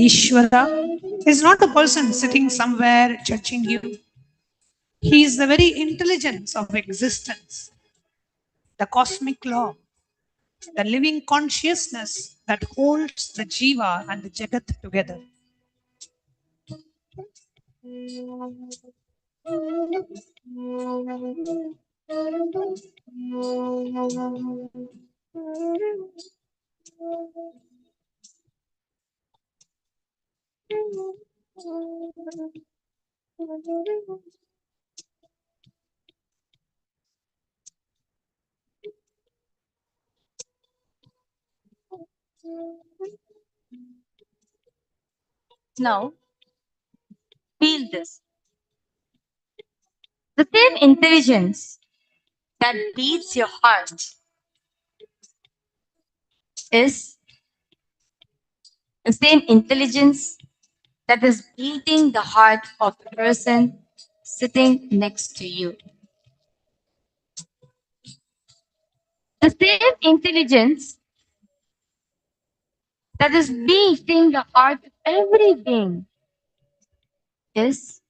Ishvara is not a person sitting somewhere judging you. He is the very intelligence of existence, the cosmic law, the living consciousness that holds the Jiva and the Jagat together. Now, feel this. The same intelligence that beats your heart is the same intelligence that is beating the heart of the person sitting next to you. The same intelligence that is beating the heart of every being is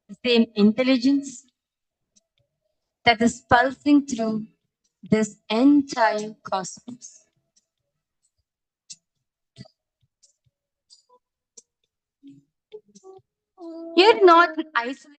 the same intelligence that is pulsing through this entire cosmos. You're not isolated.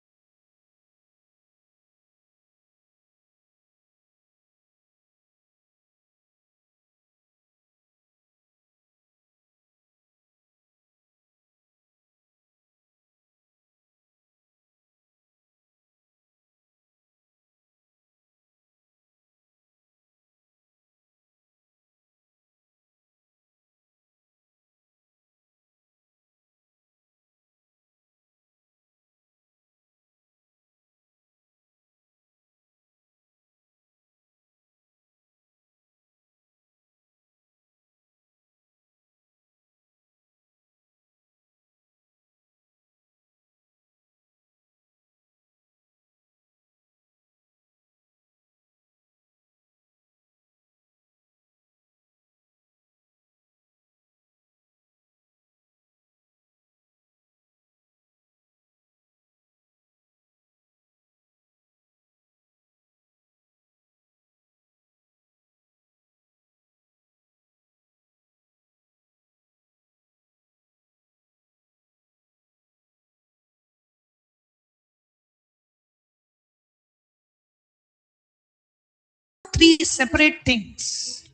Three separate things.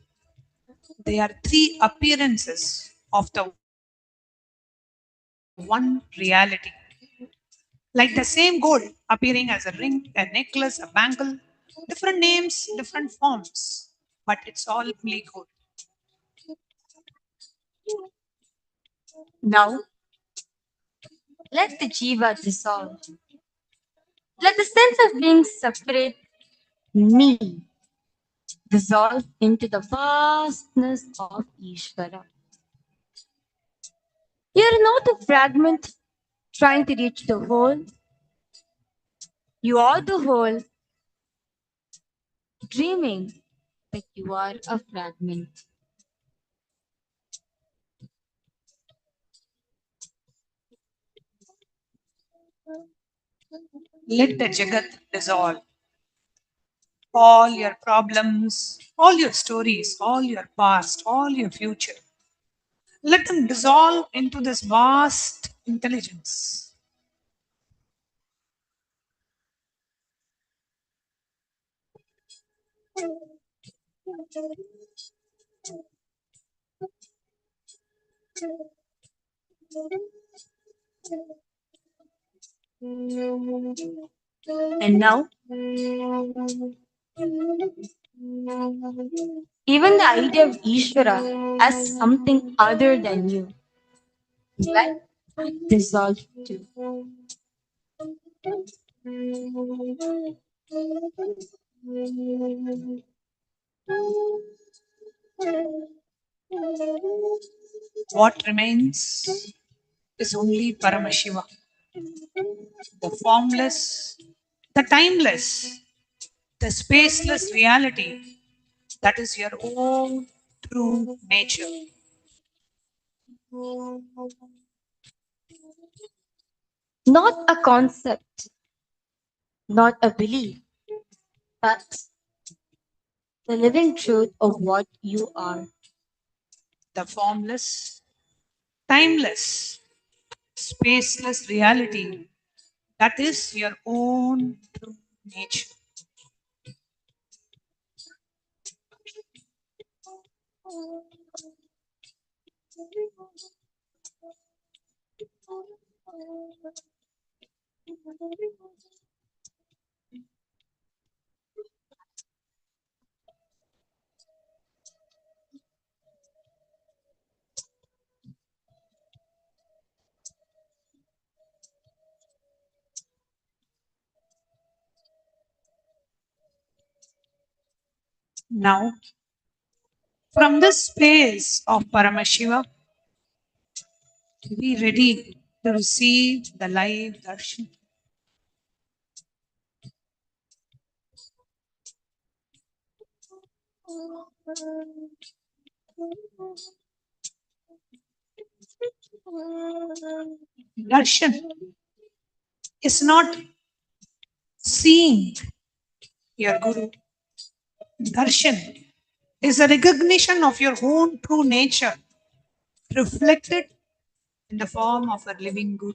They are three appearances of the one reality. Like the same gold appearing as a ring, a necklace, a bangle, different names, different forms, but it's all only gold. Now, let the jiva dissolve. Let the sense of being separate, me, dissolve into the vastness of Ishvara. You're not a fragment trying to reach the whole. You are the whole, dreaming that you are a fragment. Let the Jagat dissolve. All your problems, all your stories, all your past, all your future. Let them dissolve into this vast intelligence. And now, even the idea of Ishvara as something other than you, let that dissolve too. What remains is only Paramashiva, the formless, the timeless, the the spaceless reality that is your own true nature. Not a concept, not a belief, but the living truth of what you are. The formless, timeless, spaceless reality that is your own true nature. Now, from this space of Paramashiva, be ready to receive the live darshan. Darshan is not seeing your guru. Darshan is a recognition of your own true nature reflected in the form of a living guru.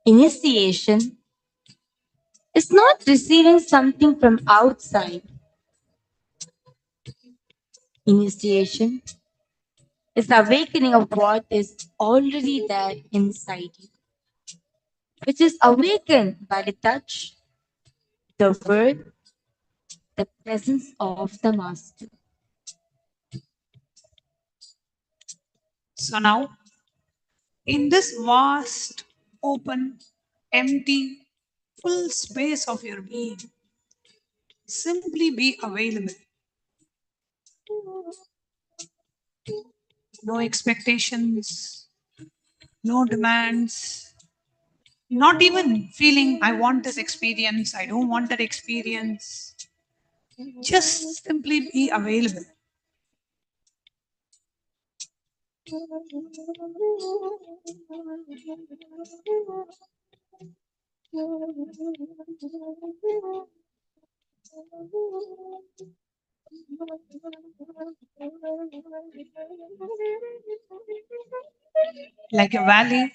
Initiation is not receiving something from outside. Initiation is the awakening of what is already there inside you, which is awakened by the touch, the word, the presence of the Master. So now, in this vast, open, empty, full space of your being, simply be available. No expectations, no demands, not even feeling I want this experience, I don't want that experience. Just simply be available. Like a valley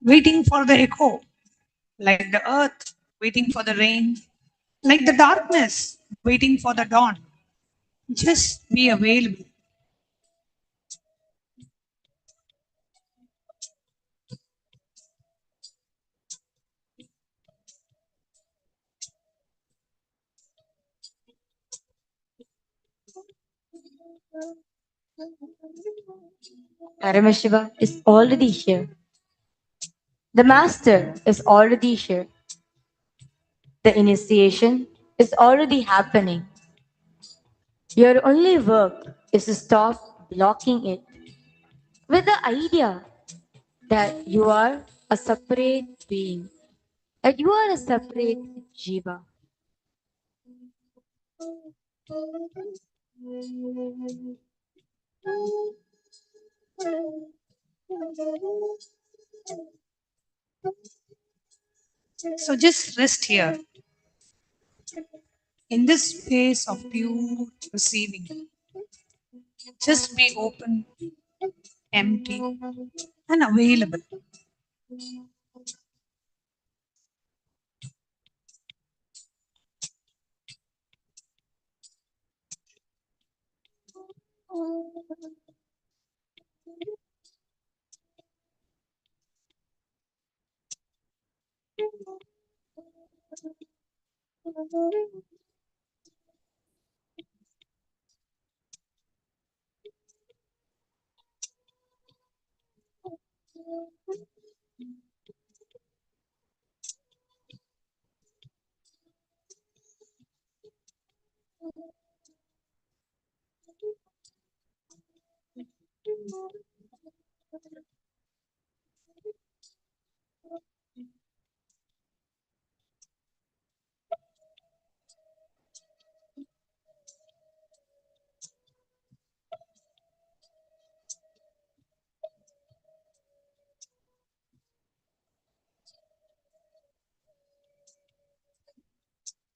waiting for the echo, like the earth waiting for the rain, like the darkness waiting for the dawn. Just be available. Paramashiva is already here. The Master is already here. The initiation is already happening. Your only work is to stop blocking it with the idea that you are a separate being, that you are a separate jiva. So just rest here in this space of pure receiving. Just be open, empty, and available.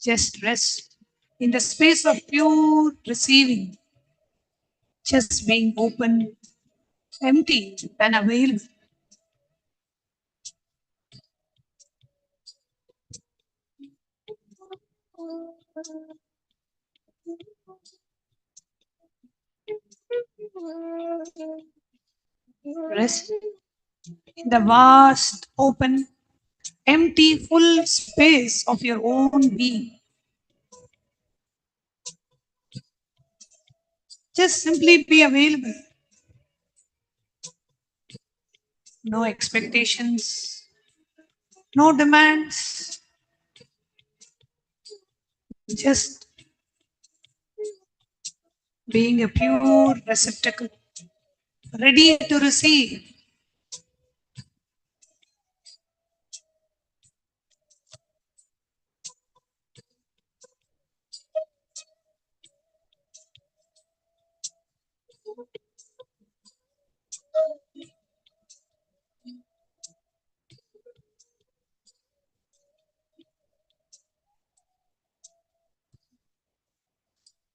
Just rest in the space of pure receiving, just being open, empty, and available. Rest in the vast, open, empty, full space of your own being. Just simply be available. No expectations, no demands, just being a pure receptacle, ready to receive.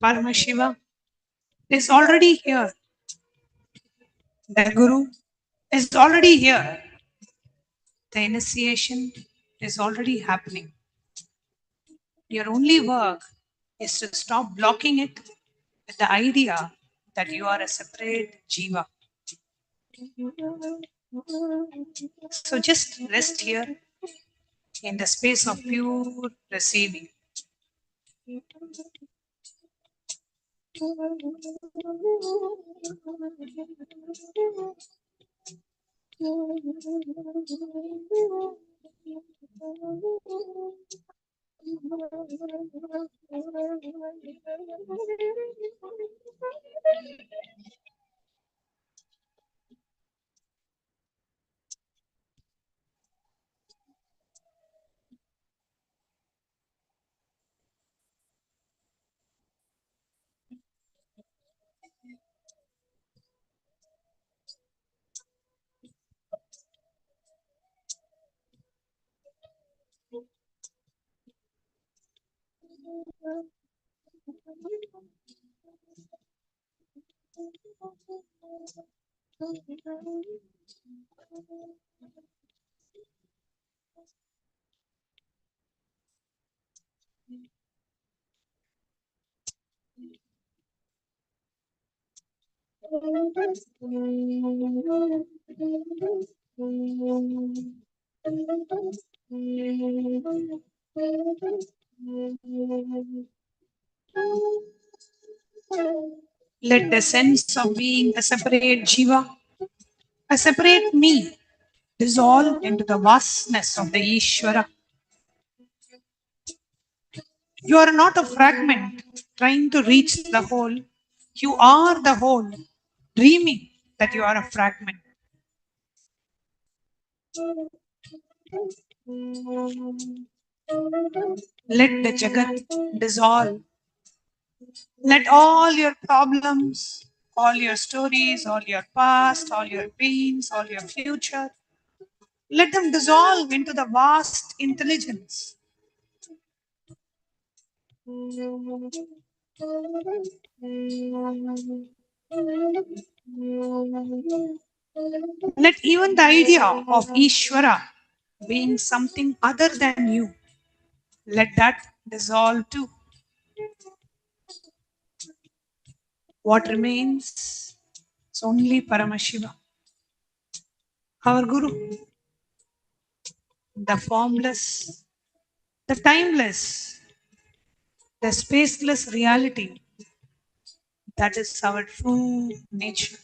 Paramashiva is already here. The Guru is already here. The initiation is already happening. Your only work is to stop blocking it with the idea that you are a separate jiva. So just rest here in the space of pure receiving. Let the sense of being a separate jiva, a separate me, dissolve into the vastness of the Ishvara. You are not a fragment trying to reach the whole. You are the whole, dreaming that you are a fragment. Let the Jagat dissolve. Let all your problems, all your stories, all your past, all your pains, all your future, let them dissolve into the vast intelligence. Let even the idea of Ishvara being something other than you, let that dissolve too. What remains is only Paramashiva, our Guru, the formless, the timeless, the spaceless reality. That is our true nature.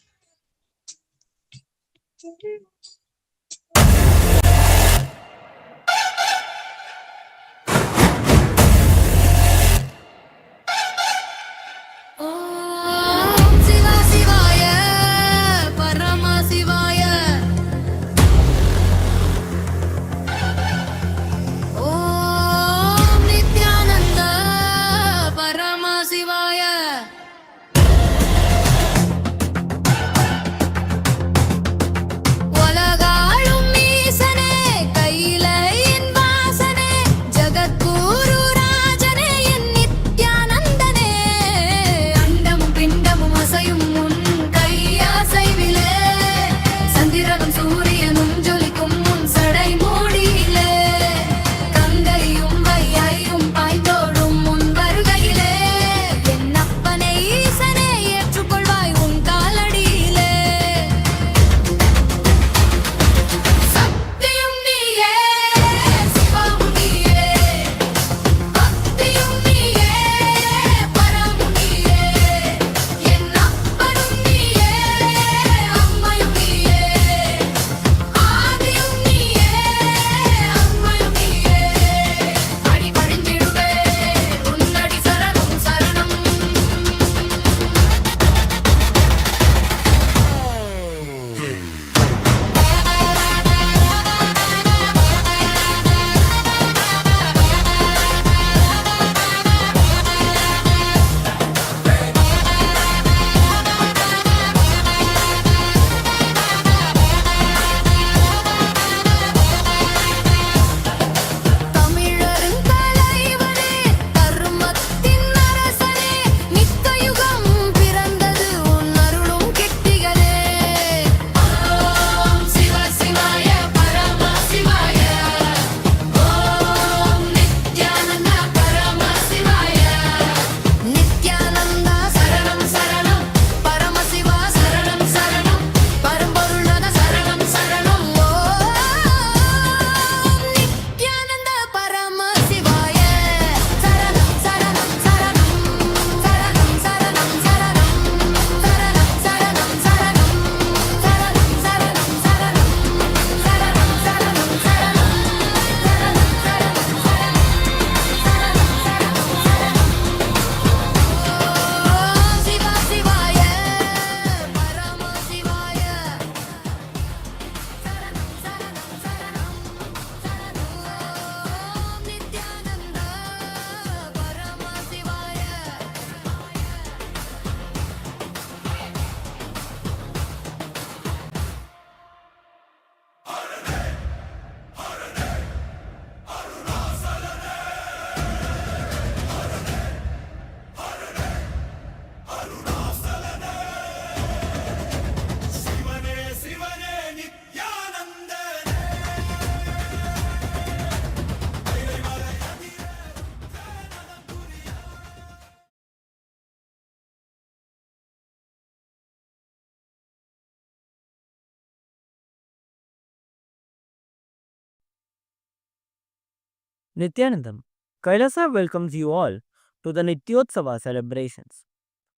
Om Shiva Shivaya Nithyanandam, Kailasa welcomes you all to the Nityotsava celebrations.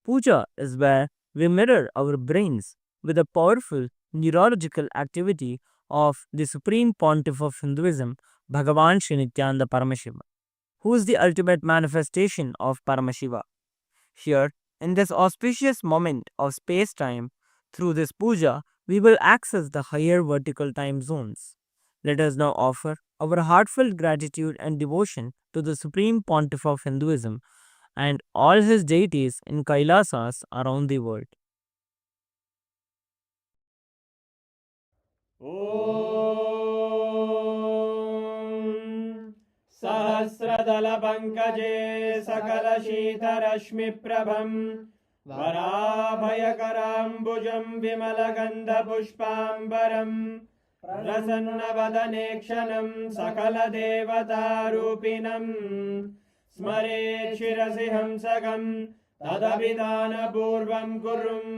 Puja is where we mirror our brains with the powerful neurological activity of the Supreme Pontiff of Hinduism, Bhagavan Sri Nithyananda Paramashiva, who is the ultimate manifestation of Paramashiva. Here, in this auspicious moment of space time, through this puja, we will access the higher vertical time zones. Let us now offer our heartfelt gratitude and devotion to the Supreme Pontiff of Hinduism and all his deities in Kailasas around the world. ॐ सहस्रदलपङ्कजे सकलशीतरश्मिप्रभं वराभयकराम्बुजं विमलगन्धपुष्पाम्बरं प्रसन्नवदने क्षणं सकलदेवतारूपिणं स्मरेत् शिरसि हंसकं तदभिधानपूर्वं कुर्वन्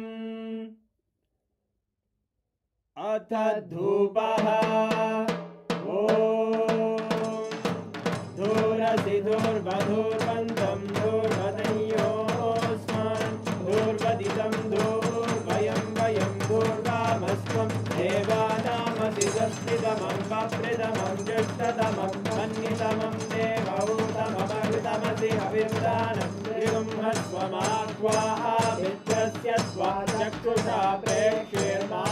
अथ धूपः ॐ धूरसि धूर्वधूर्वन्तं धूर्वदयोस्मान् धूर्वदितं धूर्वयं वयं धूर्वामस्त्वं देवानामसि संस्थितमं वप्रतमं ज्येष्ठतमं मन्यतमं देवहूतममृतमसि हविर्दानं त्रिगुंहस्वमाह्वाः मित्रस्य त्वा चक्षुषा प्रेक्ष्येर्मा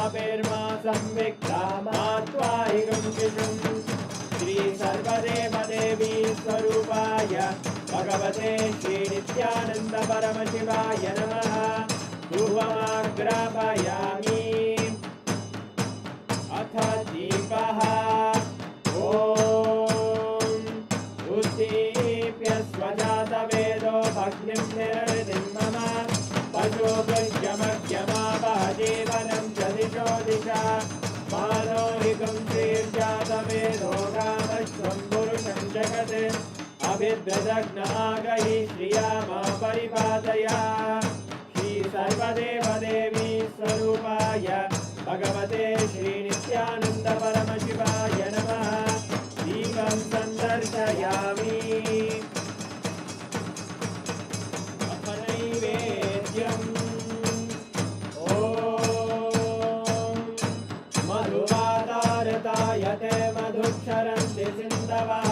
संविक्ता मात्वाहिकं शिशुं श्री सर्वदेवदेवी स्वरूपाय भगवते श्री नित्यानन्द परमशिवाय नमः धूपमाग्रापयामि अथ दीपः ॐ उद्दीप्य स्वजातवेदो भग्निं निरृतिं मम पशुभृत्यमग्यमावह जीवनं च दिशो दिशा मानोहिकं श्रीर्जातवेदो गामश्वं पुरुषं जगत् अभिद्रदग्नागहि श्रिया मा परिपातया श्री सर्वदेवदेवी स्वरूपाय भगवते श्री नित्यानन्द परमशिवाय नमः दीपं सन्दर्शयामि नैवेद्यम् ॐ मधुवातारतायते मधुक्षरन्ति सिन्धवः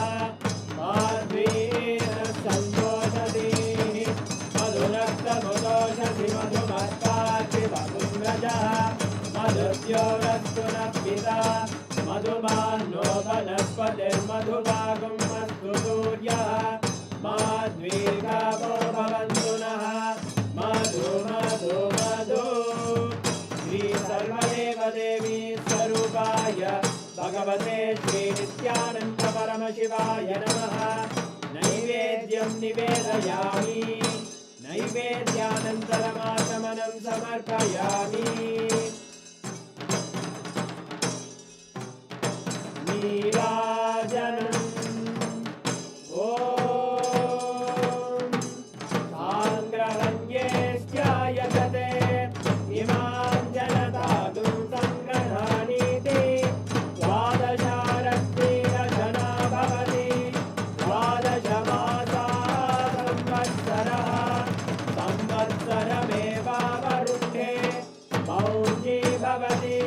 माध्वीन सन्तोषति मधुरक्तमुदोषसि मधुमत्पाति मधुम्रजः मधुद्योरस्तु नः पिता मधुमान्नो वनस्पतिर्मधुभागं मस्तु सूर्यः माध्वीर्गावो भवन्तु नः मधु मधु मधु श्री सर्वदेवदेवी स्वरूपाय भगवते श्री नित्यानन्द परमशिवाय नमः नैवेद्यं निवेदयामि नैवेद्यानन्तरमाचमनं समर्पयामि नीराजनम् ॐ साङ्ग्रहण्येश्चायतते इमां जनतागुं सङ्ग्रहाणीति द्वादशारत्नीरचना भवति द्वादशमासाः संवत्सरः संवत्सरमेवावरुद्धे मौञ्जी भवति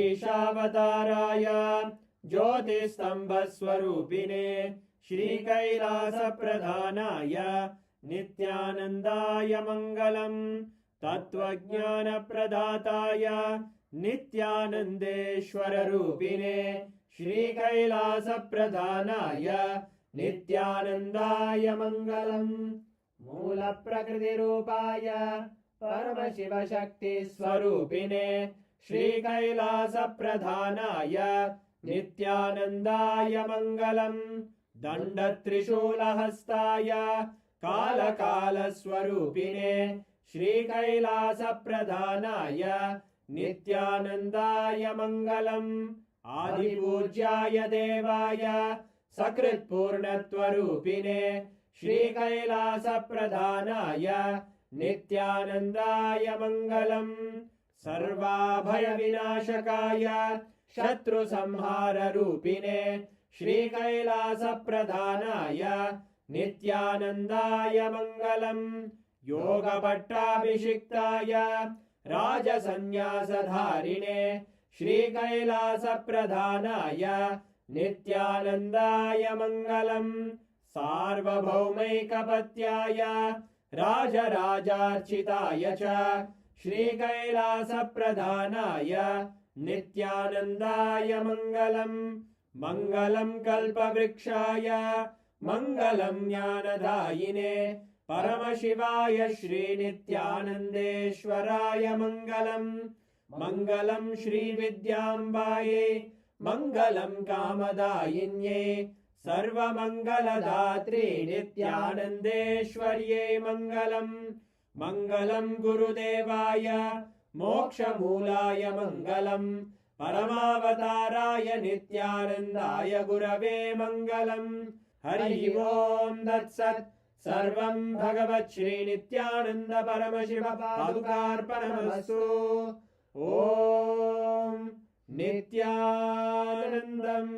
शोणाद्रीशावताराय ज्योतिस्तम्भस्वरूपिणे श्रीकैलासप्रधानाय नित्यानन्दाय मङ्गलम् तत्त्वज्ञानप्रदाताय नित्यानन्देश्वररूपिणे श्रीकैलासप्रधानाय नित्यानन्दाय मङ्गलम् मूलप्रकृतिरूपाय परमशिवशक्तिस्वरूपिणे श्रीकैलासप्रधानाय नित्यानन्दाय मङ्गलम् दण्डत्रिशूलहस्ताय कालकालस्वरूपिणे श्रीकैलासप्रधानाय नित्यानन्दाय मङ्गलम् आदिपूज्याय देवाय सकृत्पूर्णत्वरूपिणे श्रीकैलासप्रधानाय नित्यानन्दाय मङ्गलम् सर्वाभयविनाशकाय शत्रुसंहाररूपिणे श्रीकैलासप्रधानाय नित्यानन्दाय मङ्गलम् योगपट्टाभिषिक्ताय राजसन्न्यासधारिणे श्रीकैलासप्रधानाय नित्यानन्दाय मङ्गलम् सार्वभौमैकपत्याय राजराजार्चिताय च श्रीकैलासप्रधानाय नित्यानन्दाय मङ्गलम् मङ्गलम् कल्पवृक्षाय मङ्गलम् ज्ञानदायिने परमशिवाय श्रीनित्यानन्देश्वराय मङ्गलम् मङ्गलम् श्रीविद्याम्बायै मङ्गलम् कामदायिन्यै सर्वमङ्गलदात्रे नित्यानन्देश्वर्यै मङ्गलम् मङ्गलम् गुरुदेवाय मोक्षमूलाय मङ्गलम् परमावताराय नित्यानन्दाय गुरवे मङ्गलम् हरि ओम् तत्सत् सर्वं भगवत् श्रीनित्यानन्द परमशिव पादुकार्पणमस्तु ॐ नित्यानन्दम्।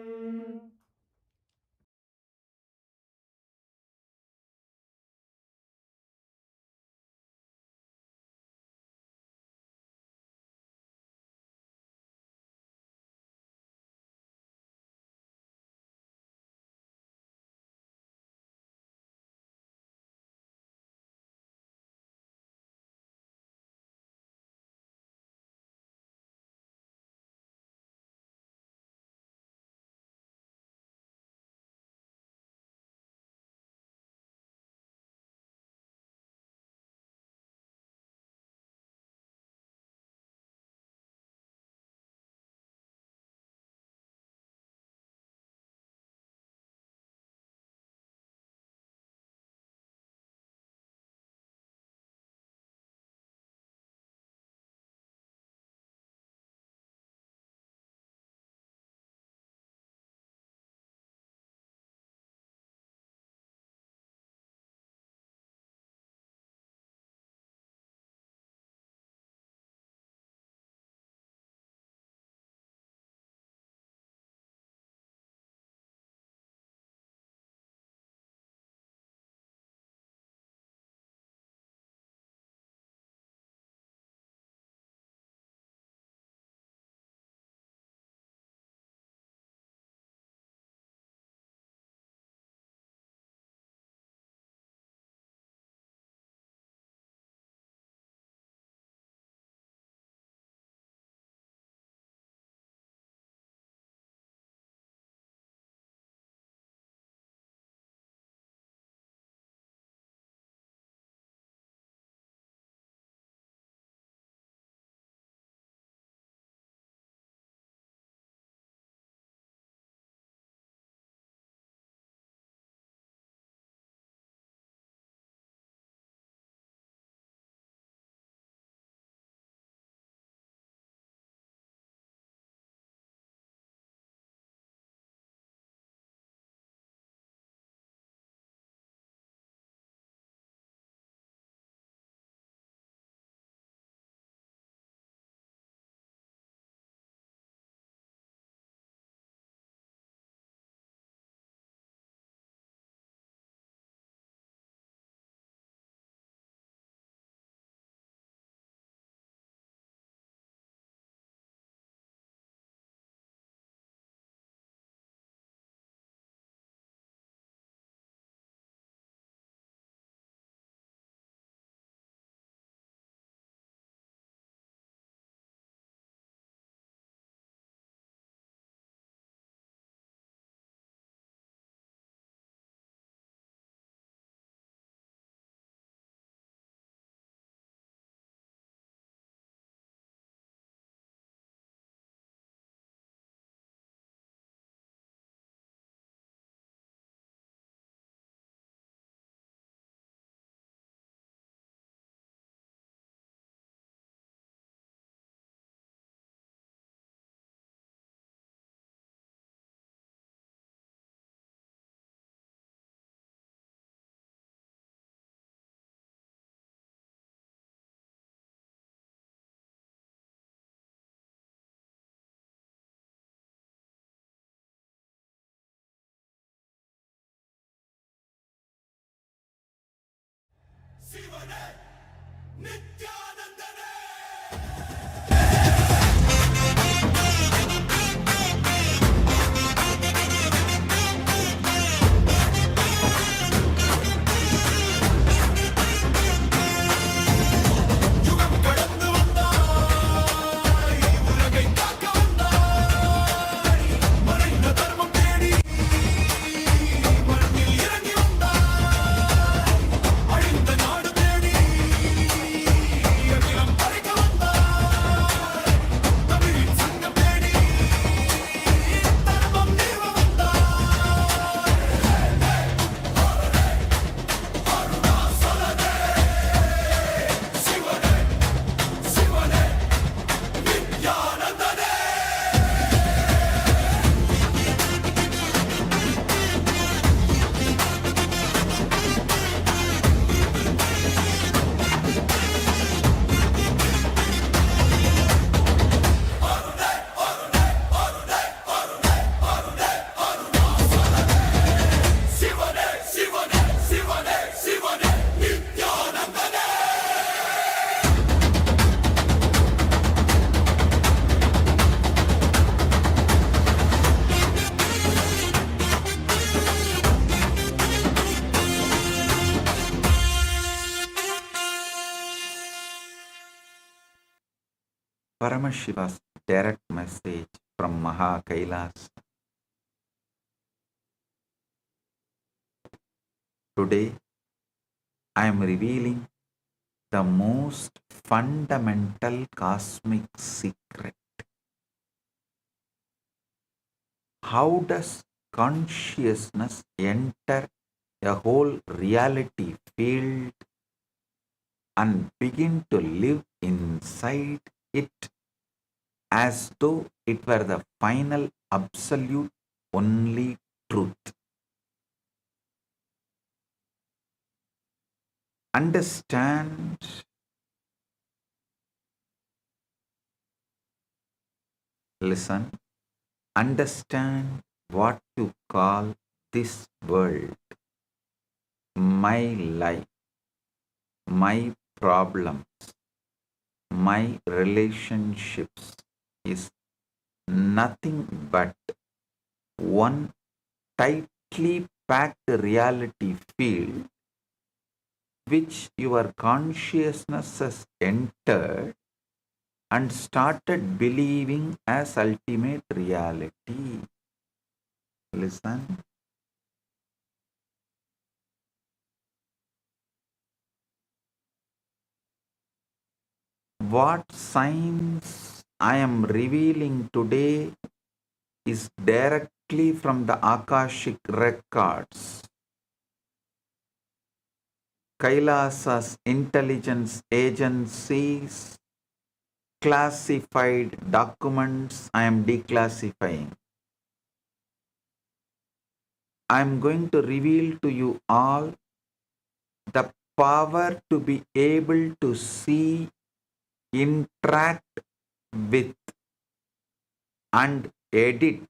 Paramashiva's direct message from Kailasa. Today, I am revealing the most fundamental cosmic secret. How does consciousness enter a whole reality field and begin to live inside it as though it were the final, absolute, only truth? Understand, listen, understand what you call this world, my life, my problems, my relationships is nothing but one tightly packed reality field which your consciousness has entered and started believing as ultimate reality. Listen. What science I am revealing today is directly from the Akashic records. Kailasa's intelligence agencies, classified documents I am declassifying. I am going to reveal to you all the power to be able to see, interact with, and edit,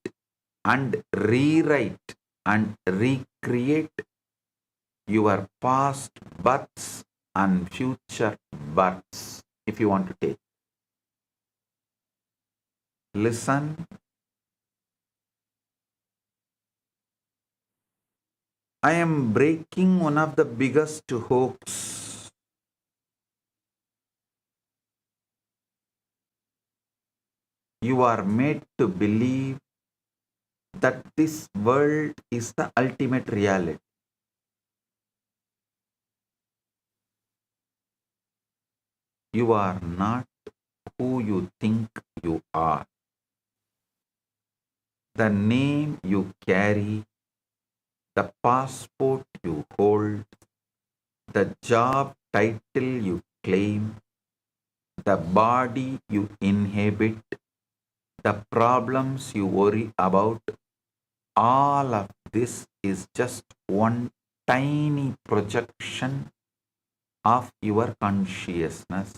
and rewrite, and recreate your past births and future births, if you want to take. Listen. I am breaking one of the biggest hoax. You are made to believe that this world is the ultimate reality. You are not who you think you are. The name you carry, the passport you hold, the job title you claim, the body you inhabit, the problems you worry about, all of this is just one tiny projection of your consciousness.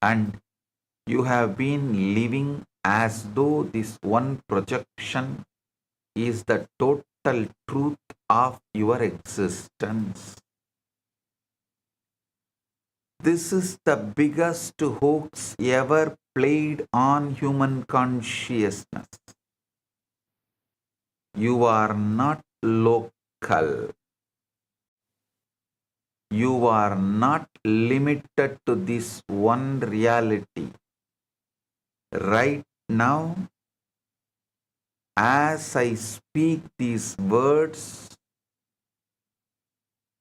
And you have been living as though this one projection is the total truth of your existence. This is the biggest hoax ever played on human consciousness. You are not local. You are not limited to this one reality. Right now, as I speak these words,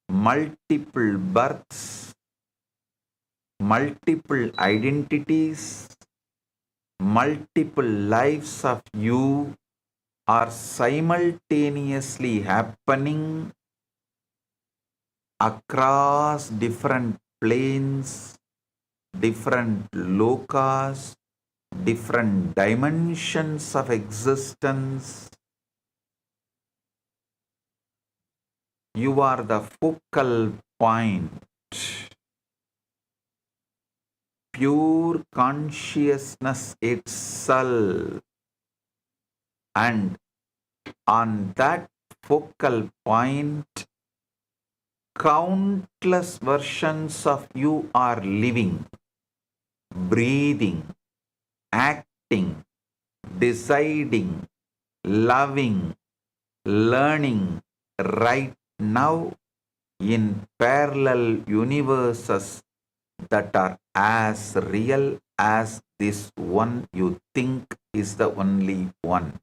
multiple births, multiple identities, multiple lives of you are simultaneously happening across different planes, different lokas, different dimensions of existence. You are the focal point. Pure consciousness itself. And on that focal point, countless versions of you are living, breathing, acting, deciding, loving, learning right now in parallel universes that are as real as this one you think is the only one.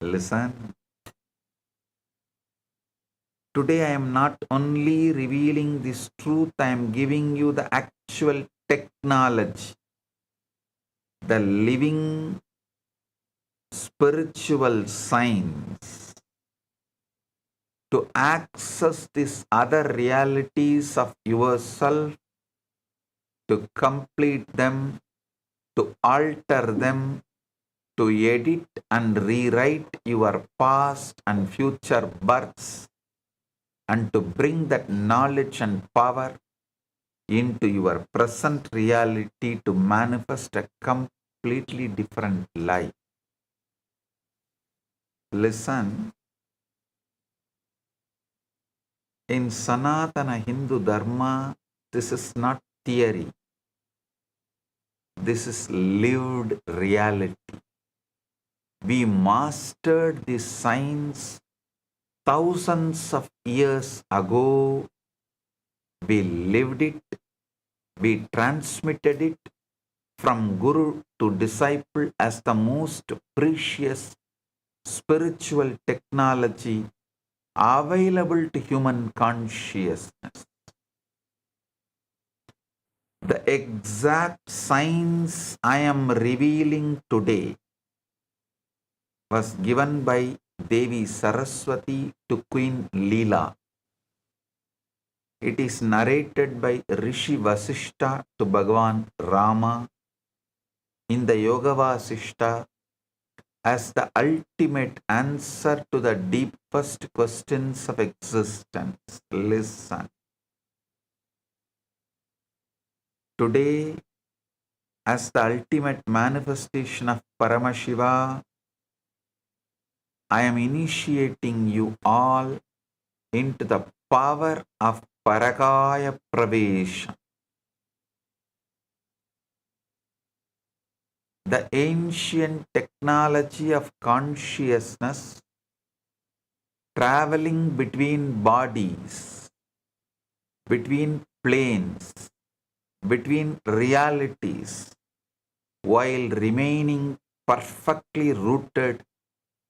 Listen. Today I am not only revealing this truth, I am giving you the actual technology, the living spiritual science to access these other realities of yourself, to complete them, to alter them, to edit and rewrite your past and future births, and to bring that knowledge and power into your present reality to manifest a completely different life. Listen, in Sanatana Hindu Dharma, this is not theory. This is lived reality. We mastered this science thousands of years ago. We lived it. We transmitted it from guru to disciple as the most precious spiritual technology available to human consciousness. The exact science I am revealing today was given by Devi Saraswati to Queen Leela. It is narrated by Rishi Vasishta to Bhagavan Rama in the Yoga Vasishta as the ultimate answer to the deepest questions of existence. Listen. Today, as the ultimate manifestation of Paramashiva, I am initiating you all into the power of Parakaya Pravesha, the ancient technology of consciousness traveling between bodies, between planes, between realities, while remaining perfectly rooted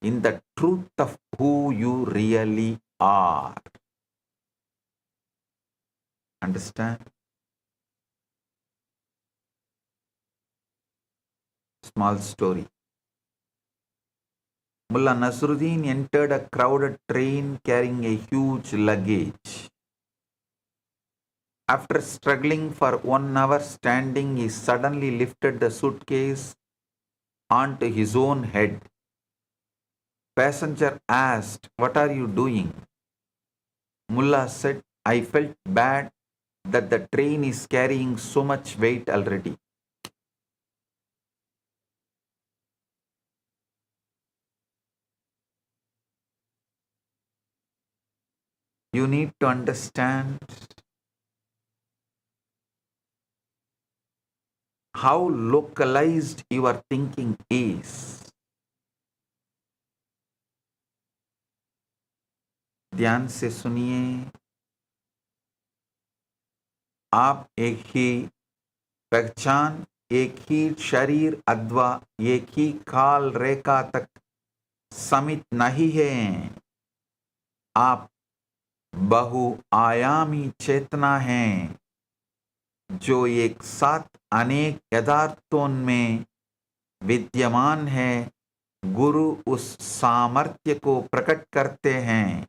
in the truth of who you really are. Understand? Small story. Mullah Nasruddin entered a crowded train carrying a huge luggage. After struggling for 1 hour standing, he suddenly lifted the suitcase onto his own head. Passenger asked, "What are you doing?" Mullah said, "I felt bad that the train is carrying so much weight already." You need to understand how localized your thinking is. ध्यान से सुनिए, आप एक ही पहचान, एक ही शरीर अथवा एक ही काल रेखा तक समित नहीं हैं। आप बहुआयामी चेतना हैं, जो एक साथ अनेक यथार्थों में विद्यमान है। गुरु उस सामर्थ्य को प्रकट करते हैं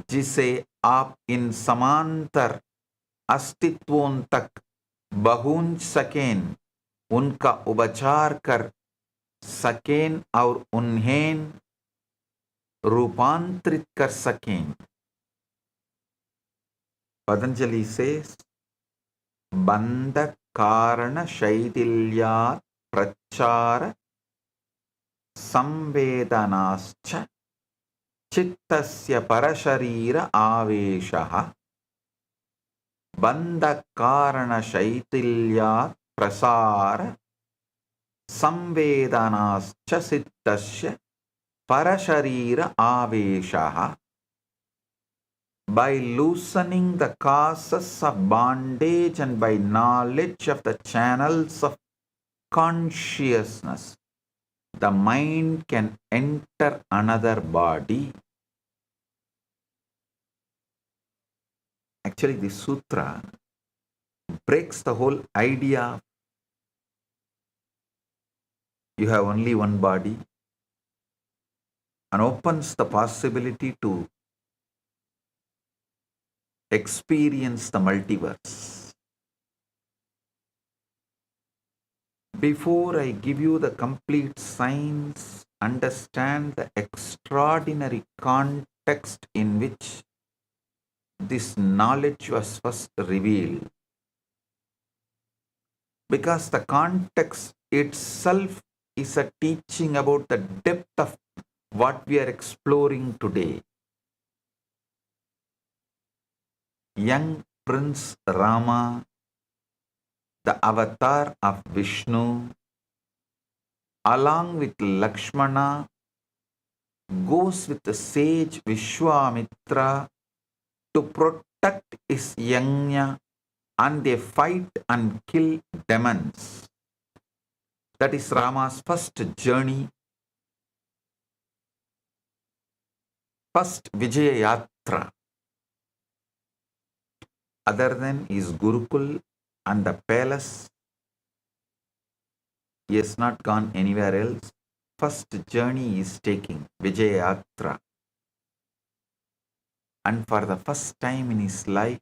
जिसे आप इन समांतर अस्तित्वों तक पहुंच सकें, उनका उपचार कर सकें और उन्हें रूपांतरित कर सकें। पतंजलि से बंध कारण शैथिल्यात् प्रचार संवेदनाश्च चित्तस्य परशरीर आवेशः। बंध कारण शैथिल्यात् प्रसार संवेदनाश्च चित्तस्य परशरीर आवेशः। By loosening the causes of bondage and by knowledge of the channels of consciousness, the mind can enter another body. Actually, this sutra breaks the whole idea of you have only one body and opens the possibility to experience the multiverse. Before I give you the complete science, understand the extraordinary context in which this knowledge was first revealed. Because the context itself is a teaching about the depth of what we are exploring today. Young Prince Rama, the avatar of Vishnu, along with Lakshmana, goes with the sage Vishwamitra to protect his yajna, and they fight and kill demons. That is Rama's first journey, first Vijaya Yatra. Other than his Gurukul and the palace, he has not gone anywhere else. First journey he is taking, Vijaya Yatra. And for the first time in his life,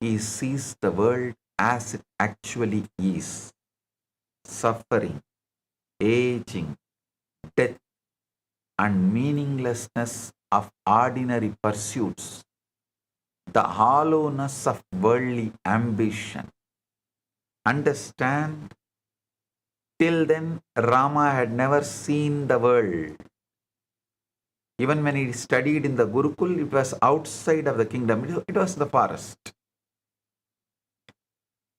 he sees the world as it actually is. Suffering, aging, death, and meaninglessness of ordinary pursuits. The hollowness of worldly ambition. Understand, till then Rama had never seen the world. Even when he studied in the Gurukul, it was outside of the kingdom. It was the forest.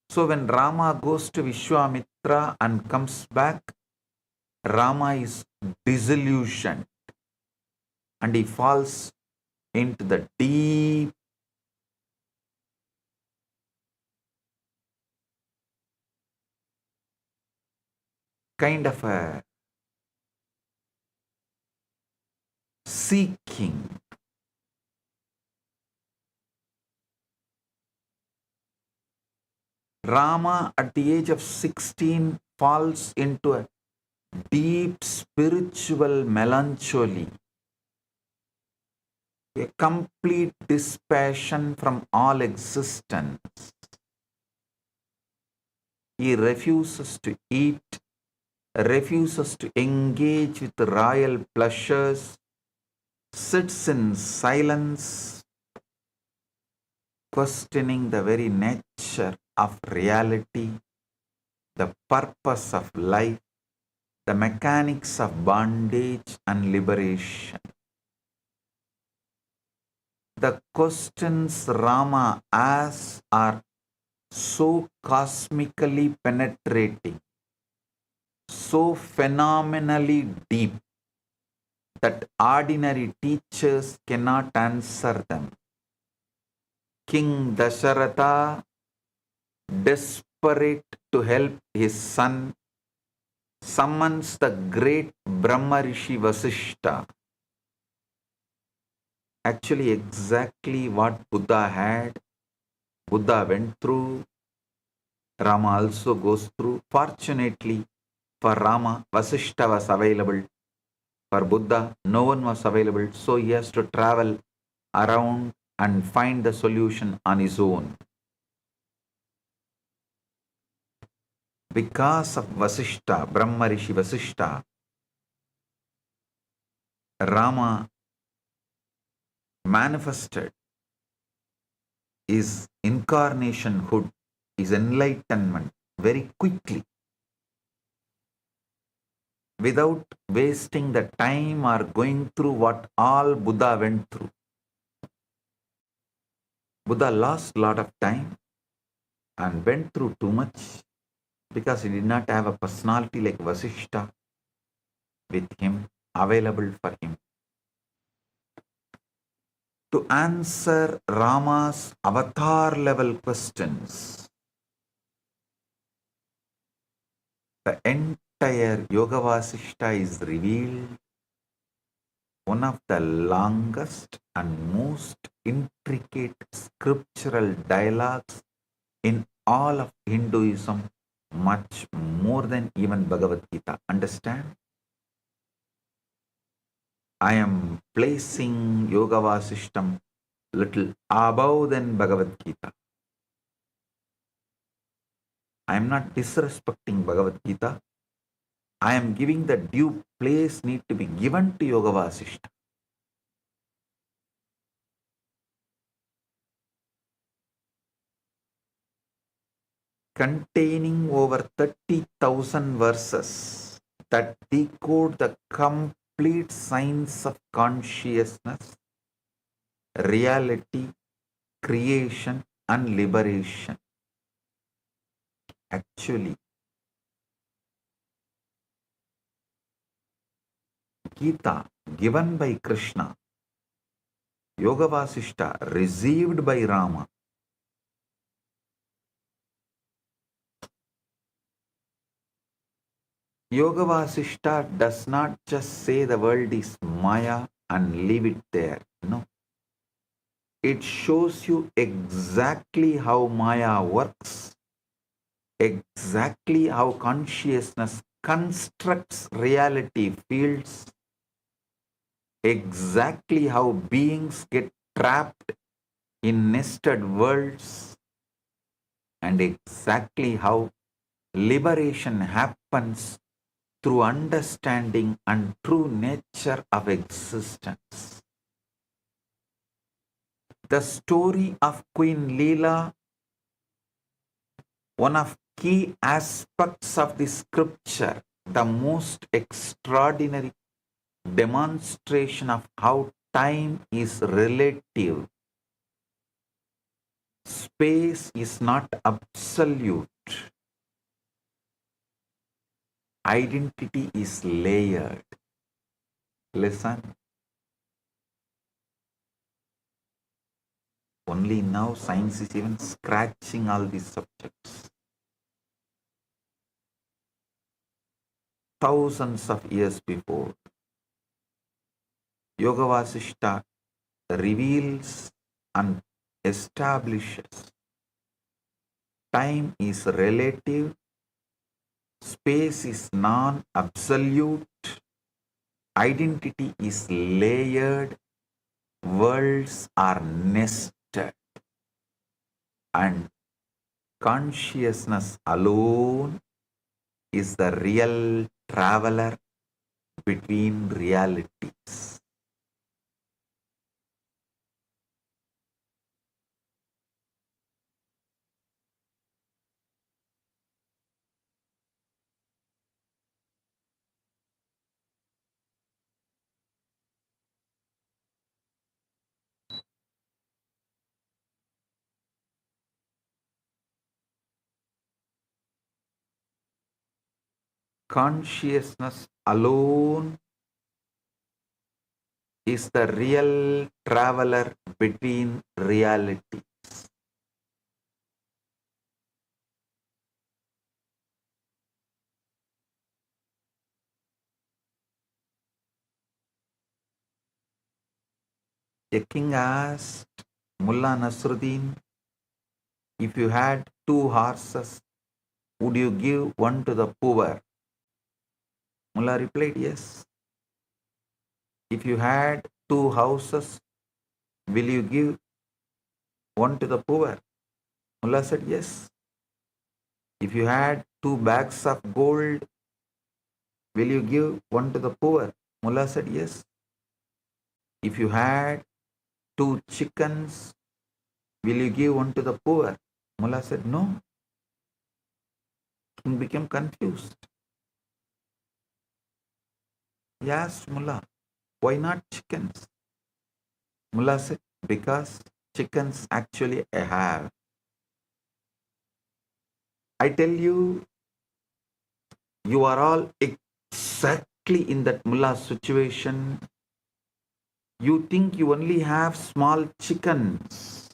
So when Rama goes to Vishwamitra and comes back, Rama is disillusioned and he falls into the deep kind of a seeking. Rama at the age of 16 falls into a deep spiritual melancholy, a complete dispassion from all existence. He refuses to eat, refuses to engage with royal pleasures, sits in silence, questioning the very nature of reality, the purpose of life, the mechanics of bondage and liberation. The questions Rama asks are so cosmically penetrating, so phenomenally deep that ordinary teachers cannot answer them. King Dasharatha, desperate to help his son, summons the great Brahma Rishi Vasishta. Actually, exactly what Buddha had, Buddha went through, Rama also goes through. Fortunately for Rama, Vasishta was available. For Buddha, no one was available, so he has to travel around and find the solution on his own. Because of Vasishta, Brahma Rishi Vasishta, Rama manifested his incarnationhood, his enlightenment very quickly, without wasting the time or going through what all Buddha went through. Buddha lost a lot of time and went through too much because he did not have a personality like Vasishta with him, available for him. To answer Rama's avatar level questions, the entire Yoga Vasishta is revealed, one of the longest and most intricate scriptural dialogues in all of Hinduism, much more than even Bhagavad Gita. Understand? I am placing Yoga Vasishtam little above than Bhagavad Gita. I am not disrespecting Bhagavad Gita. I am giving the due place need to be given to Yoga Vasishta. Containing over 30,000 verses that decode the complete science of consciousness, reality, creation, and liberation. Actually, Gita given by Krishna, Yoga Vasishta received by Rama. Yoga Vasishta does not just say the world is Maya and leave it there. No. It shows you exactly how Maya works, exactly how consciousness constructs reality fields, exactly how beings get trapped in nested worlds, and exactly how liberation happens through understanding and true nature of existence. The story of Queen Leela, one of key aspects of the scripture, the most extraordinary demonstration of how time is relative. Space is not absolute. Identity is layered. Listen. Only now science is even scratching all these subjects. Thousands of years before, Yoga Vasishta reveals and establishes time is relative, space is non-absolute, identity is layered, worlds are nested, and consciousness alone is the real traveler between realities. Consciousness alone is the real traveler between reality. A king asked Mullah Nasruddin, if you had 2 horses, would you give one to the poor? Mullah replied, yes. If you had 2 houses, will you give one to the poor? Mullah said, yes. If you had 2 bags of gold, will you give one to the poor? Mullah said, yes. If you had 2 chickens, will you give one to the poor? Mullah said, no. King became confused. He asked Mullah, why not chickens? Mullah said, because chickens actually I have. I tell you, you are all exactly in that mullah situation. You think you only have small chickens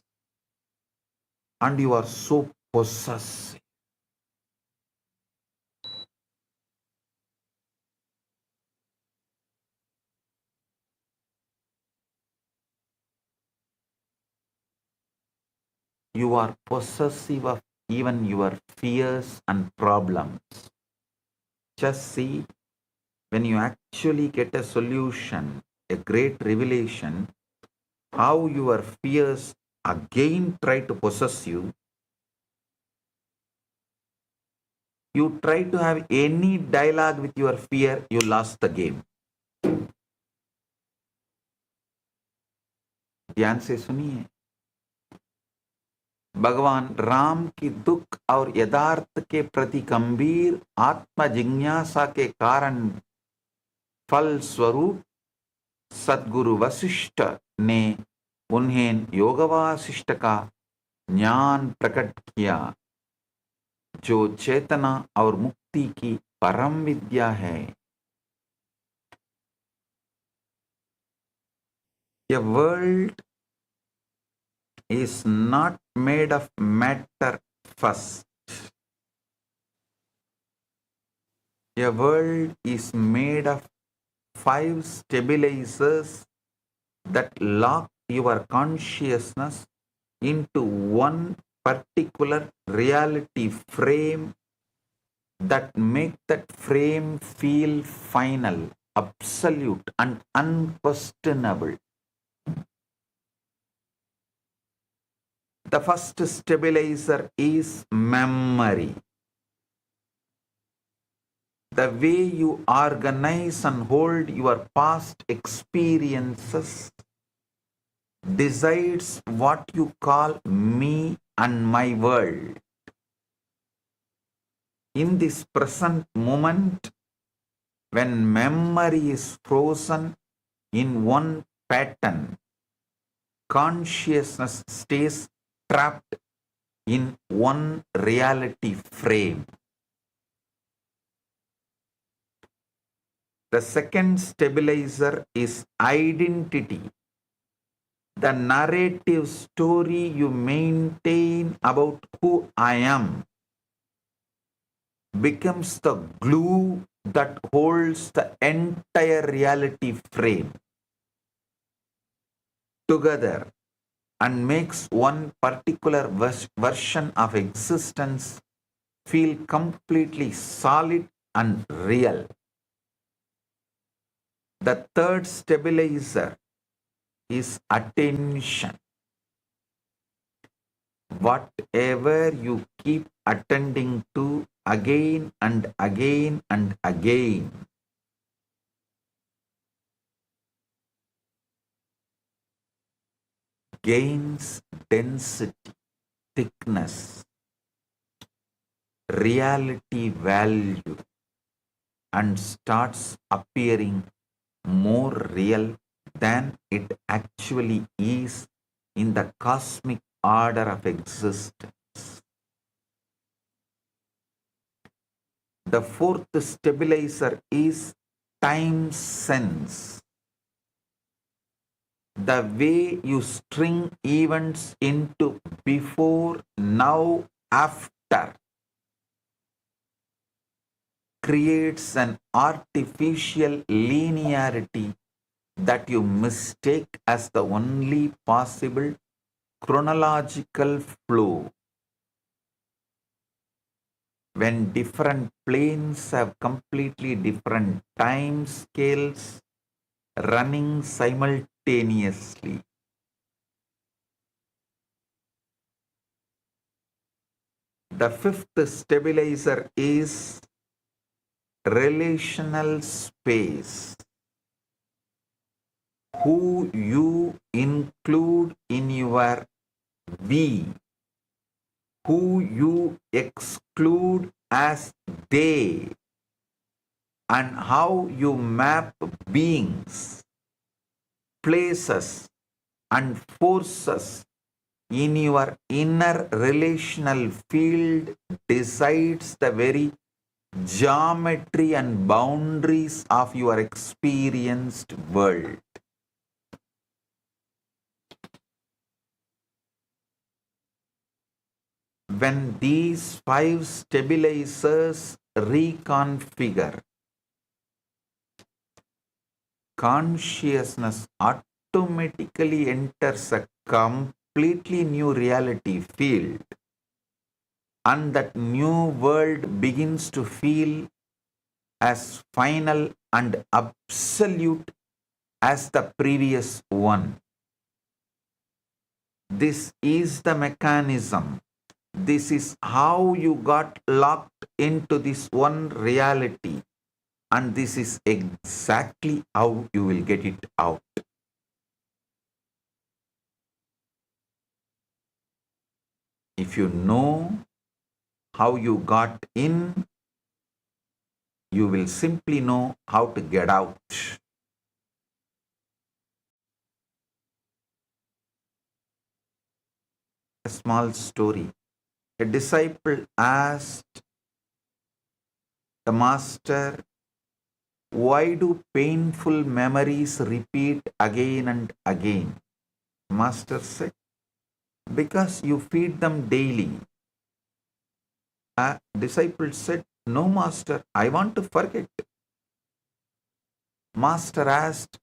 and you are so possessive. You are possessive of even your fears and problems. Just see, when you actually get a solution, a great revelation, how your fears again try to possess you. You try to have any dialogue with your fear, you lost the game. ध्यान से सुनिए, भगवान राम की दुख और यथार्थ के प्रति गंभीर आत्म जिज्ञासा के कारण फल स्वरूप सद्गुरु वशिष्ठ ने उन्हें योग वासिष्ठ का ज्ञान प्रकट किया, जो चेतना और मुक्ति की परम विद्या है। A world is not made of matter first. A world is made of 5 stabilizers that lock your consciousness into one particular reality frame that make that frame feel final, absolute and unquestionable. The first stabilizer is memory. The way you organize and hold your past experiences decides what you call me and my world. In this present moment, when memory is frozen in one pattern, consciousness stays trapped in one reality frame. The second stabilizer is identity. The narrative story you maintain about who I am becomes the glue that holds the entire reality frame together and makes one particular version of existence feel completely solid and real. The third stabilizer is attention. Whatever you keep attending to again and again and again gains density, thickness, reality value, and starts appearing more real than it actually is in the cosmic order of existence. The fourth stabilizer is time sense. The way you string events into before, now, after creates an artificial linearity that you mistake as the only possible chronological flow. When different planes have completely different time scales running simultaneously. The fifth stabilizer is relational space. Who you include in your we, who you exclude as they, and how you map beings, places, and forces in your inner relational field decides the very geometry and boundaries of your experienced world. When these five stabilizers reconfigure, consciousness automatically enters a completely new reality field, and that new world begins to feel as final and absolute as the previous one. This is the mechanism. This is how you got locked into this one reality, and this is exactly how you will get it out. If you know how you got in, you will simply know how to get out. A small story. A disciple asked the master, why do painful memories repeat again and again? Master said, because you feed them daily. A disciple said, no, master, I want to forget. Master asked,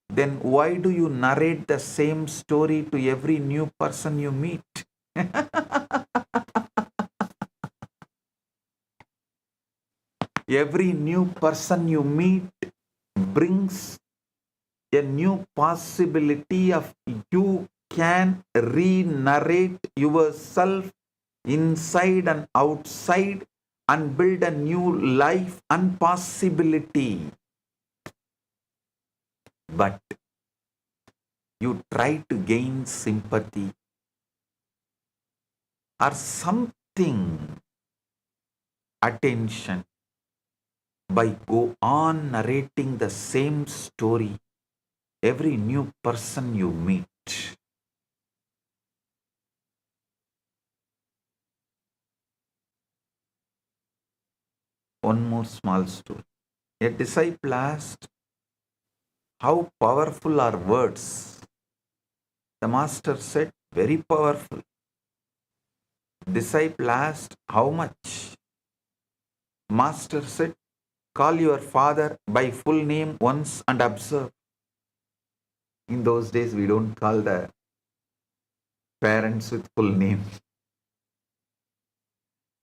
then why do you narrate the same story to every new person you meet? Every new person you meet brings a new possibility of you can re-narrate yourself inside and outside and build a new life and possibility. But you try to gain sympathy or something, attention, by go on narrating the same story every new person you meet. One more small story. A disciple asked, how powerful are words? The master said, very powerful. Disciple asked, how much? Master said, call your father by full name once and observe. In those days, we don't call the parents with full name,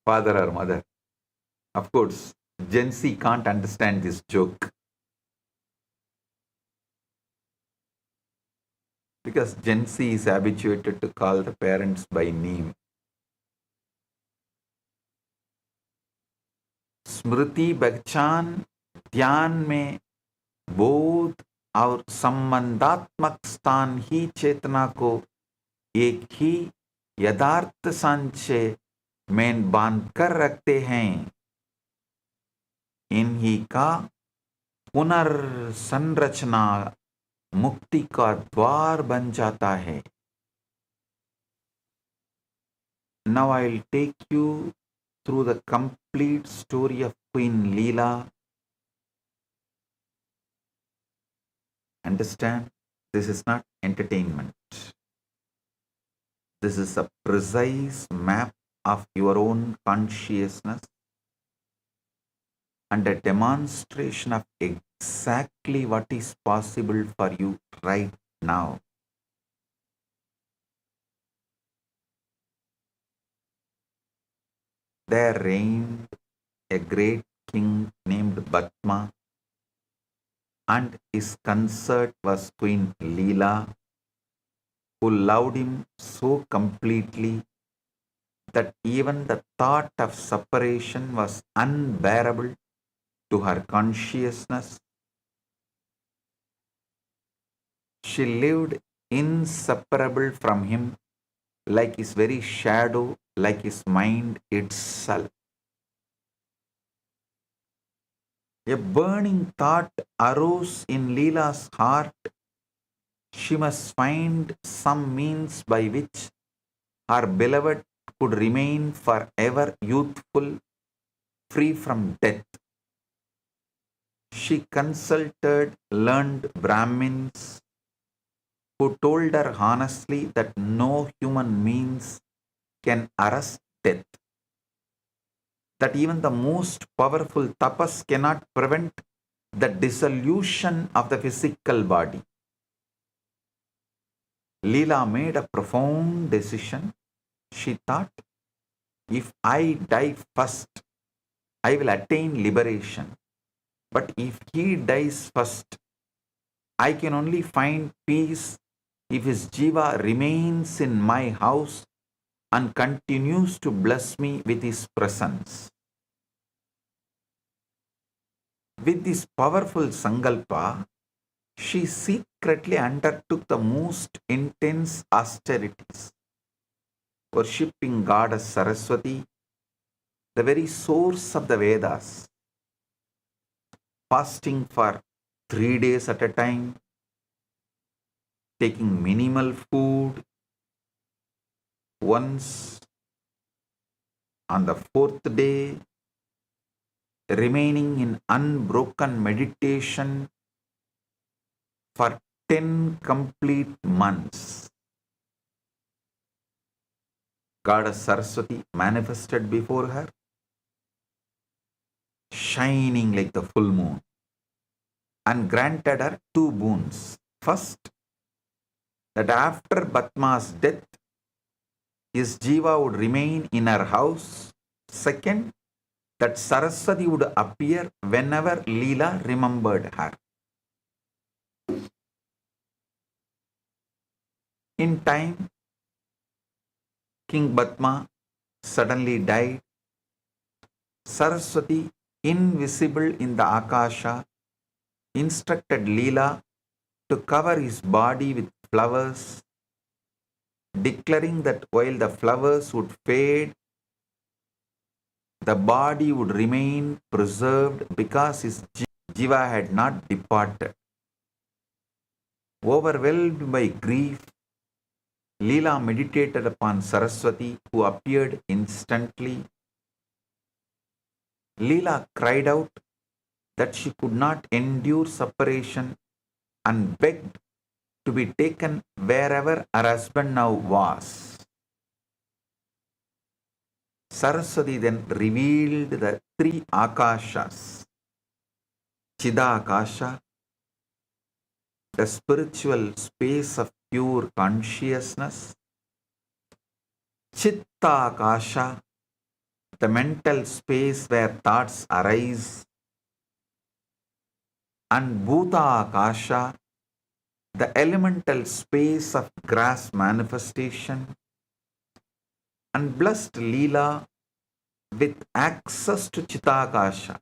father or mother. Of course, Gen Z can't understand this joke because Gen Z is habituated to call the parents by name. स्मृति बचान ध्यान में बोध और संबंधात्मक स्थान ही चेतना को एक ही यथार्थ संचय में बांध कर रखते हैं. इन्हीं का पुनर्संरचना मुक्ति का द्वार बन जाता है. Now I'll take you through the complete story of Queen Leela. Understand? This is not entertainment. This is a precise map of your own consciousness and a demonstration of exactly what is possible for you right now. There reigned a great king named Batma, and his consort was Queen Leela, who loved him so completely that even the thought of separation was unbearable to her consciousness. She lived inseparable from him, like his very shadow, like his mind itself. A burning thought arose in Leela's heart. She must find some means by which her beloved could remain forever youthful, free from death. She consulted learned Brahmins who told her honestly that no human means can arrest death, that even the most powerful tapas cannot prevent the dissolution of the physical body. Leela made a profound decision. She thought, if I die first, I will attain liberation. But if he dies first, I can only find peace if his jiva remains in my house and continues to bless me with his presence. With this powerful sankalpa, she secretly undertook the most intense austerities, worshipping Goddess Saraswati, the very source of the Vedas, fasting for 3 days at a time, taking minimal food. Once on the 4th day, remaining in unbroken meditation for 10 complete months. Goddess Saraswati manifested before her, shining like the full moon, and granted her 2 boons. First, that after Batma's death, his jiva would remain in her house. Second, that Saraswati would appear whenever Leela remembered her. In time, King Batma suddenly died. Saraswati, invisible in the Akasha, instructed Leela to cover his body with flowers, declaring that while the flowers would fade, the body would remain preserved because his jiva had not departed. Overwhelmed by grief, Leela meditated upon Saraswati, who appeared instantly. Leela cried out that she could not endure separation and begged to be taken wherever her husband now was. Saraswati then revealed the 3 Akashas: Chidakasha, the spiritual space of pure consciousness; Chittakasha, the mental space where thoughts arise; and Bhutakasha, the elemental space of grass manifestation, and blessed Leela with access to Chittakasha.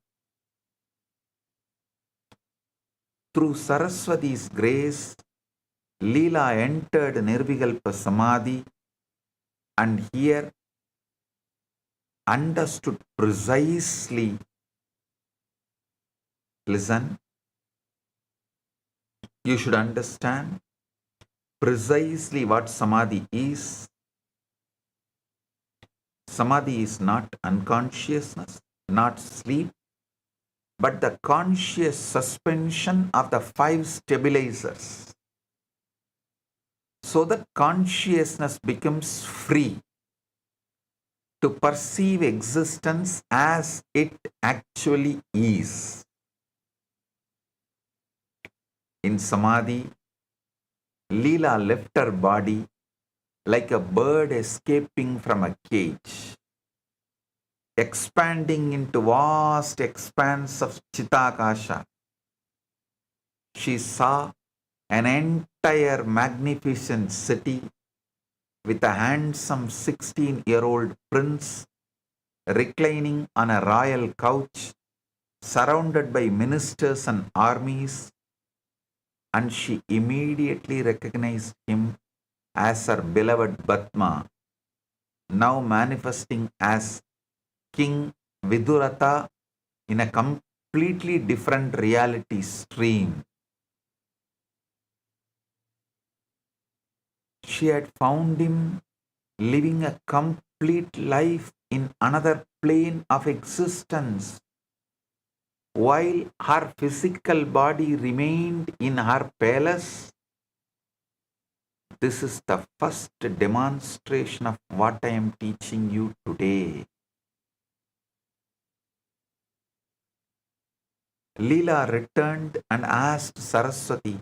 Through Saraswati's grace, Leela entered Nirvikalpa Samadhi and here understood precisely, listen, you should understand precisely what Samadhi is. Samadhi is not unconsciousness, not sleep, but the conscious suspension of the five stabilizers, so that consciousness becomes free to perceive existence as it actually is. In Samadhi, Leela left her body like a bird escaping from a cage, expanding into vast expanse of Chitakasha. She saw an entire magnificent city with a handsome 16-year-old prince reclining on a royal couch, surrounded by ministers and armies, and she immediately recognized him as her beloved Batma, now manifesting as King Viduratha in a completely different reality stream. She had found him living a complete life in another plane of existence, while her physical body remained in her palace. This is the first demonstration of what I am teaching you today. Leela returned and asked Saraswati,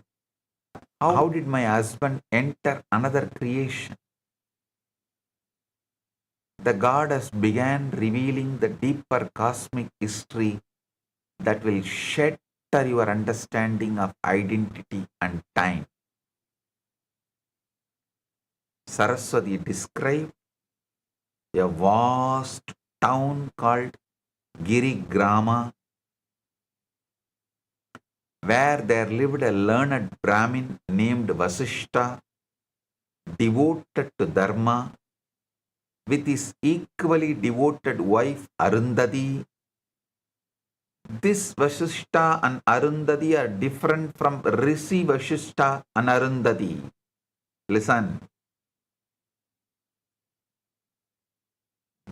how did my husband enter another creation? The goddess began revealing the deeper cosmic history that will shatter your understanding of identity and time. Saraswati described a vast town called Girigrama, where there lived a learned Brahmin named Vasishta, devoted to Dharma, with his equally devoted wife Arundhati. This Vasishta and Arundhati are different from Rishi Vasishta and Arundhati. Listen.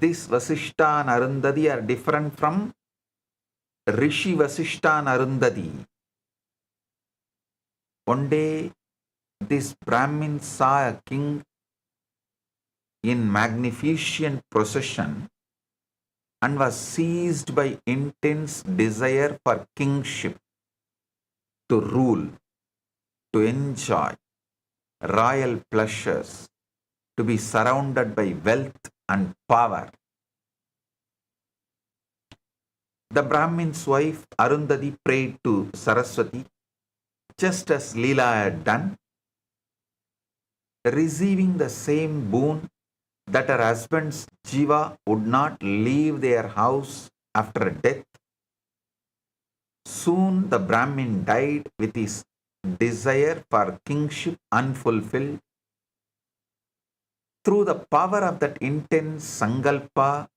This Vasishta and Arundhati are different from Rishi Vasishta and Arundhati. One day, this Brahmin saw a king in magnificent procession and was seized by intense desire for kingship, to rule, to enjoy royal pleasures, to be surrounded by wealth and power. The Brahmin's wife Arundhati prayed to Saraswati, just as Leela had done, receiving the same boon that her husband's jiva would not leave their house after death. Soon the Brahmin died with his desire for kingship unfulfilled. Through the power of that intense sankalpa,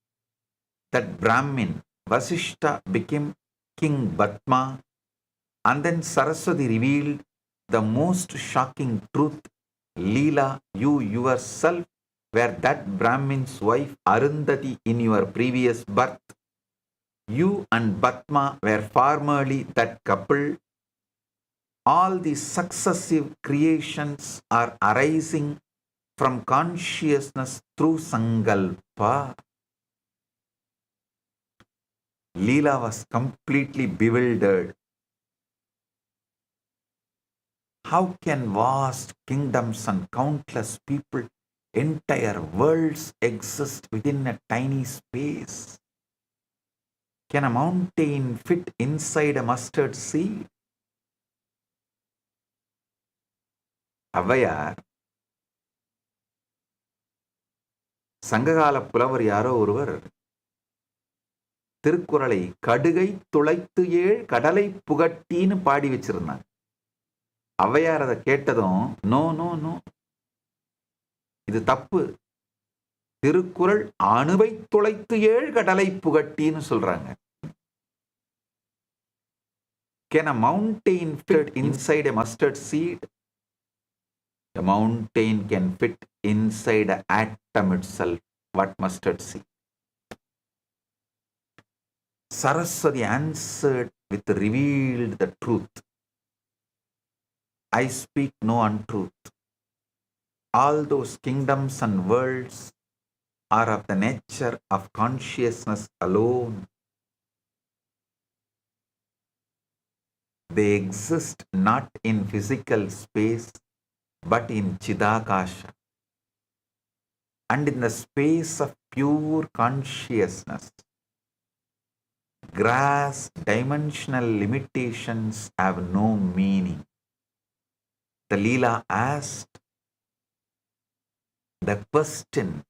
that Brahmin, Vasishta, became King Batma, and then Saraswati revealed the most shocking truth. Leela, you yourself were that Brahmin's wife Arundhati in your previous birth. You and Batma were formerly that couple. All the successive creations are arising from consciousness through sankalpa. Leela was completely bewildered. How can vast kingdoms and countless people, entire worlds exist within a tiny space? Can a mountain fit inside a mustard seed? Avayar, சங்ககால புலவர் யாரோ ஒருவர் திருக்குறளை கடுகை துளைத்து ஏழ் கடலை புகட்டின்னு பாடி வச்சிருந்தாங்க. ஔவையார் அதை கேட்டதும் நோ நோ நோ, இது தப்பு, திருக்குறள் அணுவை துளைத்து ஏழு கடலை புகட்டின்னு சொல்றாங்க. Can a mountain fit inside a mustard seed? A mountain can fit inside an atom itself. What mustard seed? Saraswati answered with revealed the truth. I speak no untruth. All those kingdoms and worlds are of the nature of consciousness alone. They exist not in physical space, but in Chidakasha. And in the space of pure consciousness, grass dimensional limitations have no meaning. The Leela asked the question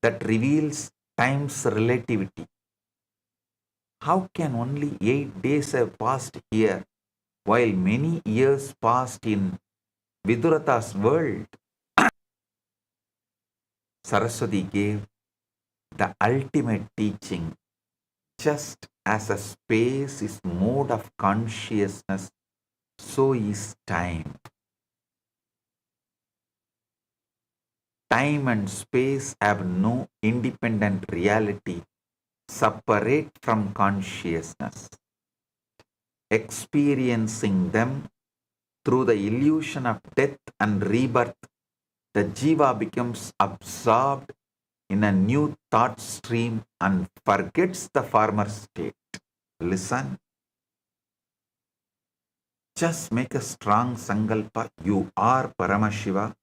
that reveals time's relativity. How can only 8 days have passed here while many years passed in Vidurata's world? Saraswati gave the ultimate teaching. Just as a space is mode of consciousness, so is time. Time and space have no independent reality separate from consciousness. Experiencing them through the illusion of death and rebirth, the jiva becomes absorbed in a new thought stream and forgets the former state. Listen. Just make a strong sankalpa. You are Paramashiva,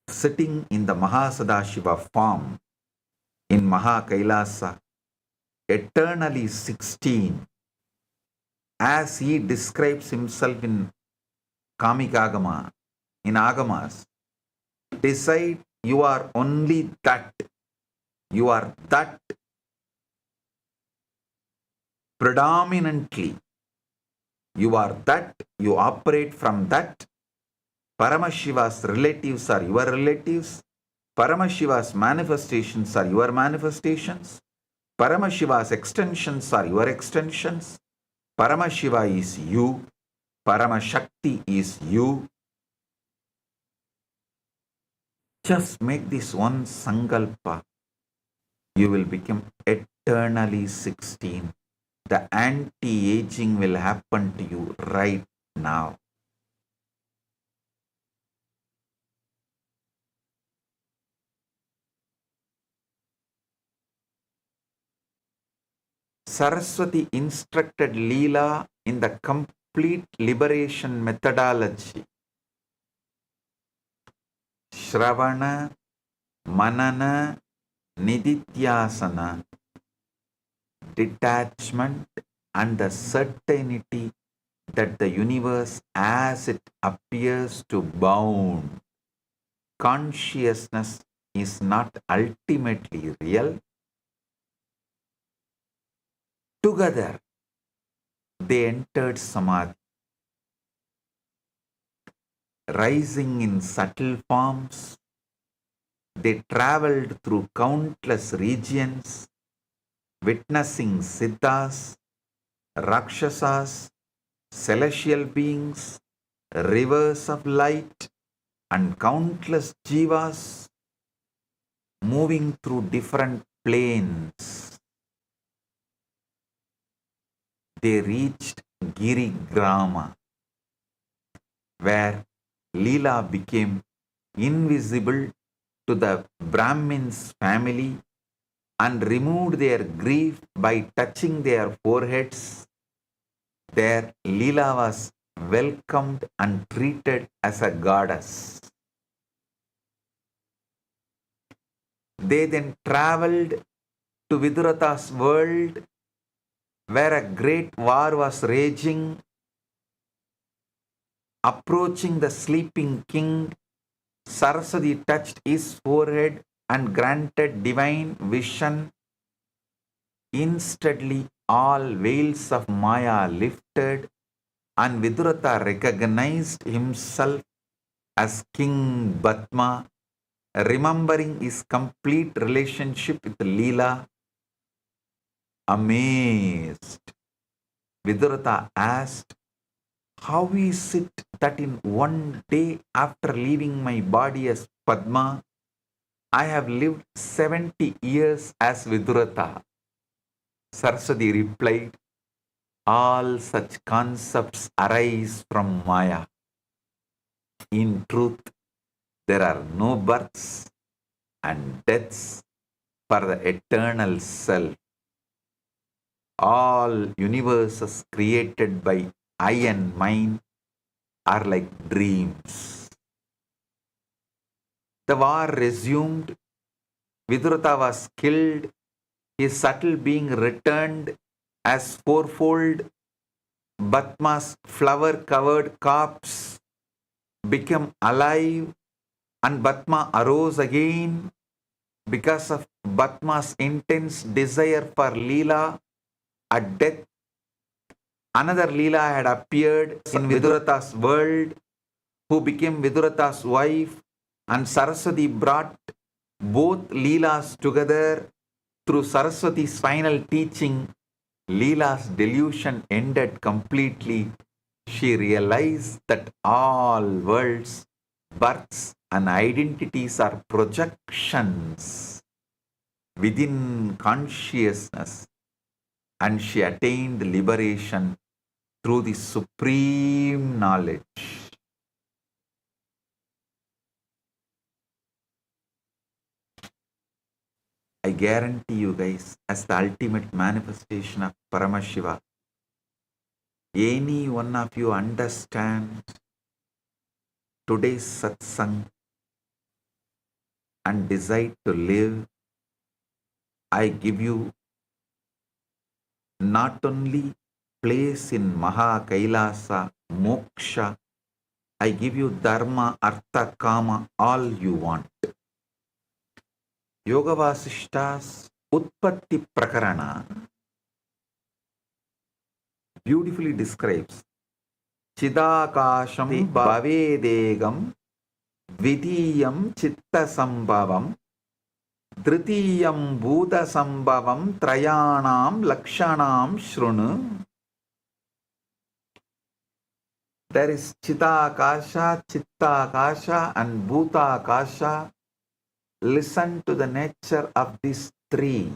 sitting in the Mahasadashiva form in Maha Kailasa, eternally 16, as he describes himself in Kamikagama, in Agamas. Decide you are only that. You are that predominantly. You are that. You operate from that. Paramashiva's relatives are your relatives. Paramashiva's manifestations are your manifestations. Paramashiva's extensions are your extensions. Paramashiva is you. Paramashakti is you. Just make this one sankalpa. You will become eternally 16. The anti-aging will happen to you right now. Saraswati instructed Leela in the complete liberation methodology. Shravana, Manana, Nididhyasana, detachment, and the certainty that the universe as it appears to bound. Consciousness is not ultimately real. Together, they entered Samadhi. Rising in subtle forms, they traveled through countless regions, witnessing Siddhas, Rakshasas, celestial beings, rivers of light, and countless jivas moving through different planes. They reached Girigrama, where Leela became invisible to the Brahmin's family and removed their grief by touching their foreheads. There Leela was welcomed and treated as a goddess. They then traveled to Vidurata's world, where a great war was raging. Approaching the sleeping king, Saraswati touched his forehead and granted divine vision. Instantly, all veils of Maya lifted, and Vidurata recognized himself as King Batma, remembering his complete relationship with Leela. Amazed, Vidurata asked, how is it that in one day after leaving my body as Padma, I have lived 70 years as Vidurata. Saraswati replied, all such concepts arise from Maya. In truth, there are no births and deaths for the eternal self. All universes created by I and mine are like dreams. The war resumed. Vidurata was killed. His subtle being returned as fourfold. Batma's flower-covered corpse became alive, and Batma arose again because of Batma's intense desire for Leela. At death, another Leela had appeared in Vidurata's world, who became Vidurata's wife, and Saraswati brought both Leelas together. Through Saraswati's final teaching, Leela's delusion ended completely. She realized that all worlds, births, and identities are projections within consciousness, and she attained liberation through the supreme knowledge. I guarantee you guys, as the ultimate manifestation of Paramashiva, any one of you understand today's satsang and decide to live, I give you not only place in Maha Kailasa, Moksha, I give you Dharma, Artha, Kama, all you want. Yoga Vasishta's Utpatti Prakarana beautifully describes Chidakasham Bhavedegam Vidiyam Chitta Sambhavam Dritiyam Bhuta Sambhavam Trayanam Lakshanam Shrunu. There is Chidakasha, Chittakasha, and Bhutakasha. Listen to the nature of these three.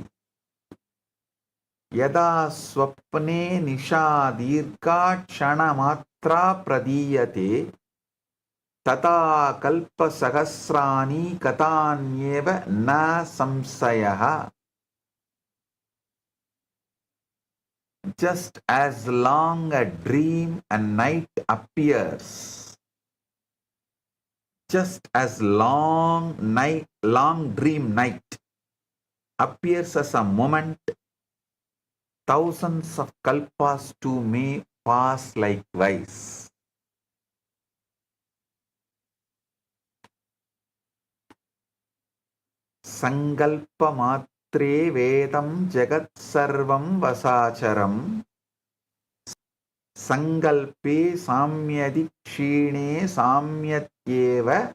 Yada swapne nisha dirgha kshana matra pradiyate tata kalpa sahasrani katanyeva na samsayaha. Just as long a dream and night appears, just as long dream night appears as a moment, thousands of kalpas too may pass likewise. Sankalpa matre vedam jagat sarvam vasacharam sankalpe samyadi kshine samyatyeva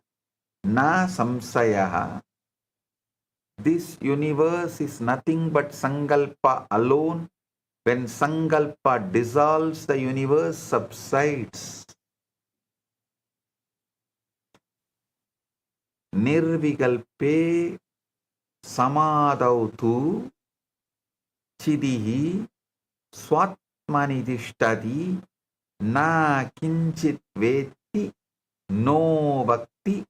na samsayaha. This universe is nothing but sankalpa alone. When sankalpa dissolves, the universe subsides. Nirvikalpe samadautu chidihi swatmanidishtadi na kinchit veti no bhakti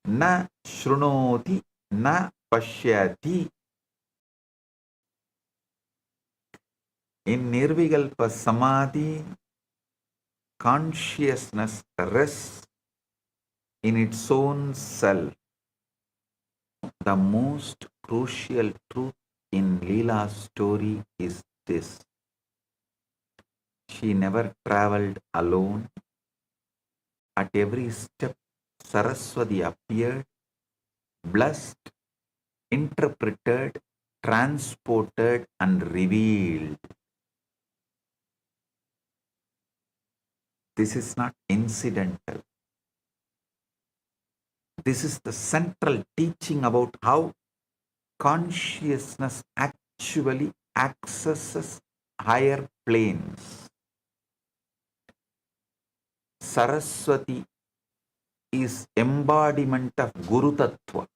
na shrunoti na pashyati. In Nirvikalpa Samadhi, consciousness rests in its own self. The most crucial truth in Leela's story is this: she never traveled alone. At every step, Saraswati appeared, blessed, interpreted, transported, and revealed. This is not incidental. This is the central teaching about how consciousness actually accesses higher planes. Saraswati is embodiment of Guru Tattva.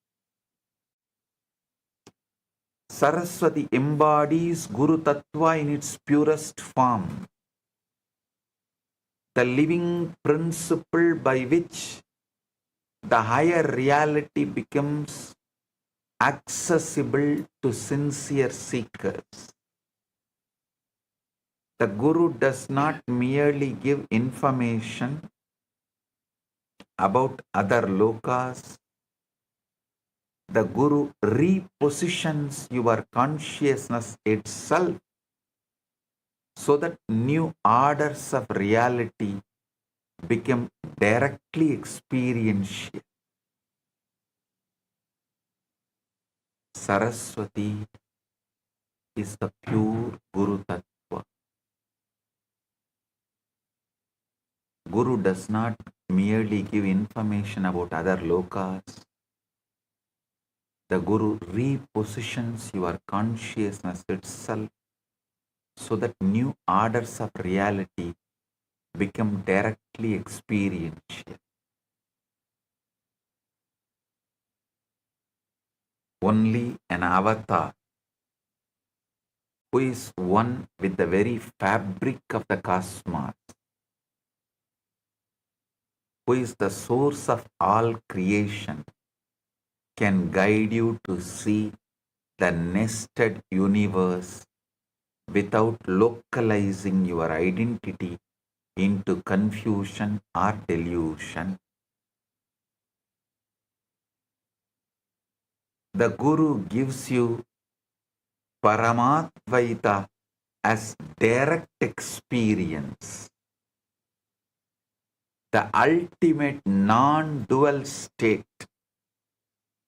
Saraswati embodies Guru Tattva in its purest form, the living principle by which the higher reality becomes accessible to sincere seekers. The Guru does not merely give information about other lokas. The Guru repositions your consciousness itself so that new orders of reality become directly experiential. Saraswati is the pure Guru Tattva. Guru does not merely give information about other lokas. The Guru repositions your consciousness itself so that new orders of reality become directly experiential. Only an avatar who is one with the very fabric of the cosmos, who is the source of all creation, can guide you to see the nested universe without localizing your identity into confusion or delusion. The Guru gives you Paramatvaita as direct experience, the ultimate non-dual state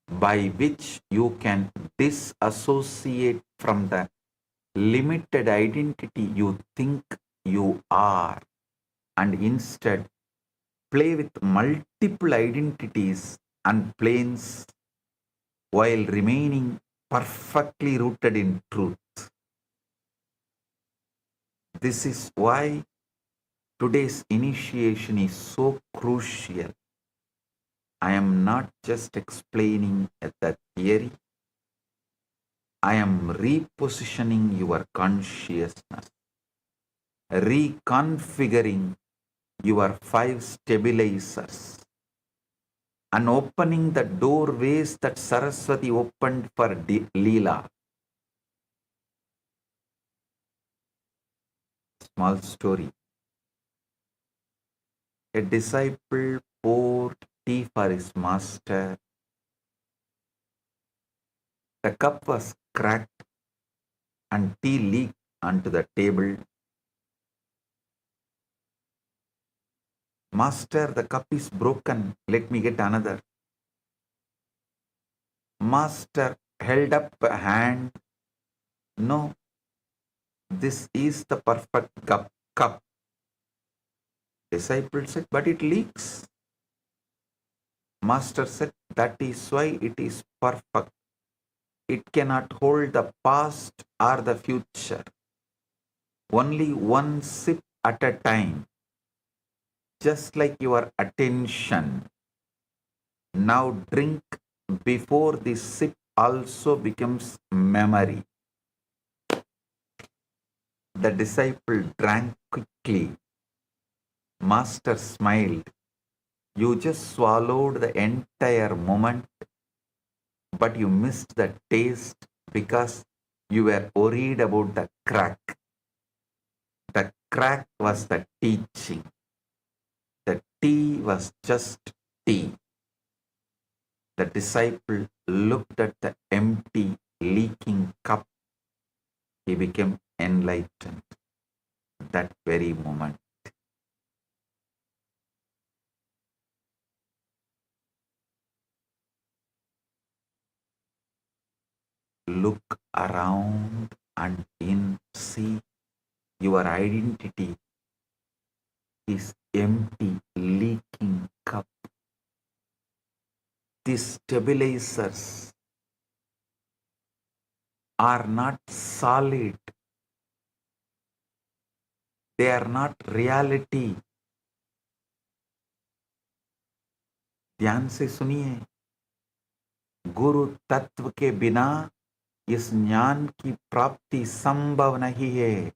by which you can disassociate from the limited identity you think you are and instead play with multiple identities and planes while remaining perfectly rooted in truth. This is why today's initiation is so crucial. I am not just explaining the theory, I am repositioning your consciousness, reconfiguring your 5 stabilizers, and opening the doorways that Saraswati opened for Leela. Small story. A disciple poured tea for his master. The cup was cracked and tea leaked onto the table. Master, the cup is broken. Let me get another. Master held up a hand. No, this is the perfect cup. Disciple said, but it leaks. Master said, that is why it is perfect. It cannot hold the past or the future. Only one sip at a time. Just like your attention. Now drink before the sip also becomes memory. The disciple drank quickly. Master smiled. You just swallowed the entire moment, but you missed the taste because you were worried about the crack. The crack was the teaching. The tea was just tea. The disciple looked at the empty, leaking cup. He became enlightened that very moment. Look around and see your identity is empty, leaking cup. These stabilizers are not solid. They are not reality. ध्यान से सुनिए, गुरु तत्व के बिना इस ज्ञान की प्राप्ति संभव नहीं है,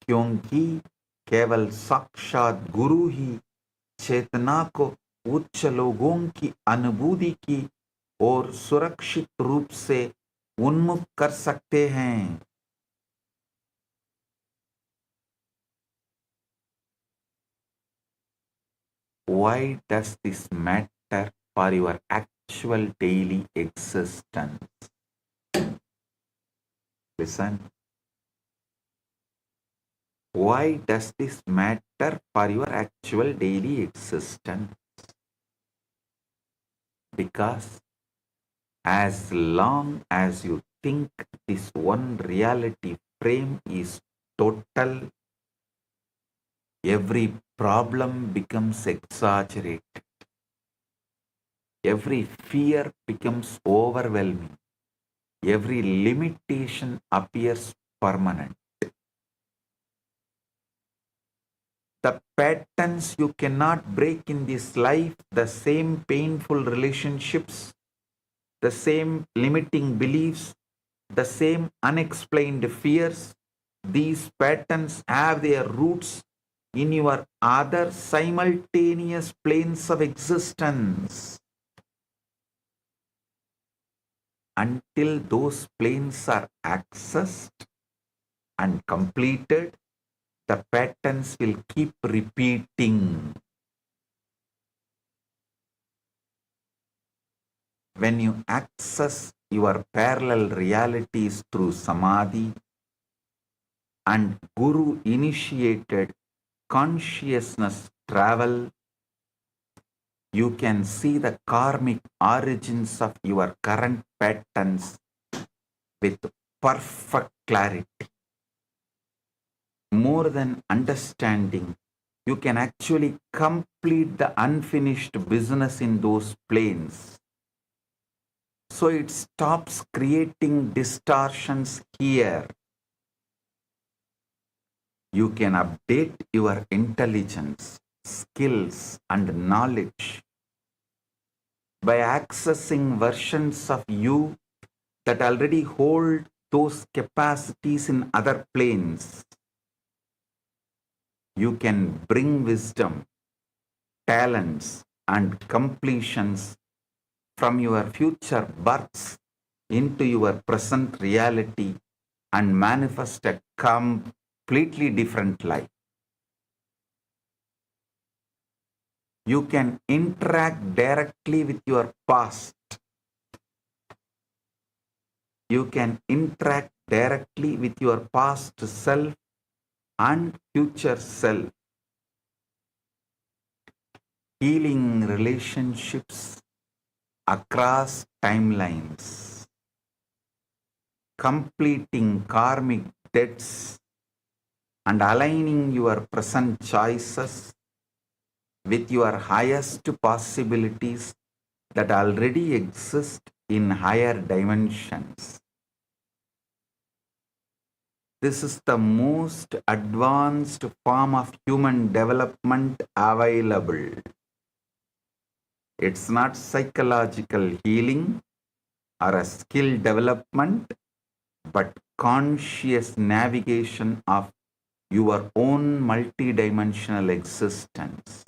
क्योंकि केवल साक्षात गुरु ही चेतना को उच्च लोगों की अनुभूति की और सुरक्षित रूप से उन्मुख कर सकते हैं। Why does this matter for your actual daily existence? Listen. Why does this matter for your actual daily existence? Because as long as you think this one reality frame is total, every problem becomes exaggerated. Every fear becomes overwhelming. Every limitation appears permanent. The patterns you cannot break in this life, the same painful relationships, the same limiting beliefs, the same unexplained fears, these patterns have their roots in your other simultaneous planes of existence. Until those planes are accessed and completed, the patterns will keep repeating. When you access your parallel realities through samadhi and Guru initiated consciousness travel, you can see the karmic origins of your current patterns with perfect clarity. More than understanding, you can actually complete the unfinished business in those planes. So it stops creating distortions here. You can update your intelligence, skills, and knowledge by accessing versions of you that already hold those capacities in other planes. You can bring wisdom, talents, and completions from your future births into your present reality and manifest a completely different life. You can interact directly with your past. You can interact directly with your past self and future self. Healing relationships across timelines, completing karmic debts, and aligning your present choices with your highest possibilities that already exist in higher dimensions. This is the most advanced form of human development available. It's not psychological healing or a skill development, but conscious navigation of your own multidimensional existence.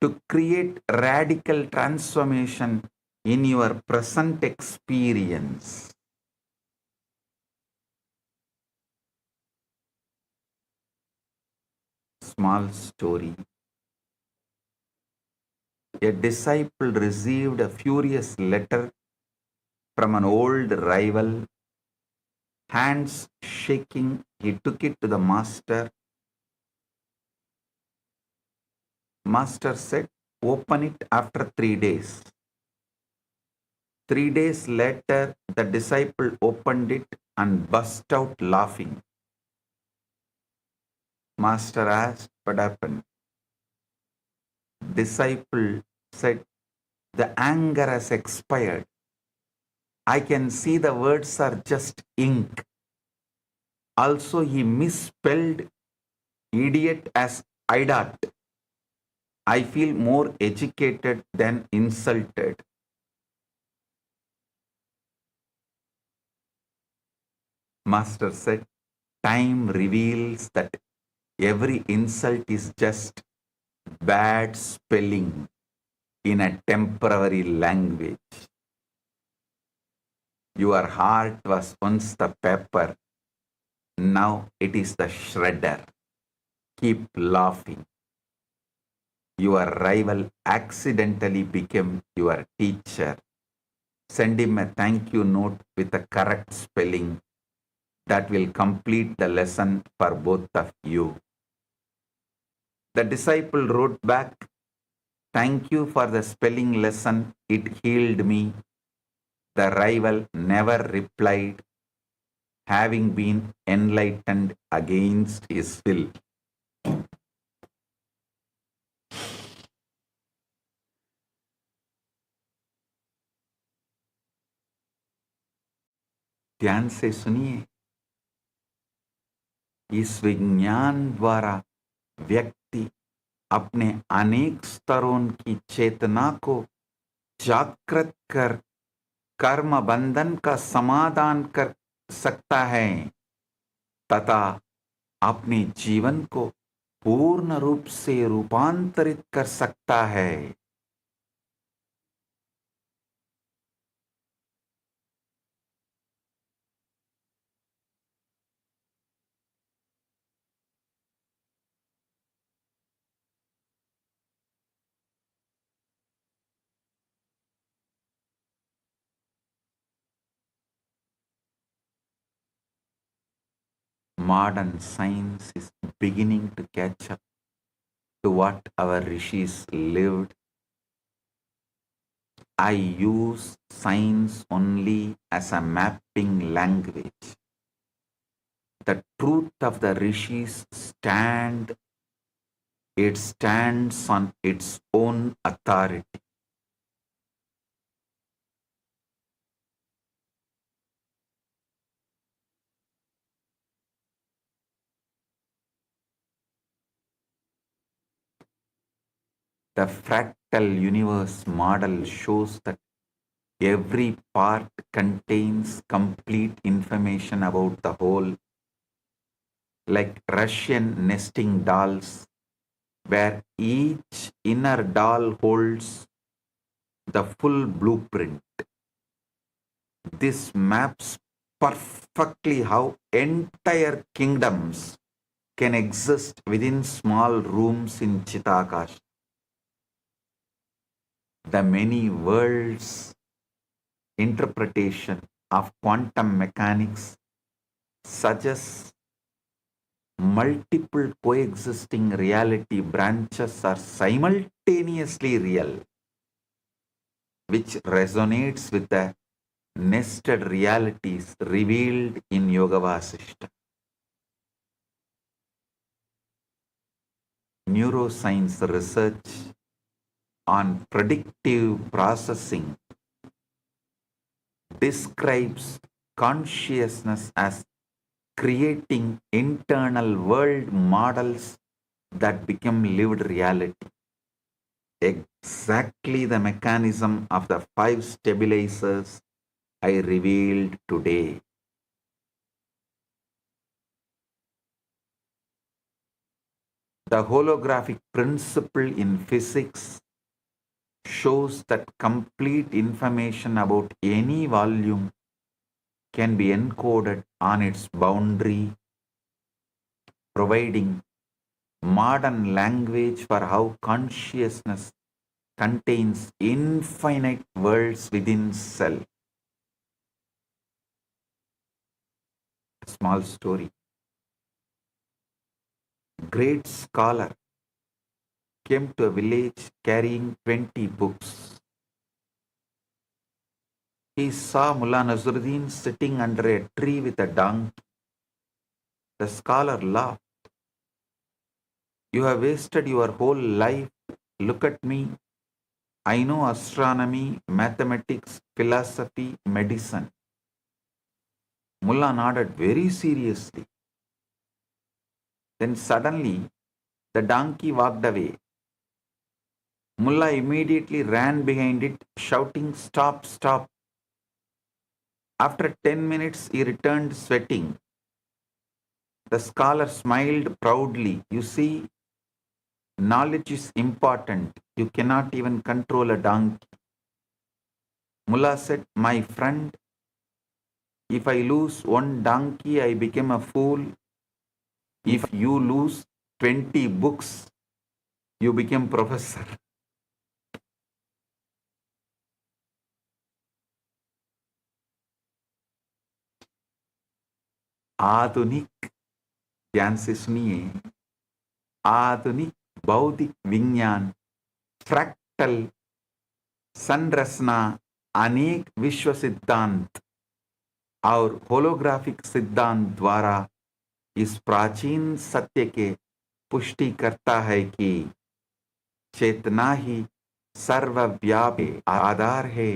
To create radical transformation in your present experience. Small story. A disciple received a furious letter from an old rival. Hands shaking, he took it to the master. Master said, "Open it after 3 days." 3 days later, the disciple opened it and burst out laughing. Master asked, "What happened?" Disciple said, "The anger has expired. I can see the words are just ink." Also, he misspelled idiot as idiot. I feel more educated than insulted. Master said, time reveals that every insult is just bad spelling in a temporary language. Your heart was once the paper, now it is the shredder. Keep laughing. Your rival accidentally became your teacher. Send him a thank you note with the correct spelling. That will complete the lesson for both of you. The disciple wrote back, thank you for the spelling lesson. It healed me. The rival never replied, having been enlightened against his will. ध्यान से सुनिए, इस विज्ञान द्वारा व्यक्ति अपने अनेक स्तरों की चेतना को जागृत कर कर्म बंधन का समाधान कर सकता है तथा अपने जीवन को पूर्ण रूप से रूपांतरित कर सकता है. Modern science is beginning to catch up to what our rishis lived. I use science only as a mapping language. The truth of the rishis stands on its own authority. The fractal universe model shows that every part contains complete information about the whole, like Russian nesting dolls, where each inner doll holds the full blueprint. This maps perfectly how entire kingdoms can exist within small rooms in Chitakash. The many worlds interpretation of quantum mechanics suggests multiple coexisting reality branches are simultaneously real, which resonates with the nested realities revealed in Yoga Vasishta. Neuroscience research on predictive processing describes consciousness as creating internal world models that become lived reality. Exactly the mechanism of the 5 stabilizers I revealed today. The holographic principle in physics shows that complete information about any volume can be encoded on its boundary, providing modern language for how consciousness contains infinite worlds within self. A small story. Great scholar came to a village carrying 20 books. He saw Mullah Nasruddin sitting under a tree with a donkey. The scholar laughed. You have wasted your whole life. Look at me. I know astronomy, mathematics, philosophy, medicine. Mullah nodded very seriously. Then suddenly, the donkey walked away. Mullah immediately ran behind it, shouting, "Stop, stop." After 10 minutes, he returned sweating. The scholar smiled proudly. You see, knowledge is important. You cannot even control a donkey. Mullah said, my friend, if I lose one donkey, I become a fool. If you lose 20 books, you become professor. आधुनिक ज्ञान से सुनिए, आधुनिक बौद्धिक विज्ञान, fractal, संरचना, अनेक विश्व सिद्धांत और होलोग्राफिक सिद्धांत द्वारा इस प्राचीन सत्य के पुष्टि करता है कि चेतना ही सर्वव्यापी आधार है.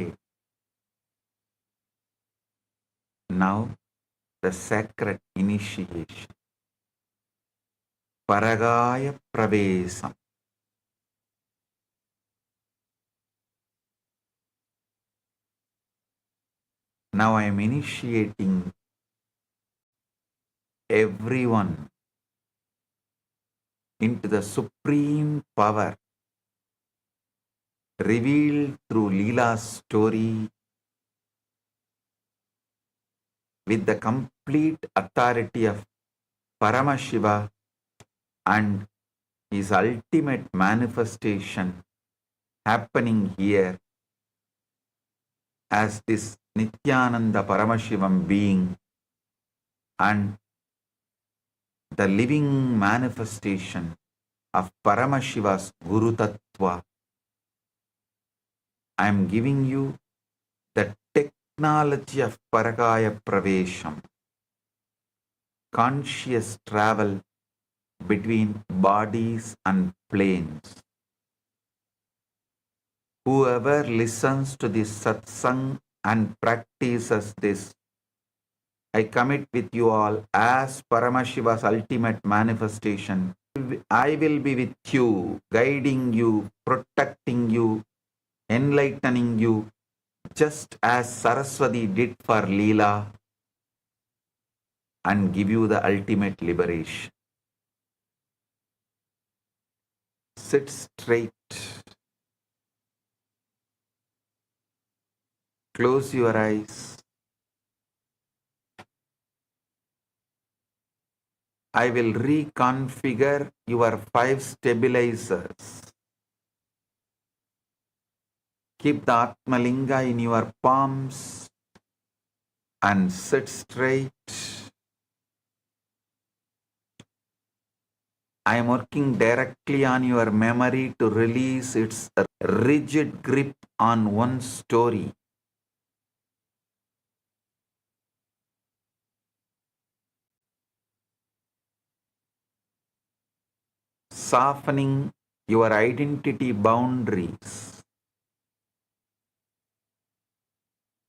Now the sacred initiation. Paragaya Pravesam. Now I am initiating everyone into the supreme power revealed through Leela's story with the complete authority of Paramashiva and his ultimate manifestation happening here as this Nithyananda Paramashivam being and the living manifestation of Paramashiva's Guru Tattva. I am giving you the technology of Paragaya Pravesham, conscious travel between bodies and planes. Whoever listens to this satsang and practices this, I commit with you all as Paramashiva's ultimate manifestation. I will be with you, guiding you, protecting you, enlightening you, just as Saraswati did for Leela, and give you the ultimate liberation. Sit straight. Close your eyes. I will reconfigure your 5 stabilizers. Keep the Atmalinga in your palms and sit straight. I am working directly on your memory to release its rigid grip on one story. Softening your identity boundaries.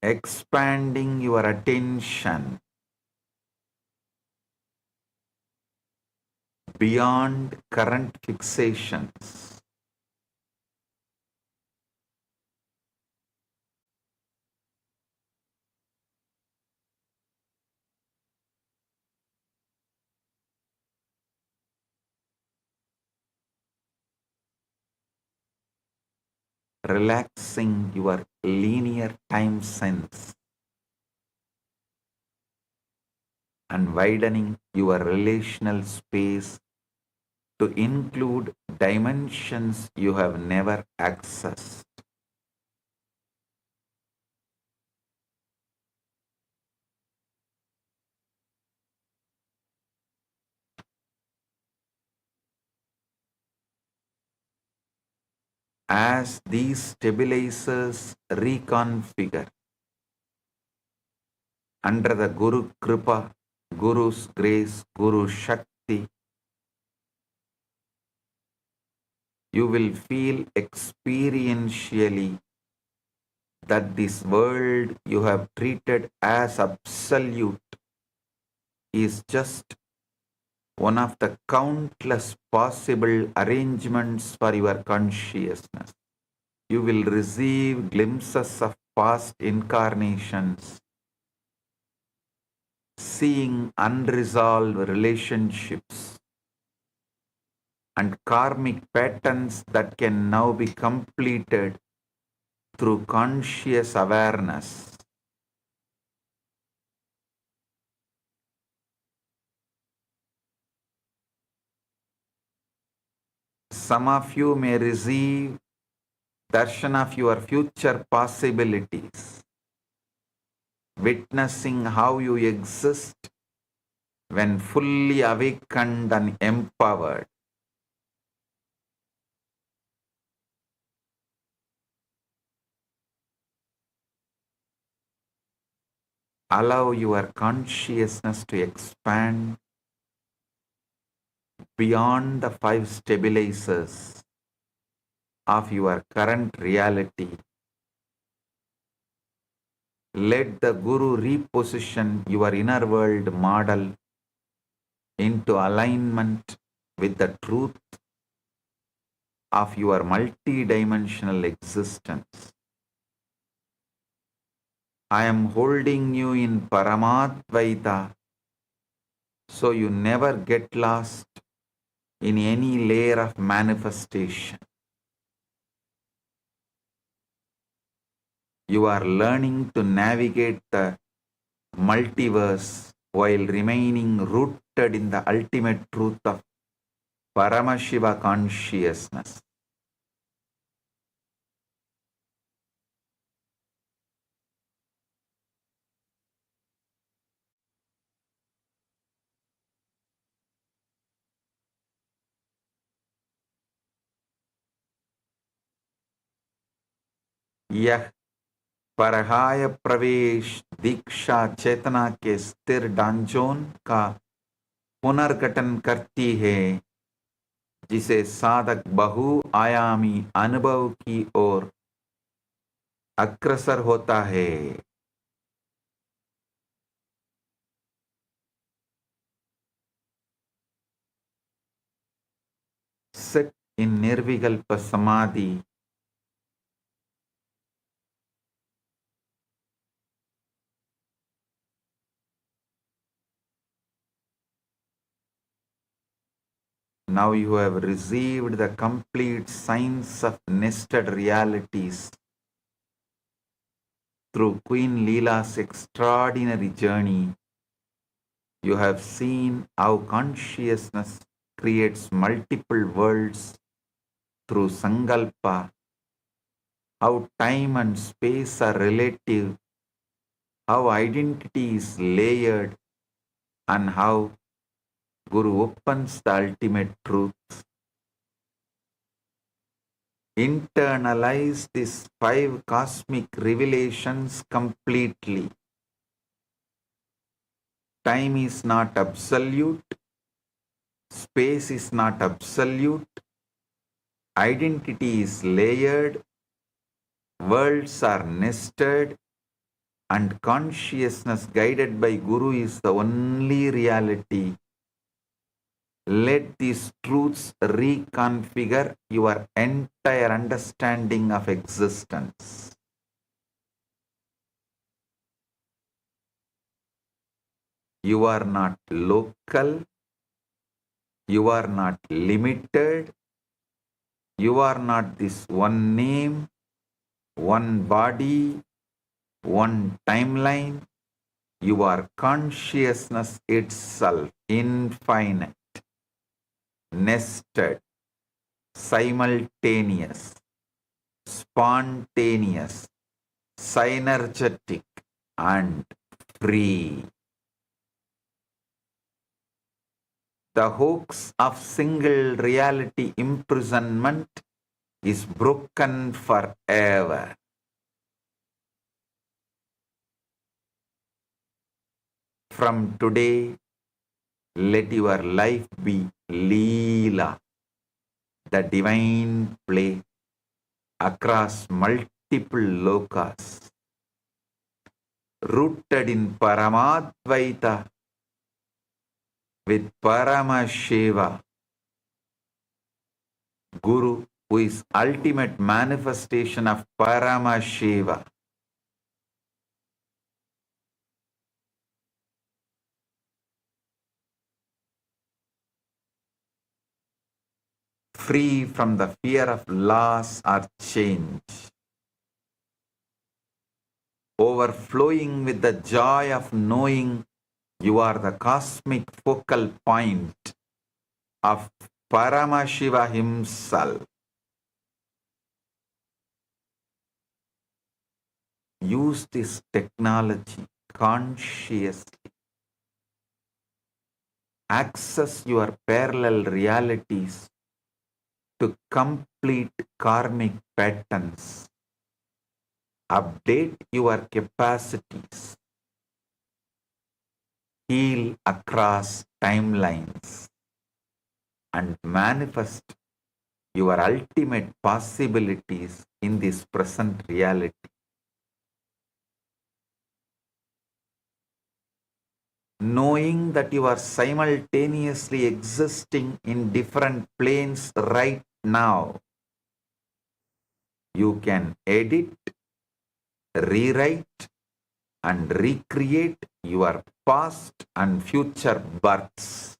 Expanding your attention beyond current fixations. Relaxing your linear time sense and widening your relational space to include dimensions you have never accessed. As these stabilizers reconfigure under the Guru Kripa, Guru's grace, Guru Shakti, you will feel experientially that this world you have treated as absolute is just one of the countless possible arrangements for your consciousness. You will receive glimpses of past incarnations seeing unresolved relationships and karmic patterns that can now be completed through conscious awareness. Some of you may receive darshan of your future possibilities, witnessing how you exist when fully awakened and empowered. Allow your consciousness to expand beyond the five stabilizers of your current reality. Let the Guru reposition your inner world model into alignment with the truth of your multidimensional existence. I am holding you in Paramadvaita so you never get lost in any layer of manifestation. You are learning to navigate the multiverse while remaining rooted in the ultimate truth of Paramashiva consciousness. यह परहाय प्रवेश दीक्षा चेतना के स्थिर डांजोन का पुनर्गठन करती है, जिसे साधक बहुआयामी अनुभव की ओर अग्रसर होता है. Sit in Nirvikalpa Samadhi. Now you have received the complete science of nested realities through Queen Leela's extraordinary journey. You have seen how consciousness creates multiple worlds through Sankalpa, how time and space are relative, how identity is layered, and how Guru opens the ultimate truth. Internalize these five cosmic revelations completely. Time is not absolute. Space is not absolute. Identity is layered. Worlds are nested. And consciousness guided by Guru is the only reality. Let these truths reconfigure your entire understanding of existence. You are not local. You are not limited. You are not this one name, one body, one timeline. You are consciousness itself, infinite, nested, simultaneous, spontaneous, synergetic, and free. The hoax of single reality imprisonment is broken forever. From today, let your life be Leela, the divine play across multiple lokas, rooted in Paramadvaita with Paramashiva, Guru, who is ultimate manifestation of Paramashiva. free from the fear of loss or change, overflowing with the joy of knowing you are the cosmic focal point of Paramashiva himself. Use this technology consciously. Access your parallel realities to complete karmic patterns. Update your capacities. Heal across timelines and manifest your ultimate possibilities in this present reality. Knowing that you are simultaneously existing in different planes right now, you can edit, rewrite, and recreate your past and future births.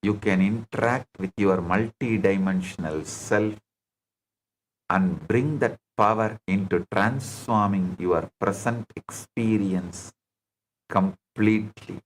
You can interact with your multidimensional self and bring that power into transforming your present experience completely.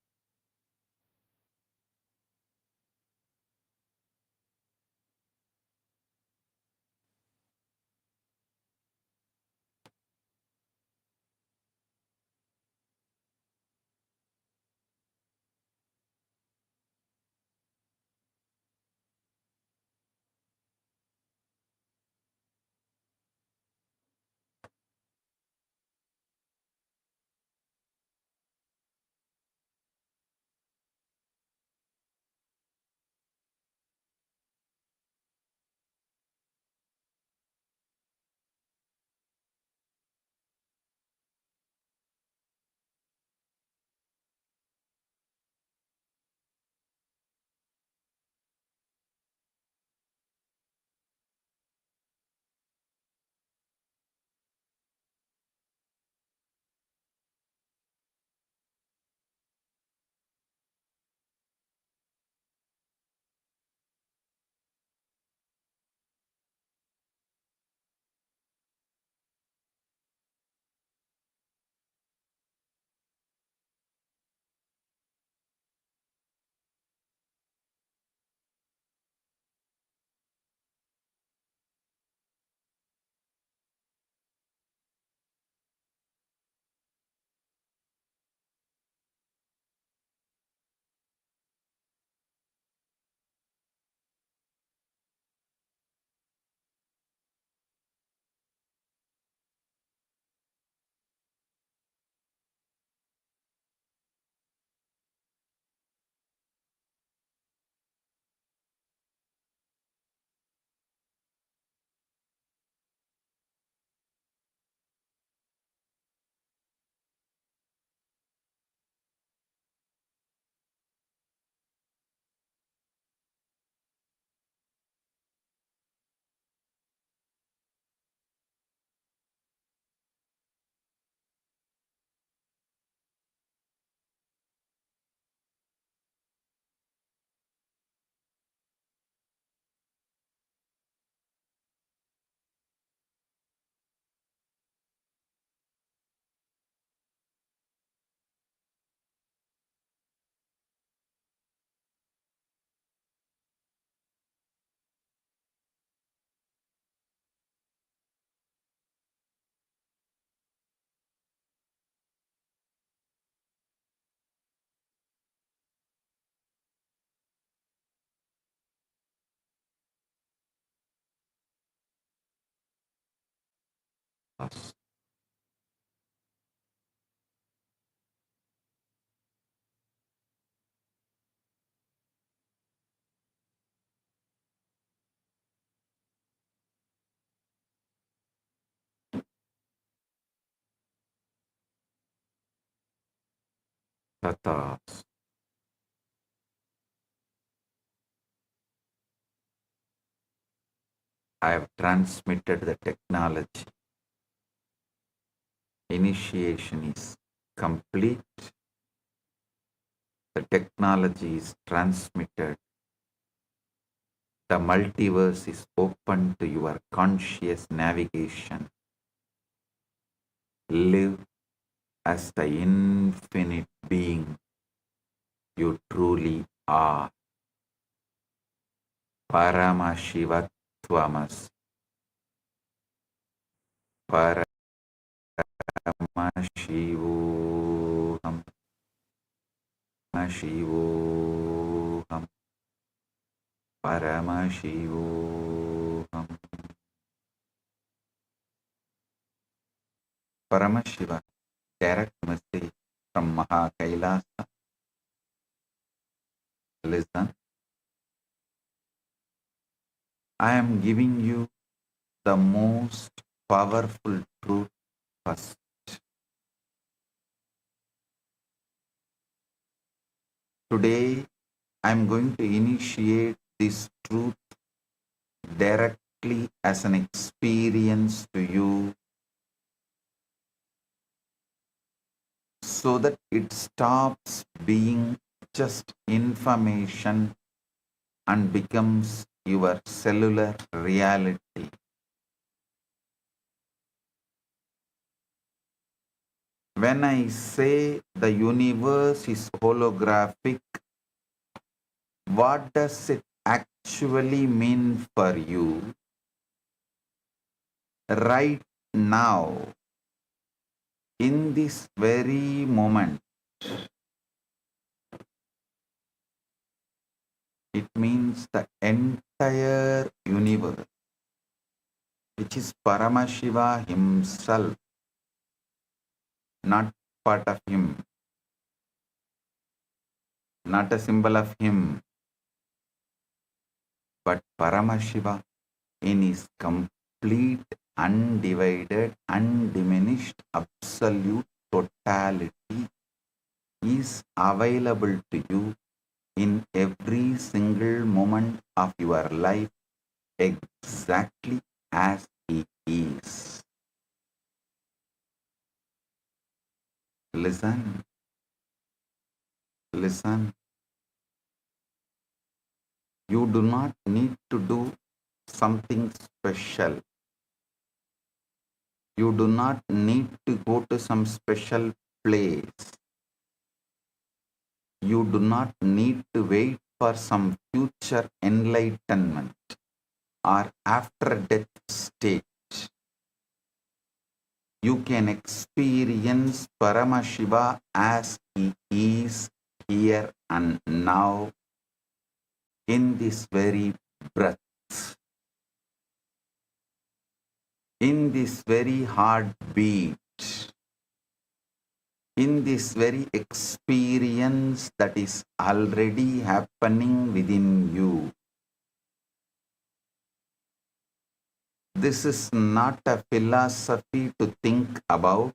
Tathas. I have transmitted the technology. Initiation is complete. The technology is transmitted. The multiverse is open to your conscious navigation. Live as the infinite being you truly are. Paramashivatvamas. Paramashivoham. Paramashivoham. Paramashivoham. Paramashiva, direct message from Kailasa. Listen, I am giving you the most powerful truth first. Today, I am going to initiate this truth directly as an experience to you so that it stops being just information and becomes your cellular reality. When I say the universe is holographic, what does it actually mean for you right now, in this very moment? It means the entire universe, which is Paramashiva himself, not part of him, not a symbol of him, but Paramashiva in his complete, undivided, undiminished, absolute totality is available to you in every single moment of your life exactly as it is. Listen, listen. You do not need to do something special. You do not need to go to some special place. You do not need to wait for some future enlightenment or after death state. You can experience Paramashiva as he is here and now in this very breath, in this very heartbeat, in this very experience that is already happening within you. This is not a philosophy to think about.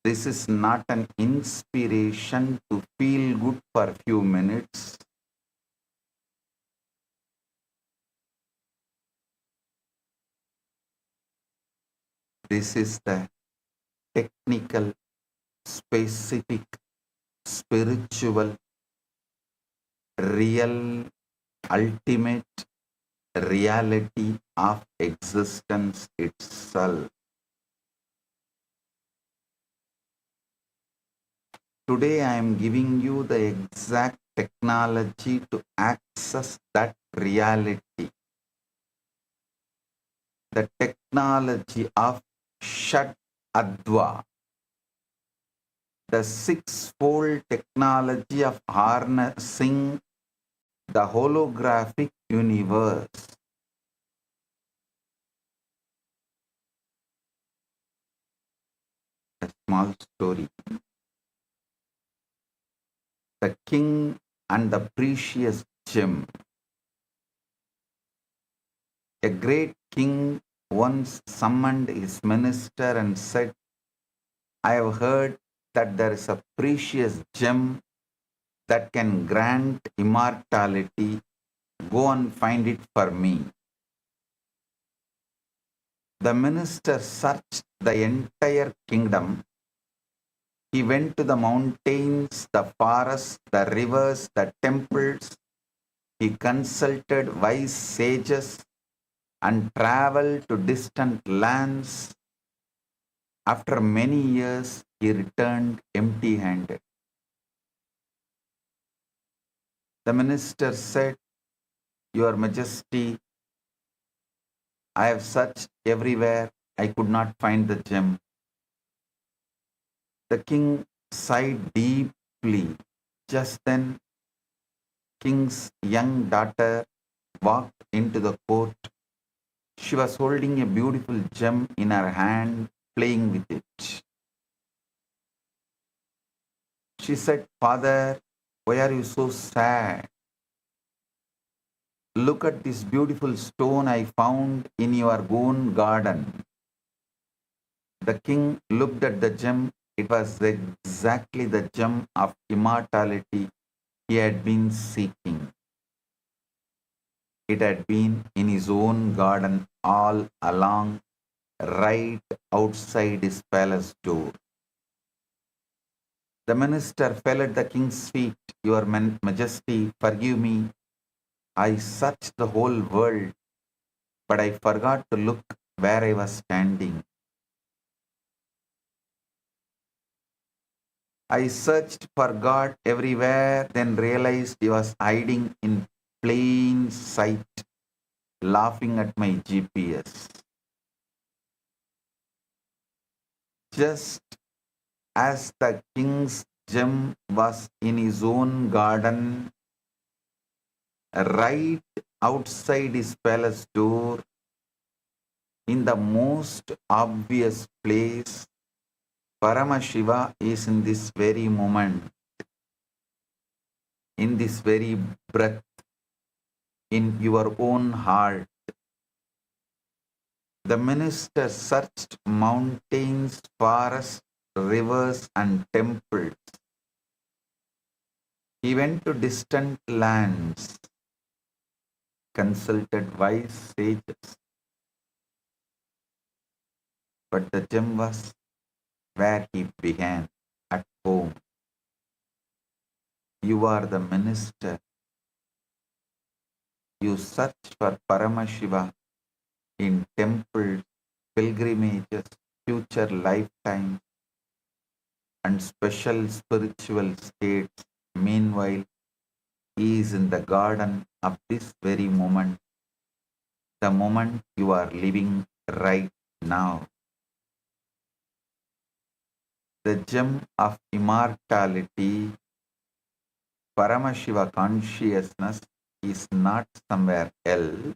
This is not an inspiration to feel good for a few minutes. This is the technical, specific, spiritual, real, ultimate reality of existence itself. Today I am giving you the exact technology to access that reality. The technology of Shad Adva, the six-fold technology of harnessing the holographic universe. A small story. The king and the precious gem. A great king once summoned his minister and said, I have heard that there is a precious gem that can grant immortality, go and find it for me. The minister searched the entire kingdom. He went to the mountains, the forests, the rivers, the temples. He consulted wise sages and traveled to distant lands. After many years, he returned empty-handed. The minister said, Your Majesty, I have searched everywhere. I could not find the gem. The king sighed deeply. Just then, king's young daughter walked into the court. She was holding a beautiful gem in her hand, playing with it. She said, Father, why are you so sad? Look at this beautiful stone I found in your own garden. The king looked at the gem. It was exactly the gem of immortality he had been seeking. It had been in his own garden all along, right outside his palace door. The minister fell at the king's feet. Your Majesty, forgive me. I searched the whole world, but I forgot to look where I was standing. I searched for God everywhere, then realized he was hiding in plain sight, laughing at my GPS. Just as the king's gem was in his own garden, right outside his palace door, in the most obvious place, Paramashiva is in this very moment, in this very breath, in your own heart. The minister searched mountains, forests, rivers, and temples. He went to distant lands, consulted wise sages. But the gem was where he began, at home. You are the minister. You search for Paramashiva in temples, pilgrimages, future lifetimes, and special spiritual states. Meanwhile, he is in the garden of this very moment, the moment you are living right now. The gem of immortality, Paramashiva consciousness, is not somewhere else.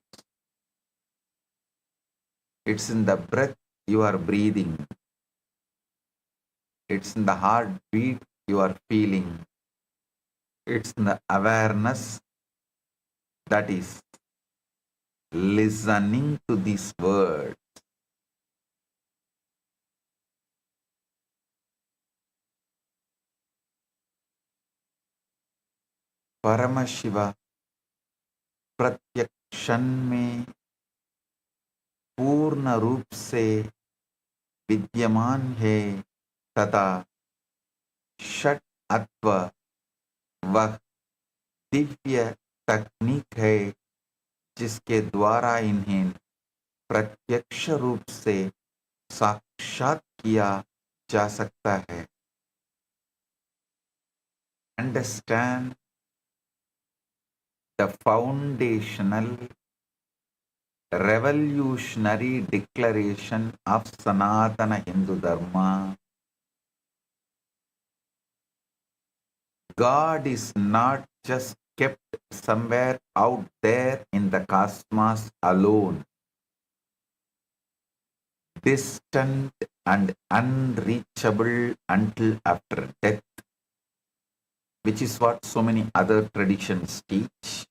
It's in the breath you are breathing. It's in the heartbeat you are feeling. It's in the awareness that is listening to these words. Paramashiva प्रत्येक क्षण में पूर्ण रूप से विद्यमान है तथा षट अत्व वह दिव्य तकनीक है जिसके द्वारा इन्हें प्रत्यक्ष रूप से साक्षात किया जा सकता है. Understand the foundational revolutionary declaration of Sanatana Hindu Dharma. God is not just kept somewhere out there in the cosmos alone, distant and unreachable until after death, which is what so many other traditions teach.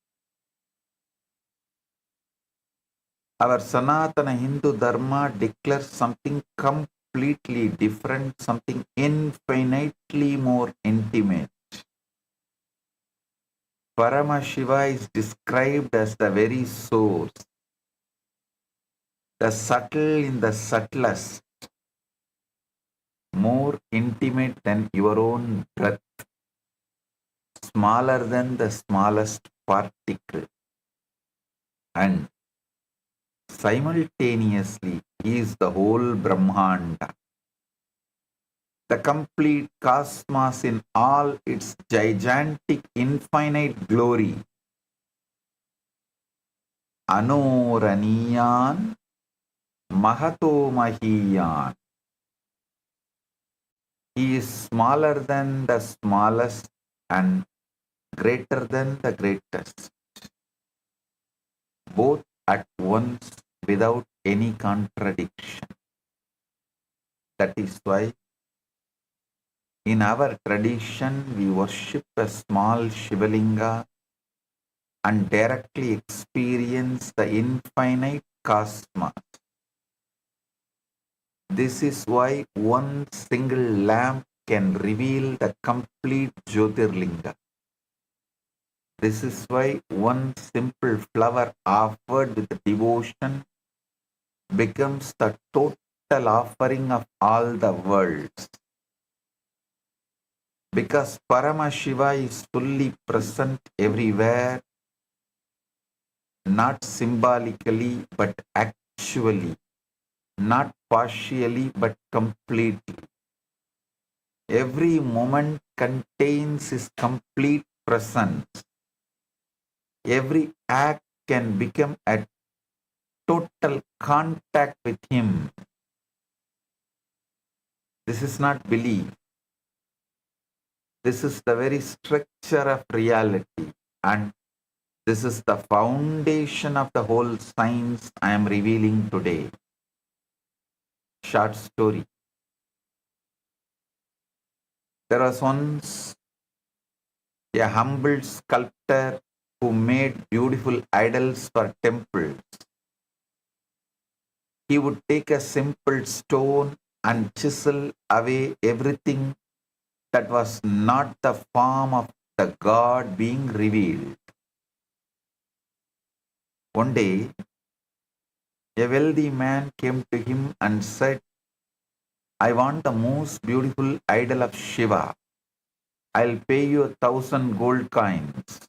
Our Sanatana Hindu Dharma declares something completely completely different, something infinitely more intimate. Paramashiva is described as the very source, the subtle in the subtlest, more intimate than your own breath, smaller than the smallest particle, and simultaneously he is the whole Brahmanda, the complete cosmos in all its gigantic infinite glory. Anoraniyan Mahato Mahiyan. He is smaller than the smallest and greater than the greatest, both at once without any contradiction. That is why in our tradition we worship a small Shivalinga and directly experience the infinite cosmos. This is why one single lamp can reveal the complete Jyotirlinga. This is why one simple flower offered with devotion becomes the total offering of all the worlds. Because Paramashiva is fully present everywhere, not symbolically but actually, not partially but completely. Every moment contains his complete presence. Every act can become a total contact with him. This is not belief. This is the very structure of reality, and this is the foundation of the whole science I am revealing today. Short story. There was once a humble sculptor who made beautiful idols for temples. He would take a simple stone and chisel away everything that was not the form of the God being revealed. One day, a wealthy man came to him and said, I want the most beautiful idol of Shiva. I'll pay you 1,000 gold coins.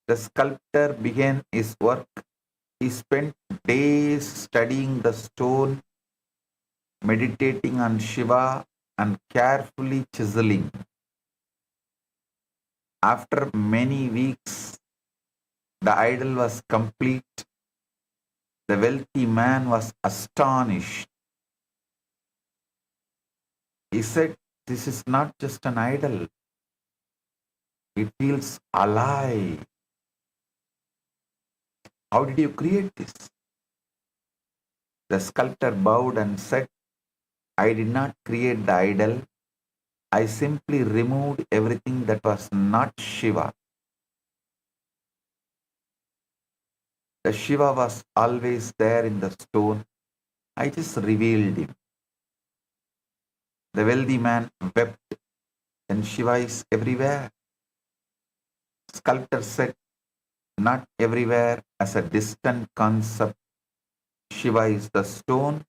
The sculptor began his work. He spent days studying the stone, meditating on Shiva, and carefully chiseling. After many weeks, the idol was complete. The wealthy man was astonished. He said, this is not just an idol. It feels alive. How did you create this? The sculptor bowed and said, I did not create the idol. I simply removed everything that was not Shiva. The Shiva was always there in the stone. I just revealed him. The wealthy man wept, and Shiva is everywhere. Sculptor said, not everywhere as a distant concept. Shiva is the stone.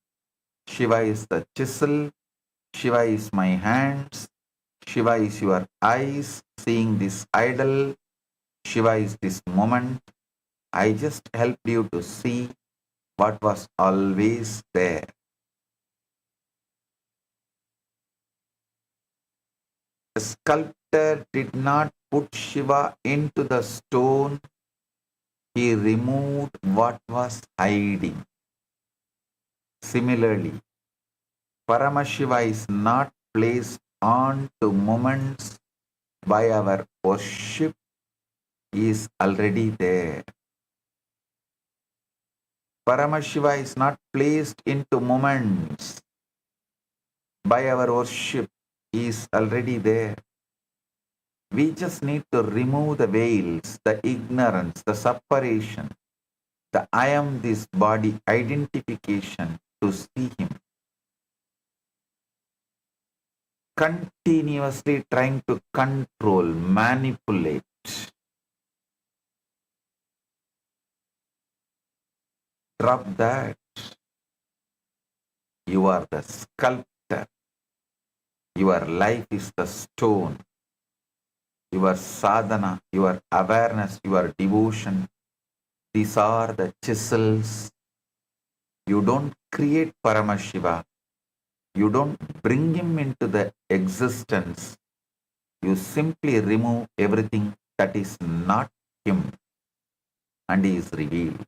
Shiva is the chisel. Shiva is my hands. Shiva is your eyes seeing this idol. Shiva is this moment. I just helped you to see what was always there. The sculptor did not put Shiva into the stone. He removed what was hiding. Similarly, Paramashiva is not placed on to moments by our worship. He is already there. Paramashiva is not placed into moments by our worship. He is already there. We just need to remove the veils, the ignorance, the separation, the I am this body identification to see continuously trying to control, manipulate. Drop that. You are the sculptor. Your life is the stone. Your sadhana, your awareness, your devotion, these are the chisels. You don't create Paramashiva. You don't bring him into the existence. You simply remove everything that is not him, and he is revealed.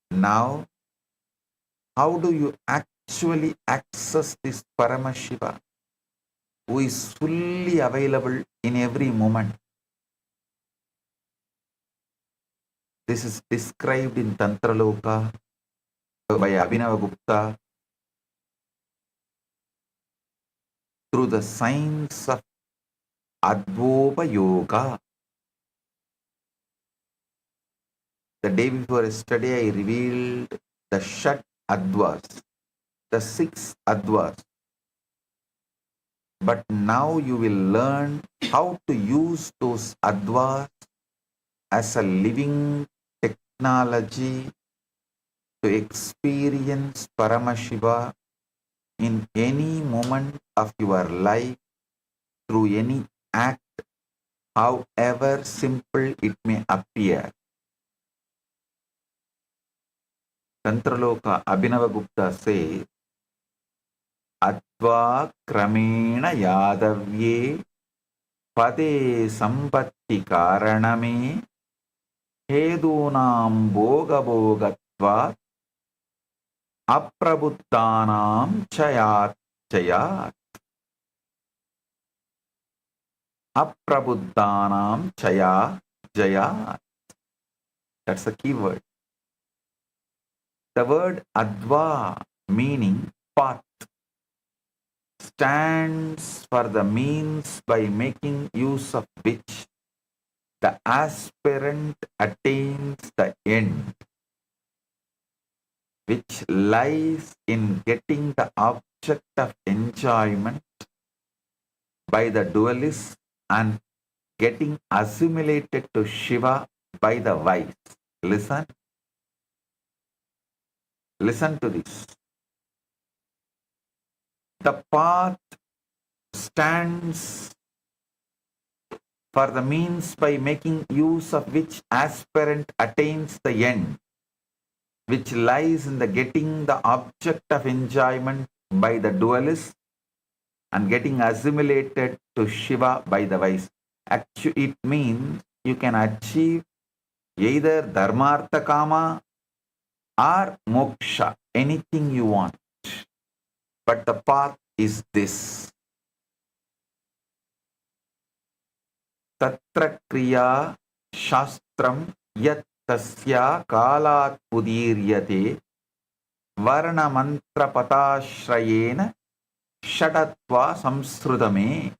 Now, how do you actually access this Paramashiva, who is fully available in every moment? This is described in Tantra Loka by Abhinavagupta through the science of Advopa Yoga. The day before yesterday, I revealed the Shat Advas, the 6 Advas. But now you will learn how to use those Advas as a living technology to experience Paramashiva in any moment of your life through any act, however simple it may appear. Tantraloka Abhinavagupta says, Adva Kramena Yadavye Pade Sampatti Karaname Hedunam Boga Bogatva Aprabuddhanam Chayat Chayat. Aprabuddhanam Chaya Jayat. That's a key word. The word Adva, meaning path, stands for the means by making use of which the aspirant attains the end, which lies in getting the object of enjoyment by the dualist and getting assimilated to Shiva by the wise. Listen. Listen to this. The path stands for the means by making use of which aspirant attains the end, which lies in the getting the object of enjoyment by the dualist and getting assimilated to Shiva by the wise. Actually, it means you can achieve either Dharmartha Kama or Moksha, anything you want. But the path is this. Tatra Kriya Shastram Yat Tasya Kalat Udiryate Varna Mantra Patashrayena Shadatva Samsrudame.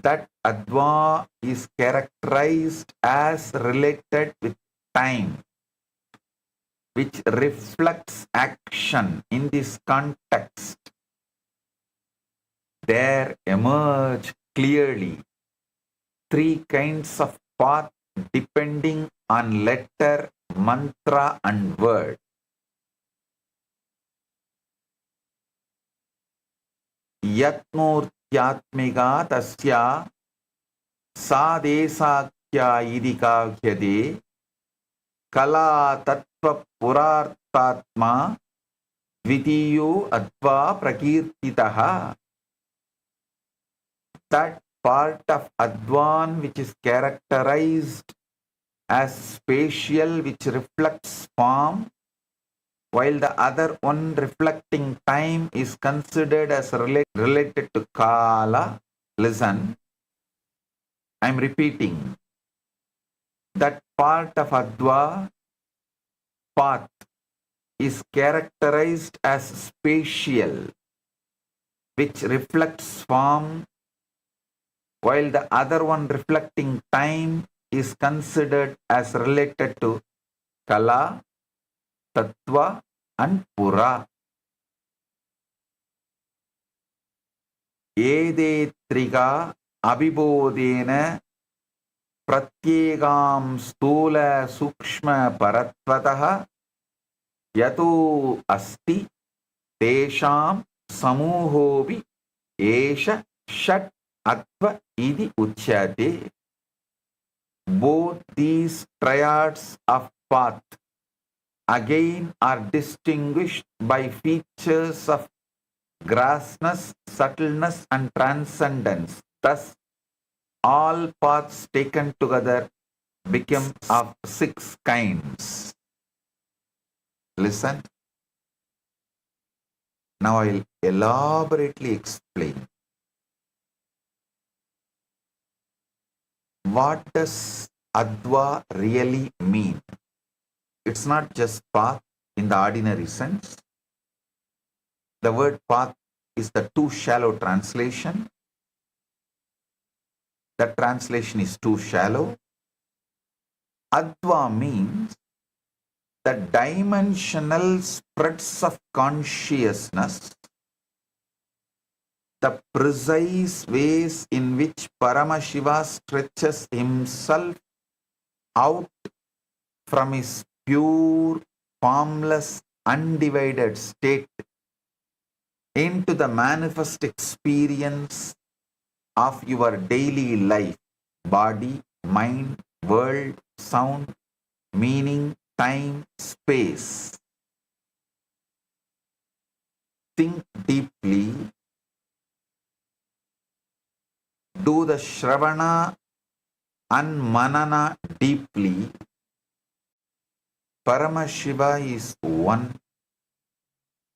That Adva is characterized as related with time, which reflects action. In this context, there emerge clearly 3 kinds of path depending on letter, mantra and word. Yatmurtyatmiga tasya sadesakya idikahyade kala tattva purartatma dvitiyo adva prakirtitaha. That part of Advan which is characterized as spatial, which reflects form, while the other one reflecting time is considered as related to Kala. Listen, I am repeating. That part of Adva path is characterized as spatial, which reflects form, while the other one reflecting time is considered as related to Kala, Tattva and Pura. Ede triga abhibodena pratyegam stula sukshma paratvataha yato asti tesham samuhobi esha shat atva idi uchyate. Both these triads of path again are distinguished by features of grossness, subtleness, and transcendence. Thus, all paths taken together become of 6 kinds. Listen. Now I'll elaborately explain. What does Adva really mean? It's not just path in the ordinary sense. The word path is the too shallow translation. That translation is too shallow. Adva means the dimensional spreads of consciousness, the precise ways in which Paramashiva stretches himself out from his pure, formless, undivided state into the manifest experience of your daily life, body, mind, world, sound, meaning, time, space. Think deeply, do the Shravana and Manana deeply. Paramashiva is one,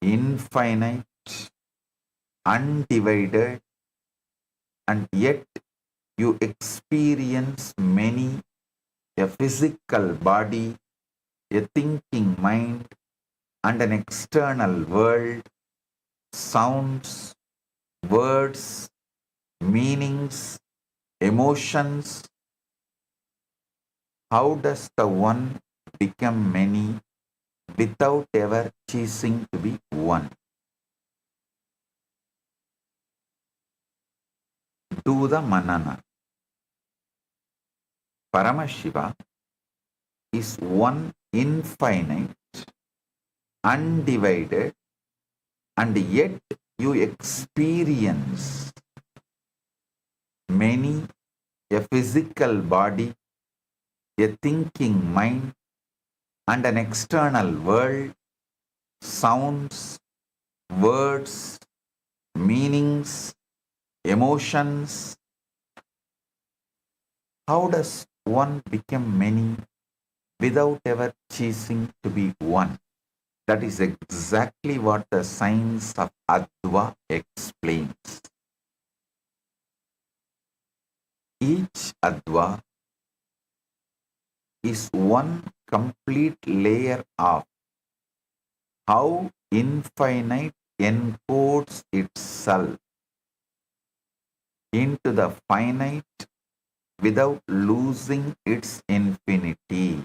infinite, undivided, and yet you experience many, a physical body, a thinking mind, and an external world, sounds, words, meanings, emotions. How does the one become many without ever ceasing to be one? Do the manana. Paramashiva is one, infinite, undivided, and yet you experience many, a physical body, a thinking mind, and an external world, sounds, words, meanings, emotions. How does one become many without ever ceasing to be one? That is exactly what the science of Adva explains. Each Adva is one complete layer of how infinite encodes itself into the finite without losing its infinity.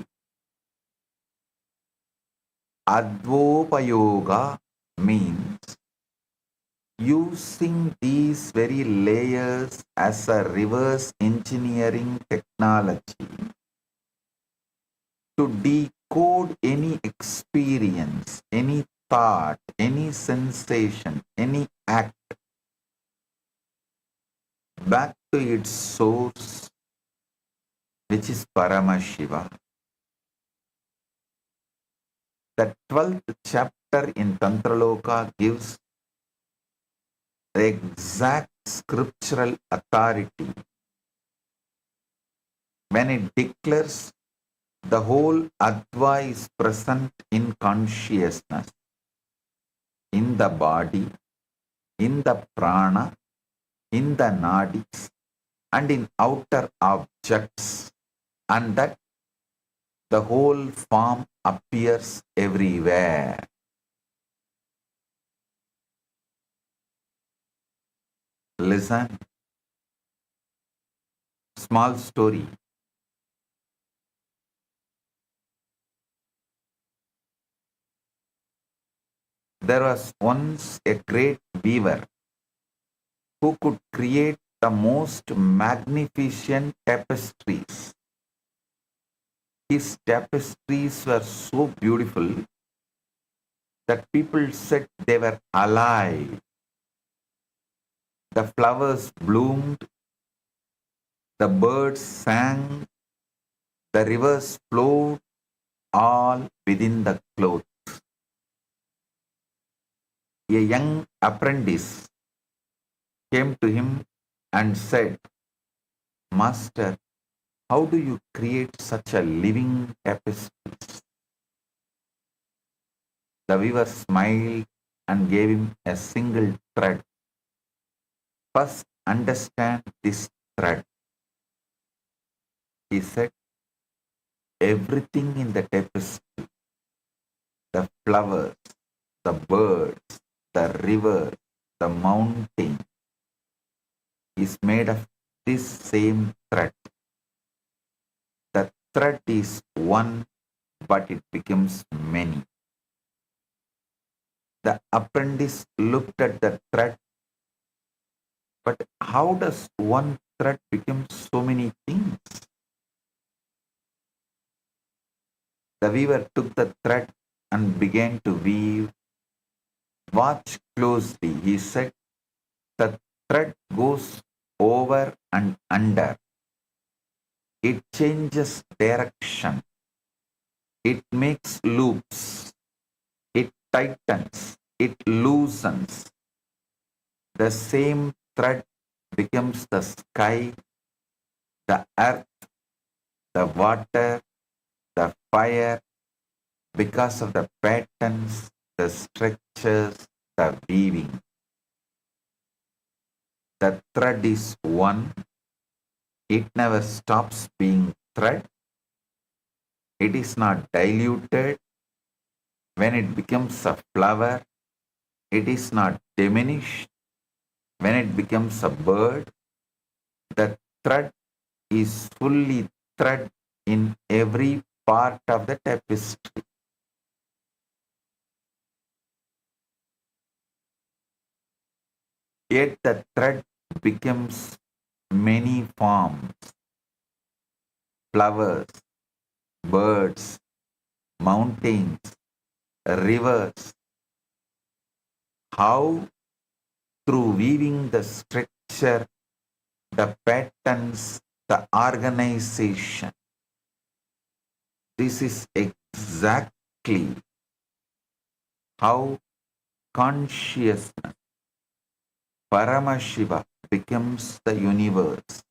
Advopayoga means using these very layers as a reverse engineering technology to decode any experience, any thought, any sensation, any act back to its source, which is Paramashiva. The 12th chapter in Tantraloka gives the exact scriptural authority when it declares the whole Adva is present in consciousness, in the body, in the prana, in the nadis, and in outer objects, and that the whole form appears everywhere. Listen. Small story. There was once a great weaver who could create the most magnificent tapestries. His tapestries were so beautiful that people said they were alive. The flowers bloomed, the birds sang, the rivers flowed, all within the cloth. A young apprentice came to him and said, Master, how do you create such a living tapestry? The weaver smiled and gave him a single thread. First, understand this thread. He said, everything in the tapestry, the flowers, the birds, the river, the mountain, is made of this same thread. The thread is one, but it becomes many. The apprentice looked at the thread, but how does one thread become so many things? The weaver took the thread and began to weave. Watch closely, he said. The thread goes over and under. It changes direction. It makes loops. It tightens. It loosens. The same thread becomes the sky, the earth, the water, the fire, because of the patterns, the structures, the weaving. The thread is one. It never stops being thread. It is not diluted. When it becomes a flower, it is not diminished. When it becomes a bird, the thread is fully thread in every part of the tapestry. Yet the thread becomes many forms, flowers, birds, mountains, rivers. How? Through weaving the structure, the patterns, the organization. This is exactly how consciousness, Paramashiva, becomes the universe.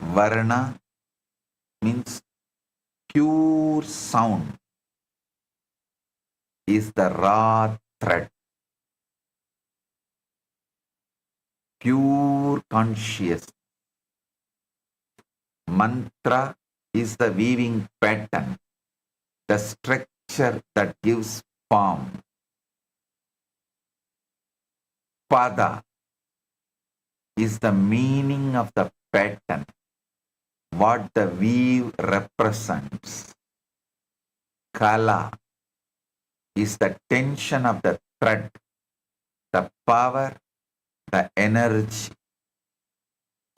Varna means pure sound, is the raw thread. Pure consciousness. Mantra is the weaving pattern, the structure that gives form. Pada is the meaning of the pattern, what the weave represents. Kala is the tension of the thread, the power, the energy.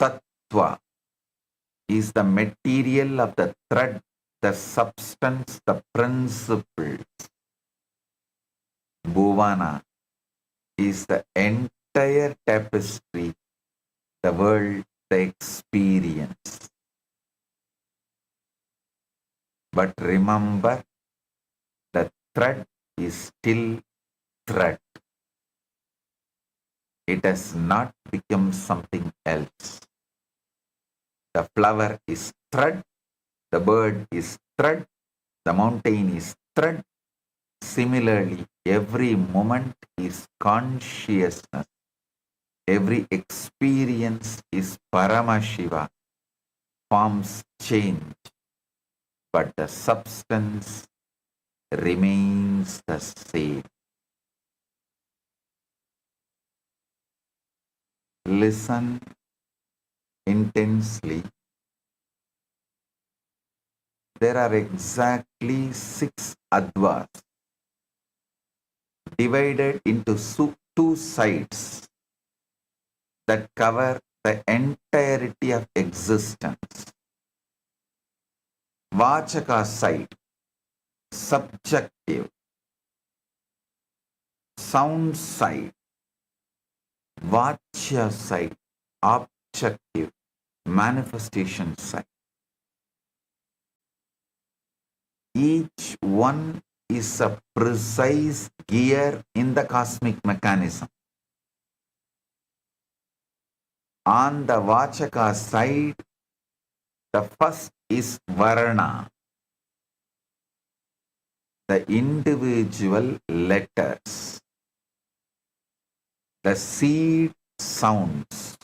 Tattva is the material of the thread, the substance, the principles. Bhuvana is the entire tapestry, the world, the experience. But remember, the thread is still thread. It has not become something else. The flower is thread, the bird is thread, the mountain is thread. Similarly, every moment is consciousness. Every experience is Paramashiva. Forms change, but the substance remains the same. Listen intensely. There are exactly 6 advas. divided into two sides that cover the entirety of existence. Vachaka side, subjective. Sound side, Vachya side, objective. Manifestation side. Each one is a precise gear in the cosmic mechanism. On the Vachaka side, the first is Varna, the individual letters, the seed sounds.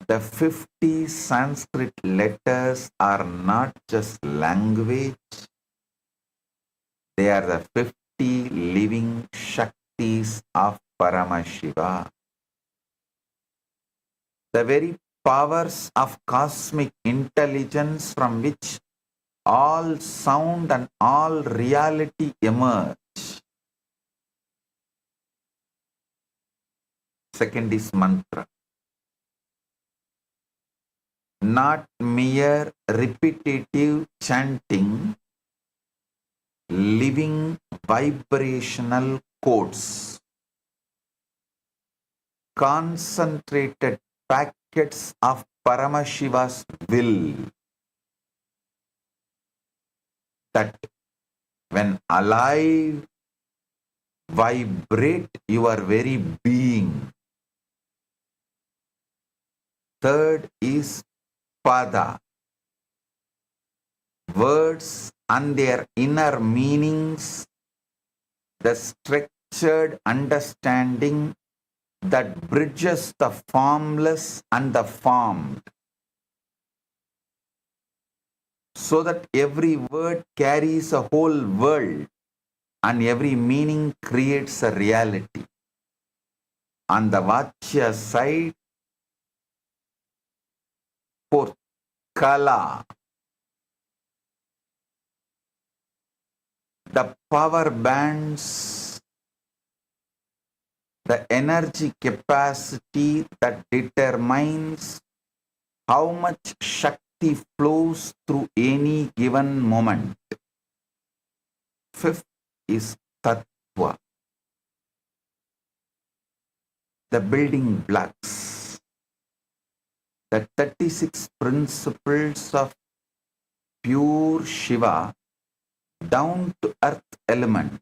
The 50 Sanskrit letters are not just language, they are the 50 living Shaktis of Paramashiva. The very powers of cosmic intelligence from which all sound and all reality emerge. Second is mantra. Not mere repetitive chanting, living vibrational codes. Concentrated packets of Paramashiva's will that when alive vibrate your very being. Third is Pada. Words and their inner meanings, the structured understanding that bridges the formless and the formed, so that every word carries a whole world and every meaning creates a reality. On the Vachya side, fourth, Kala. The power bands, the energy capacity that determines how much Shakti flows through any given moment. Fifth is Tattva, the building blocks, the 36 principles of pure Shiva down to earth element,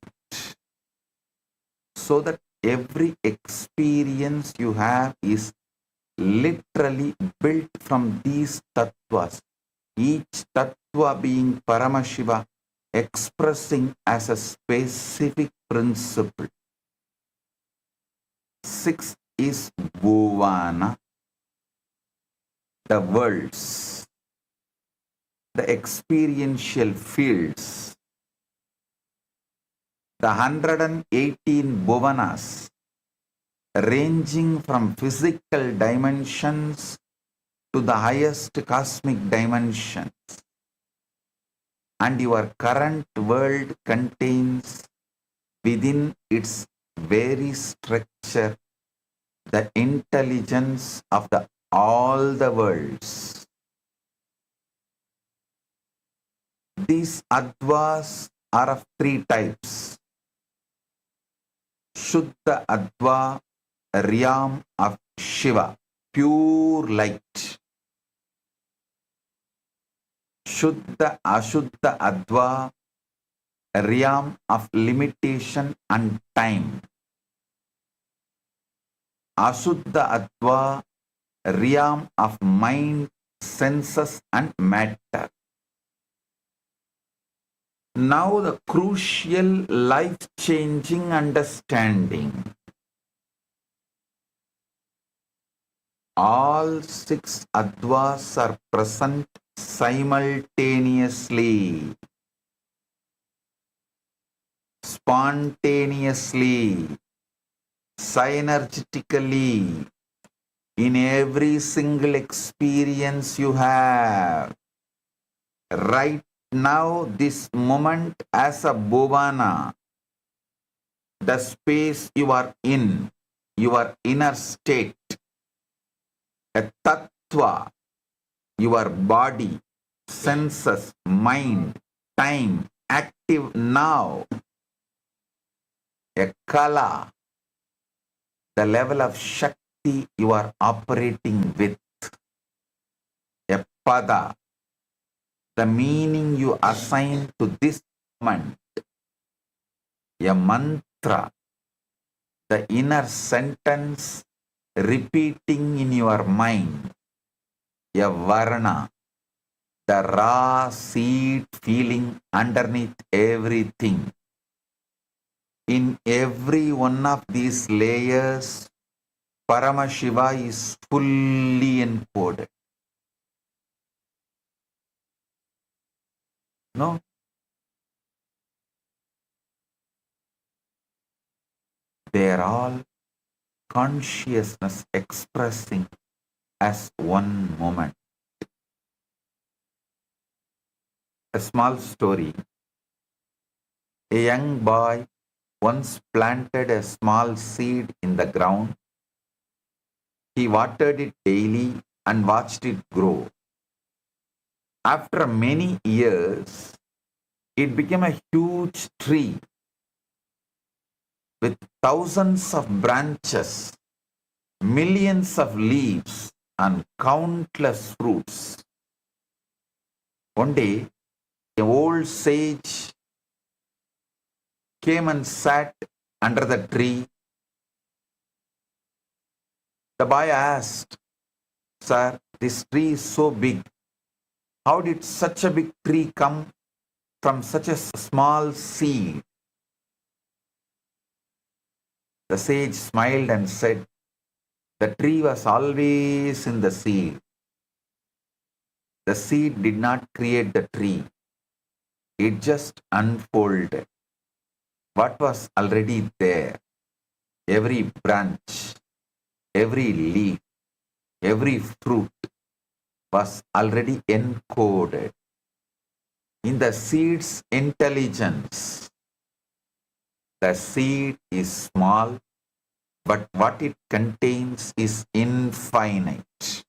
so that every experience you have is literally built from these tattvas, each tattva being Paramashiva expressing as a specific principle. Sixth is Bhuvana, the worlds, the experiential fields, the 118 bhuvanas, ranging from physical dimensions to the highest cosmic dimensions. And your current world contains within its very structure the intelligence of all the worlds. These advas are of three types. Shuddha Adva, realm of Shiva, pure light. Shuddha Ashuddha Adva, realm of limitation and time. Ashuddha Adva, realm of mind, senses and matter. Now the crucial life-changing understanding. All six advas are present simultaneously, spontaneously, synergetically, in every single experience you have. Right now, this moment as a bhuvana, the space you are in, your inner state, a tattva, your body, senses, mind, time, active now, a kala, the level of shakti you are operating with, a pada, the meaning you assign to this moment, a mantra, the inner sentence repeating in your mind, a varna, the raw seed feeling underneath everything. In every one of these layers, Paramashiva is fully encoded. No? They are all consciousness expressing as one moment. A small story. A young boy once planted a small seed in the ground. He watered it daily and watched it grow. After many years, it became a huge tree with thousands of branches, millions of leaves, and countless fruits. One day, an old sage came and sat under the tree. The boy asked, "Sir, this tree is so big. How did such a big tree come from such a small seed?" The sage smiled and said, "The tree was always in the seed. The seed did not create the tree. It just unfolded what was already there. Every branch, every leaf, every fruit was already encoded in the seed's intelligence. The seed is small, but what it contains is infinite."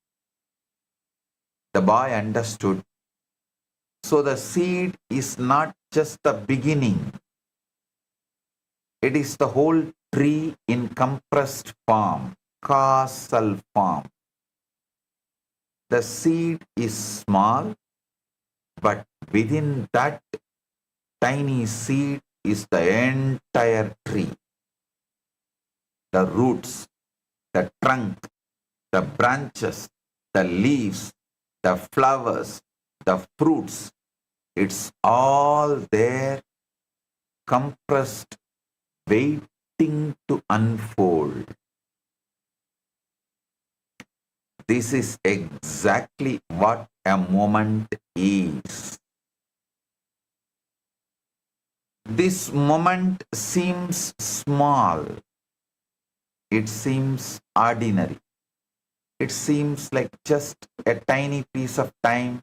The boy understood. So the seed is not just the beginning. It is the whole tree in compressed form, causal form. The seed is small, but within that tiny seed is the entire tree. The roots, the trunk, the branches, the leaves, the flowers, the fruits, it's all there, compressed, waiting to unfold. This is exactly what a moment is. This moment seems small. It seems ordinary. It seems like just a tiny piece of time.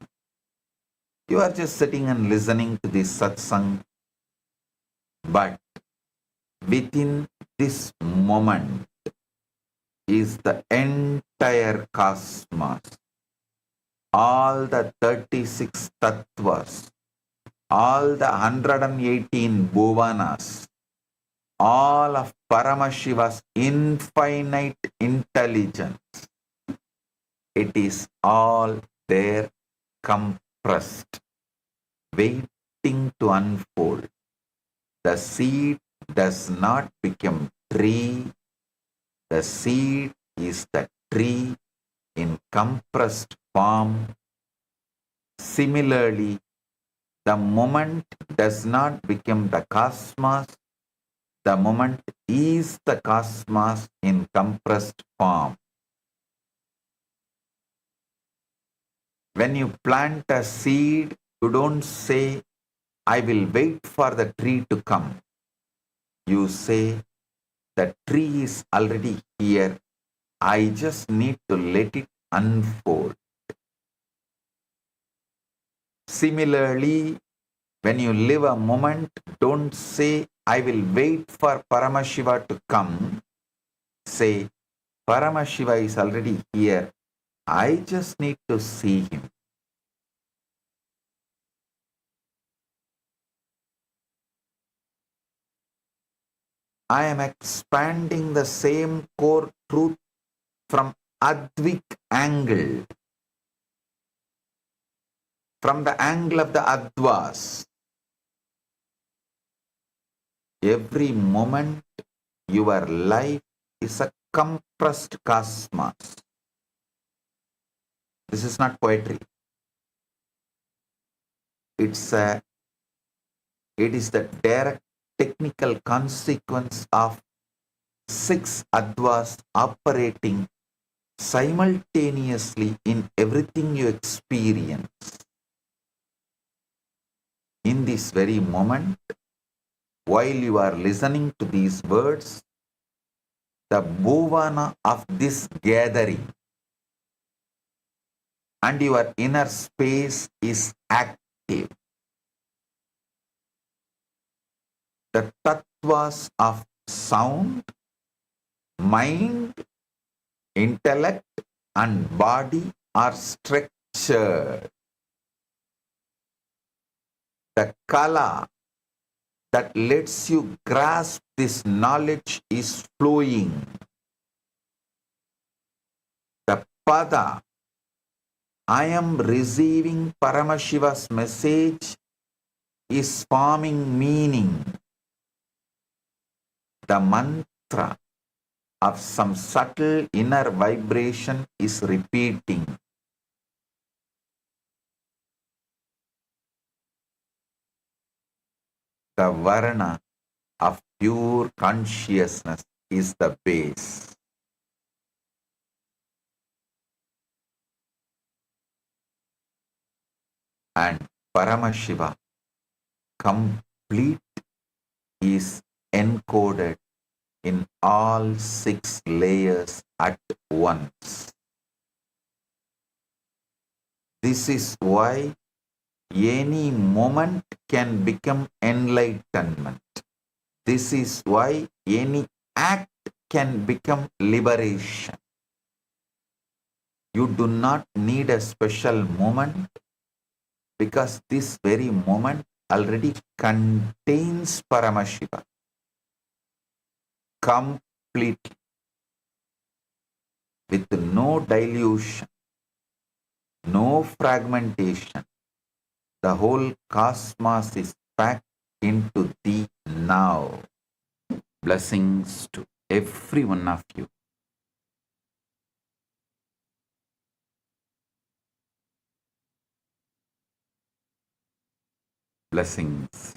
You are just sitting and listening to this satsang. But within this moment is the entire cosmos. All the 36 tattvas, all the 118 bhuvanas, all of Paramashiva's infinite intelligence. It is all there compressed, waiting to unfold. The seed does not become tree. The seed is the tree in compressed form. Similarly, the moment does not become the cosmos. The moment is the cosmos in compressed form. When you plant a seed, you don't say, "I will wait for the tree to come." You say, "The tree is already here. I just need to let it unfold." Similarly, when you live a moment, don't say, I will wait for Paramashiva to come. Say, Paramashiva is already here. I just need to see him. I am expanding the same core truth from Advik angle, from the angle of the Advas. Every moment, your life is a compressed cosmos. This is not poetry. It is the direct technical consequence of 6 Advas operating simultaneously in everything you experience. In this very moment, while you are listening to these words, the bhuvana of this gathering and your inner space is active. The tattvas of sound, mind, intellect and body are structured. The kala that lets you grasp this knowledge is flowing. The pada, I am receiving Paramashiva's message, is forming meaning. The mantra of some subtle inner vibration is repeating. The varna of pure consciousness is the base. And Paramashiva, complete, is encoded in all 6 layers at once. This is why any moment can become enlightenment. This is why any act can become liberation. You do not need a special moment because this very moment already contains Paramashiva completely, with no dilution, no fragmentation. The whole cosmos is packed into the now. Blessings to every one of you. Blessings.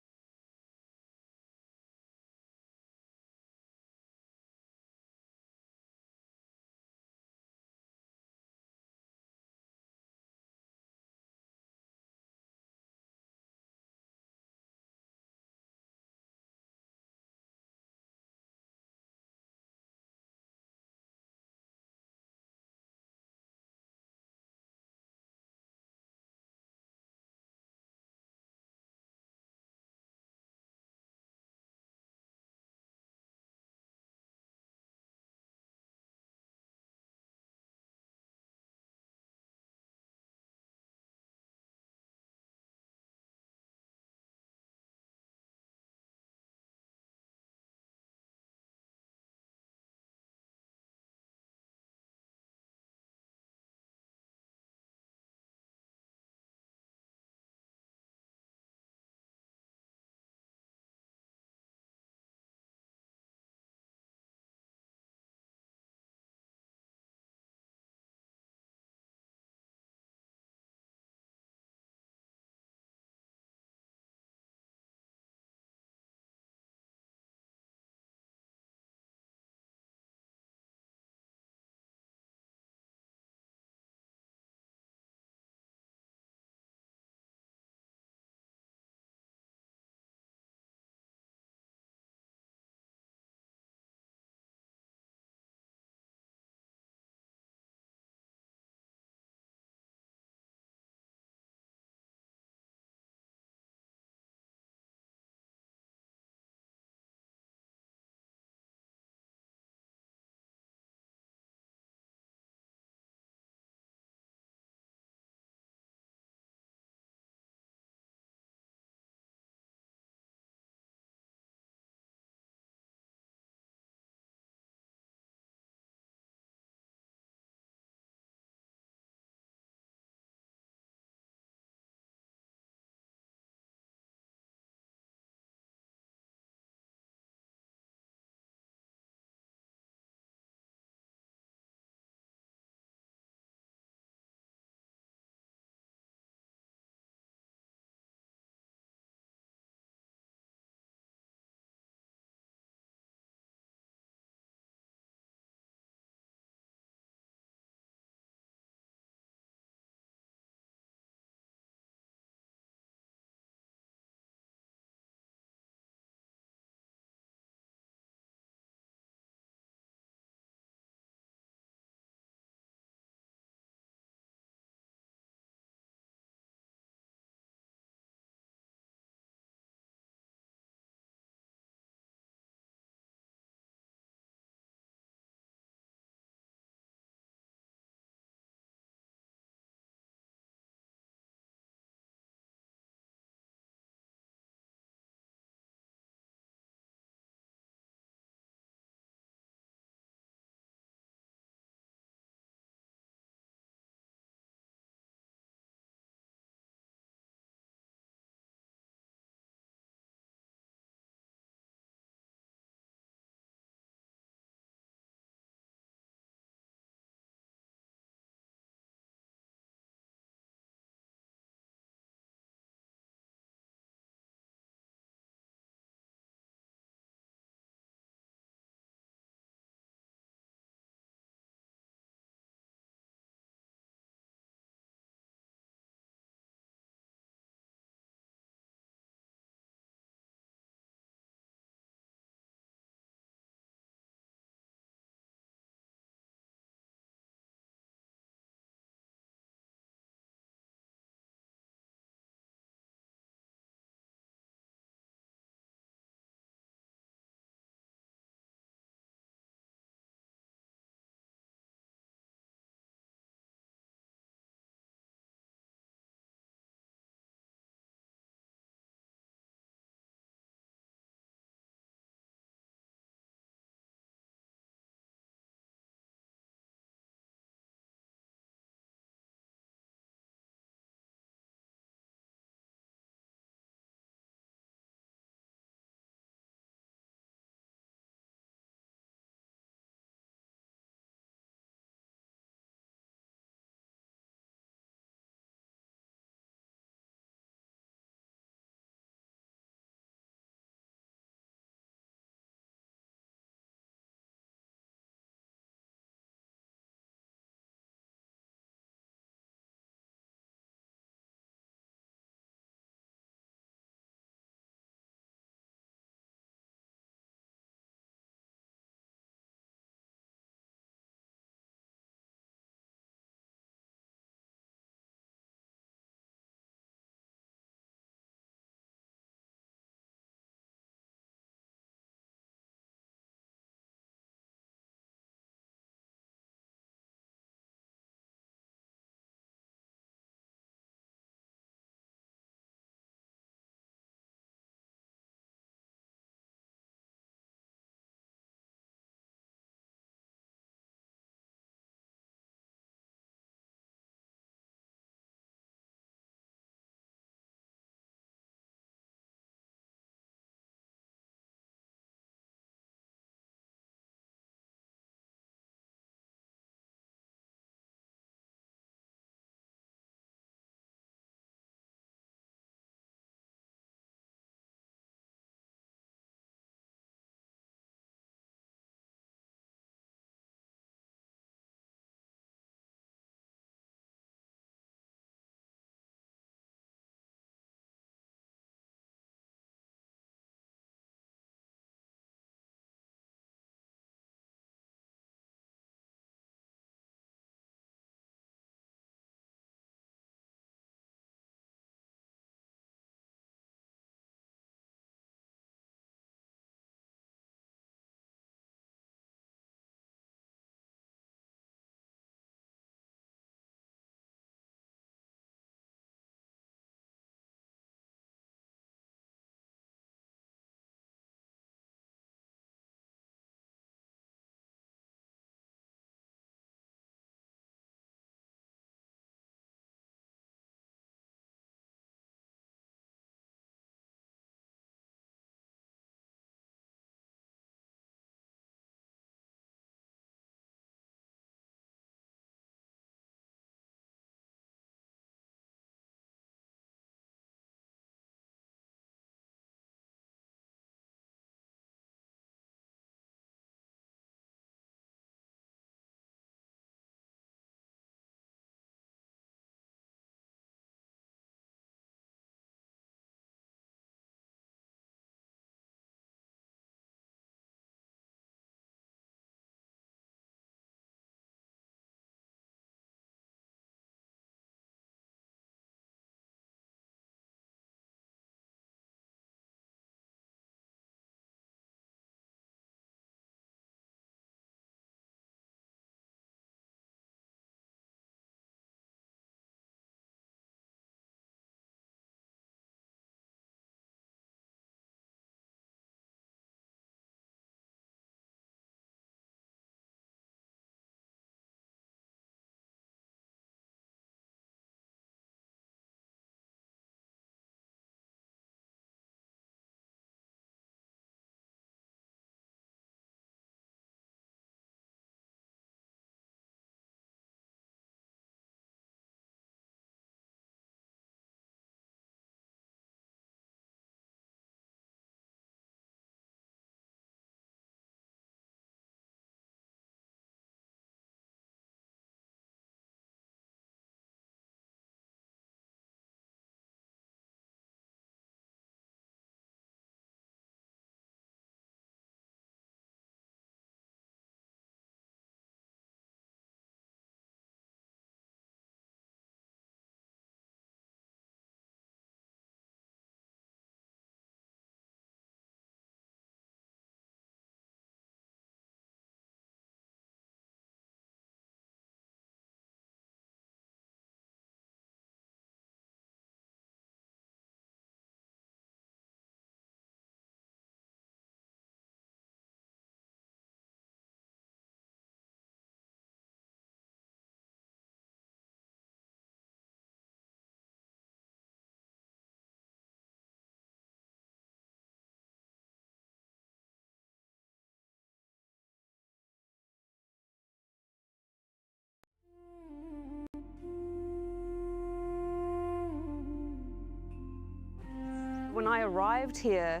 When I arrived here,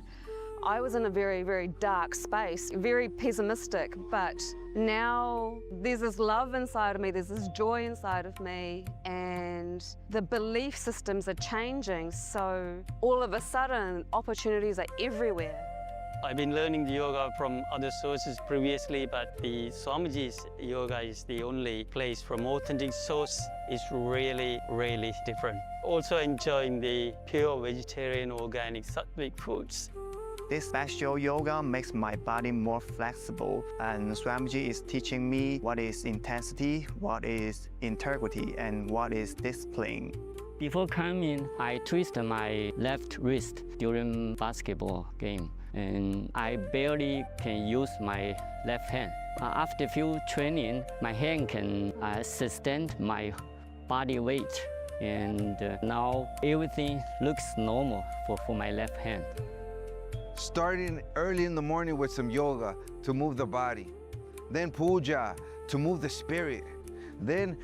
I was in a very, very dark space, very pessimistic, but now there's this love inside of me, there's this joy inside of me, and the belief systems are changing, so all of a sudden opportunities are everywhere. I've been learning the yoga from other sources previously, but the Swamiji's yoga is the only place from authentic source. Is really, really different. Also enjoying the pure vegetarian, organic, sattvic foods. This special yoga makes my body more flexible, and Swamiji is teaching me what is intensity, what is integrity, and what is discipline. Before coming, I twisted my left wrist during basketball game, and I barely can use my left hand. After few training, my hand can sustain my body weight, and now everything looks normal for my left hand. Starting early in the morning with some yoga to move the body, then puja to move the spirit, then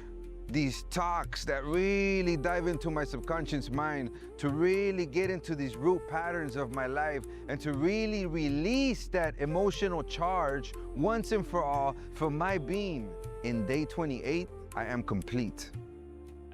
these talks that really dive into my subconscious mind to really get into these root patterns of my life and to really release that emotional charge once and for all from my being. In day 28, I am complete.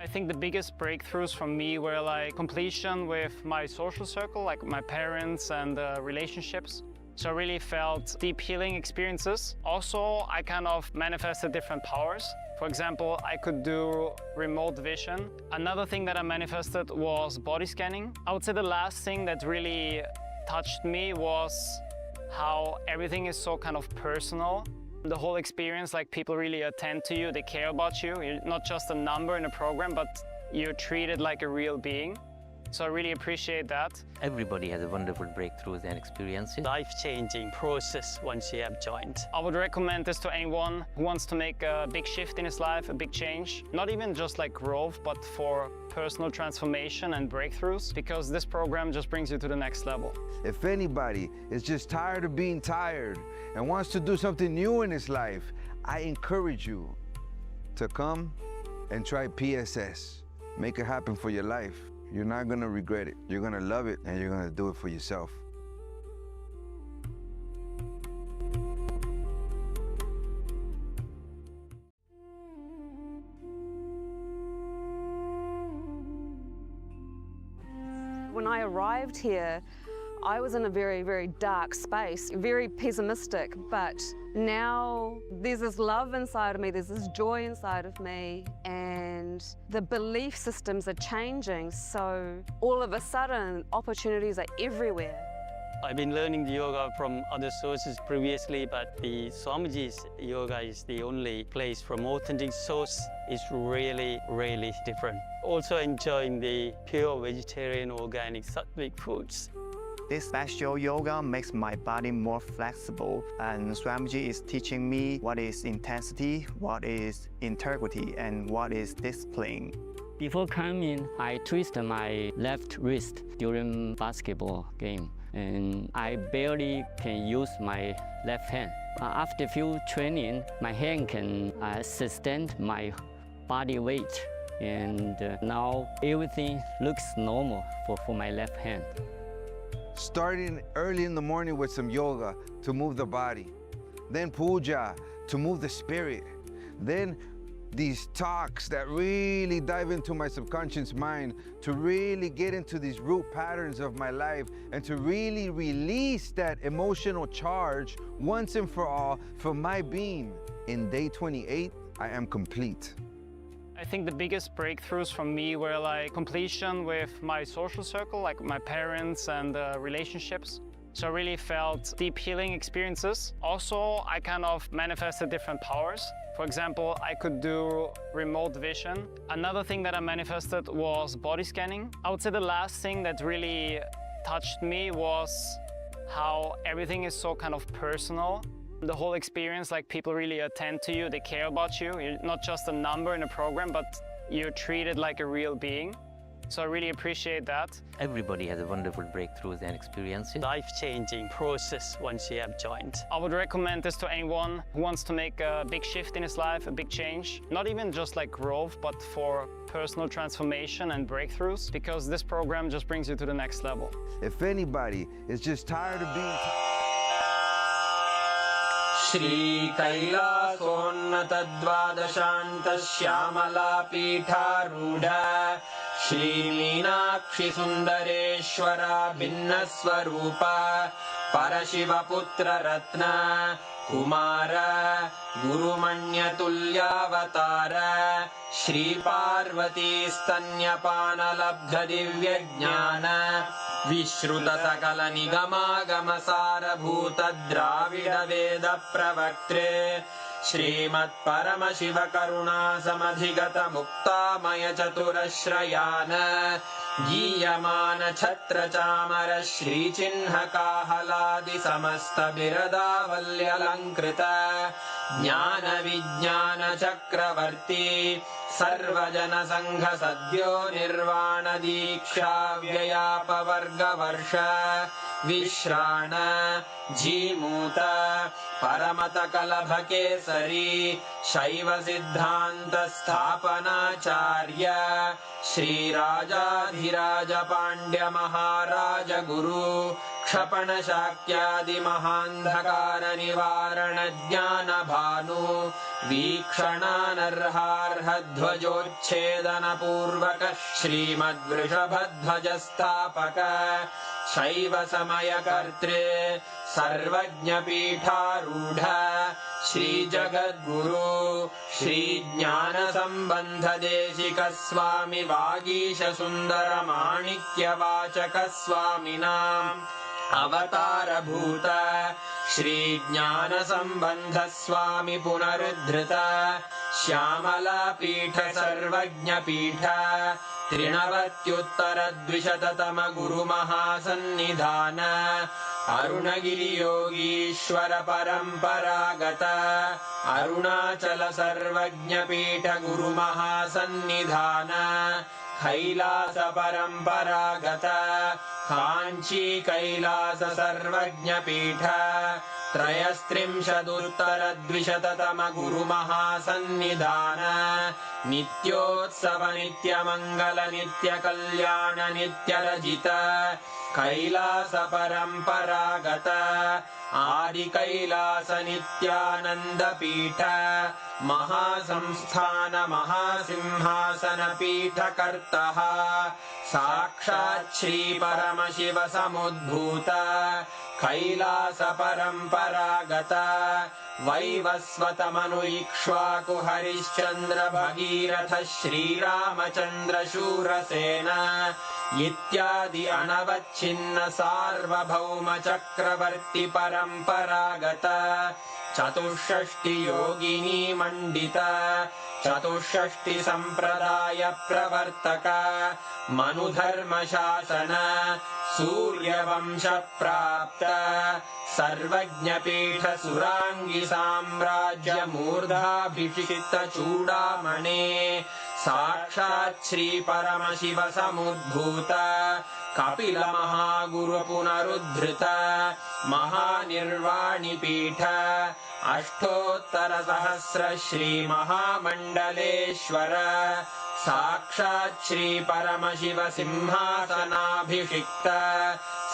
I think the biggest breakthroughs for me were like completion with my social circle, like my parents and relationships. So I really felt deep healing experiences. Also, I kind of manifested different powers. For example, I could do remote vision. Another thing that I manifested was body scanning. I would say the last thing that really touched me was how everything is so kind of personal. The whole experience, like people really attend to you, they care about you. You're not just a number in a program, but you're treated like a real being. So I really appreciate that. Everybody has a wonderful breakthroughs and experiences. Life-changing process once you have joined. I would recommend this to anyone who wants to make a big shift in his life, a big change. Not even just like growth, but for personal transformation and breakthroughs, because this program just brings you to the next level. If anybody is just tired of being tired and wants to do something new in his life, I encourage you to come and try PSS. Make it happen for your life. You're not gonna regret it. You're gonna love it, and you're gonna do it for yourself. When I arrived here, I was in a very, very dark space, very pessimistic, but now there's this love inside of me, there's this joy inside of me, and the belief systems are changing, so all of a sudden opportunities are everywhere. I've been learning the yoga from other sources previously, but the Swamiji's yoga is the only place from authentic source. Is really, really different. Also enjoying the pure vegetarian, organic, sattvic foods. This special yoga makes my body more flexible, and Swamiji is teaching me what is intensity, what is integrity, and what is discipline. Before coming, I twisted my left wrist during basketball game, and I barely can use my left hand. After few training, my hand can sustain my body weight, and now everything looks normal for my left hand. Starting early in the morning with some yoga to move the body, then puja to move the spirit, then these talks that really dive into my subconscious mind to really get into these root patterns of my life and to really release that emotional charge once and for all from my being. In day 28, I am complete. I think the biggest breakthroughs for me were like completion with my social circle, like my parents and relationships. So I really felt deep healing experiences. Also, I kind of manifested different powers. For example, I could do remote vision. Another thing that I manifested was body scanning. I would say the last thing that really touched me was how everything is so kind of personal. The whole experience, like people really attend to you, they care about you. You're not just a number in a program, but you're treated like a real being. So I really appreciate that. Everybody has a wonderful breakthroughs and experiences. Life-changing process once you have joined. I would recommend this to anyone who wants to make a big shift in his life, a big change. Not even just like growth, but for personal transformation and breakthroughs, because this program just brings you to the next level. If anybody is just tired of being Shri कैलासोन्नत द्वादशान्त Shyamala पीठारूढ़ Shri Meenakshi सुंदरेश्वरा भिन्न स्वरूप परशिव पुत्र रत्न कुमार गुरुमण्यतुल्यावतार श्री पार्वती स्तन्यपान लब्ध दिव्य ज्ञान विश्रुत सकल निगमागम सारभूत द्राविड वेद प्रवक्त्रे श्रीमत् परमशिव करुणा समधिगत मुक्तामय चतुरश्रयान गीयमान छत्र चामर श्री चिन्ह काहलादि समस्त बिरदावल्यलंकृत ज्ञान विज्ञान चक्रवर्ती सर्वजन संघ सद्यो निर्वाण दीक्षा व्ययापवर्ग वर्ष विश्राण जीमूत परमत कलभ केसरी शैव सिद्धांत स्थापनाचार्य श्री राजाधिराज पांड्य महाराज गुरु क्षपण शाक्यादि महांधकार निवारण ज्ञान भानु वीक्षणानर्हार्ह ध्वजोच्छेदन पूर्वक श्रीमद्वृषभध्वज स्थापक शैव समय कर्त्रे सर्वज्ञ पीठारूढ़ श्री जगद्गुरु श्री ज्ञान संबंध देशिक स्वामी वागीश सुंदर माणिक्य वाचक स्वामिनां अवतार भूत श्री ज्ञान संबंध स्वामी पुनरुद्धृत श्यामला पीठ सर्वज्ञ पीठ त्रिनवत्युत्तर द्विशततम गुरु महासन्निधान अरुणगिरि योगीश्वर परंपरागत अरुणाचल सर्वज्ञ पीठ गुरु महासन्निधान कैलास परंपरागत कांची कैलास सर्वज्ञ पीठ त्रयस्त्रिंशदुत्तर द्विशततम गुरु महासन्निधान नित्योत्सव नित्य मंगल नित्य कल्याण नित्य रजित कैलास परंपरागत आदि कैलास नित्यानंद पीठ महासंस्थान महासिंहासन पीठ कर्तः साक्षात् श्री परमशिव समुद्भूत कैलास परंपरागत वैवस्वत मनु इक्ष्वाकु हरिश्चंद्र भगीरथ श्रीरामचंद्र शूरसेन इत्यादि अनवच्छिन्न सार्वभौम चक्रवर्ती परंपरागत चतुष्षष्टि योगिनी मंडित चतुष्षष्टि संप्रदाय प्रवर्तक मनुधर्म शासन सूर्यवंश प्राप्त सर्वज्ञ पीठ सुरांगी साम्राज्य मूर्धाभिषिक्त चूड़ामणे साक्षात् श्री परमशिव समुद्भूत कपिल महागुरु पुनरुद्धृत महानिर्वाणि पीठ अष्टोत्तर सहस्र श्री महामंडलेश्वर साक्षात् श्री परमशिव सिंहासनाभिषिक्त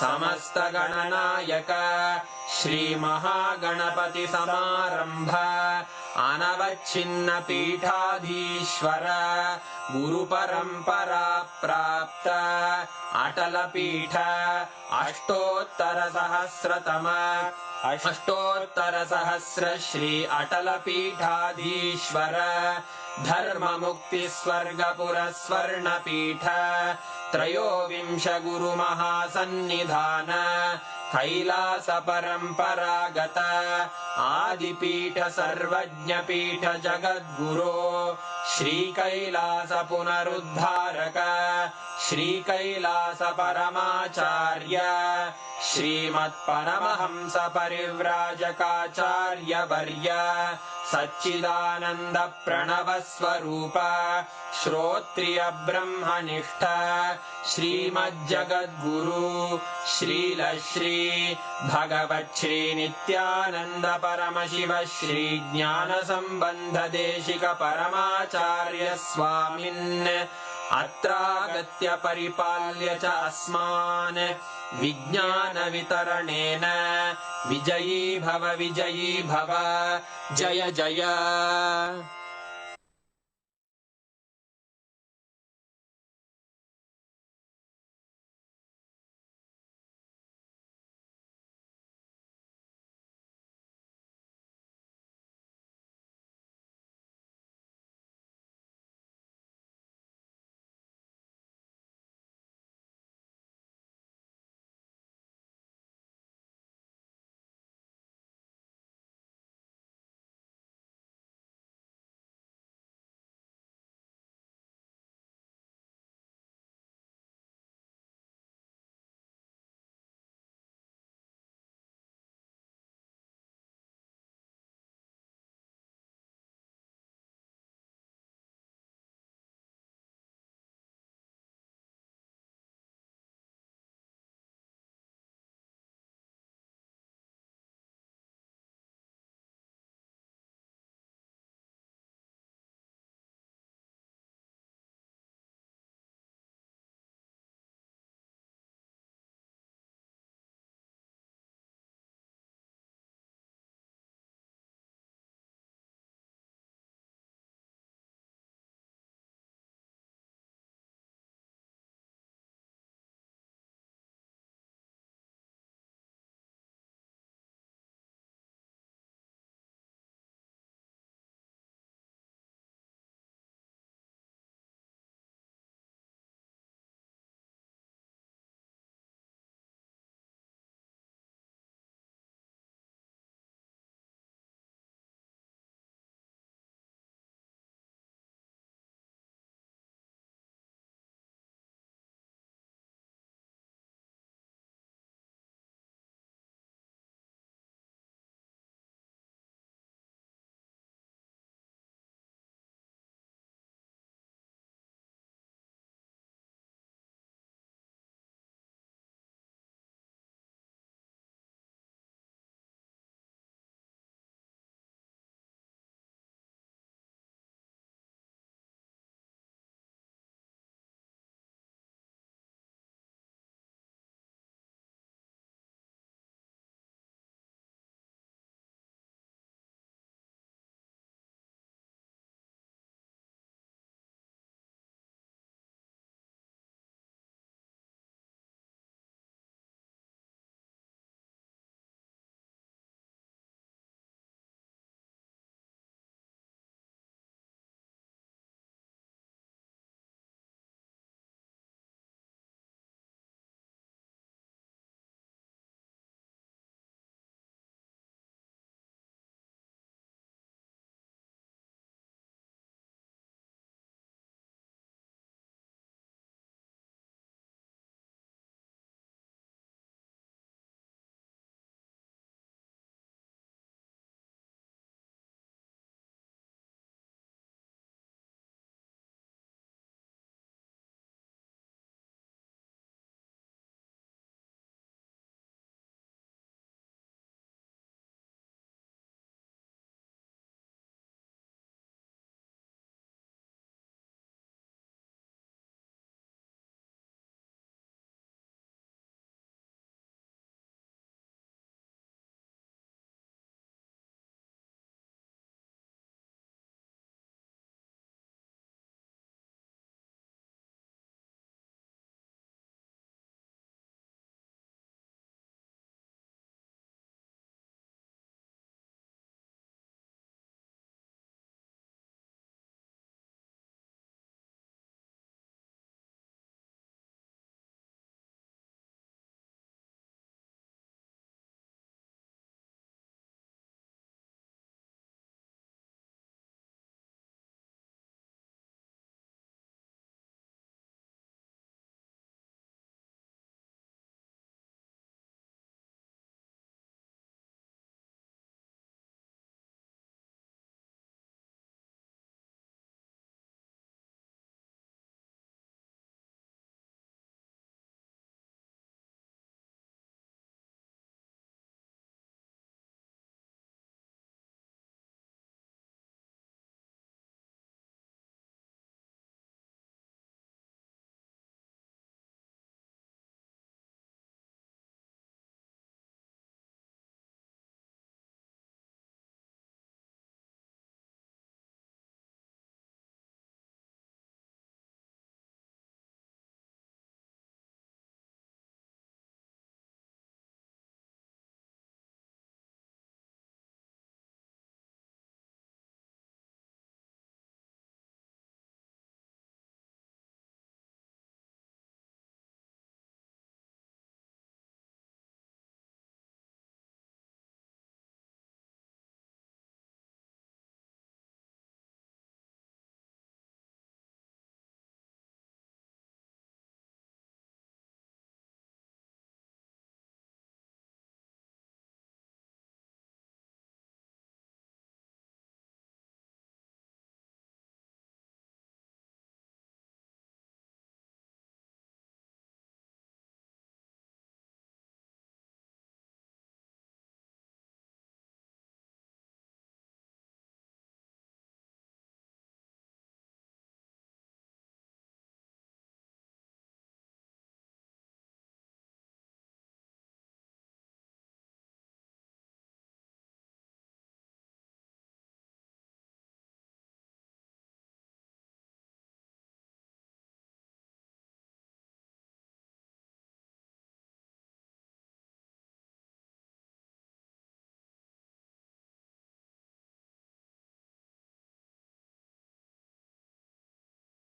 समस्त गणनायक श्री महागणपति समारंभ अनवच्छिन्न पीठाधीश्वर गुरु परंपरा प्राप्त अटल पीठ अष्टोत्तर सहस्र श्री अटल पीठाधीश्वर धर्म मुक्ति स्वर्गपुर स्वर्ण पीठ त्रयोविंश गुरु महासन्निधान कैलास परंपरागत आदिपीठ सर्वज्ञ पीठ जगद्गुरो श्री कैलास पुनरुद्धारक श्री कैलास परमाचार्य श्रीमत्परमहंस परिव्राजकाचार्यवर्य सच्चिदानन्द प्रणव स्वरूप श्रोत्रिय ब्रह्मनिष्ठ श्रीमज्जगद्गुरु श्रील श्री भगवच्छ्री नित्यानंद परमशिव श्री ज्ञान संबंध देशिक परमाचार्य स्वामिन् अत्रागत्य परिपाल्य च अस्मान् विज्ञान वितरणेन विजयी भव जय जय।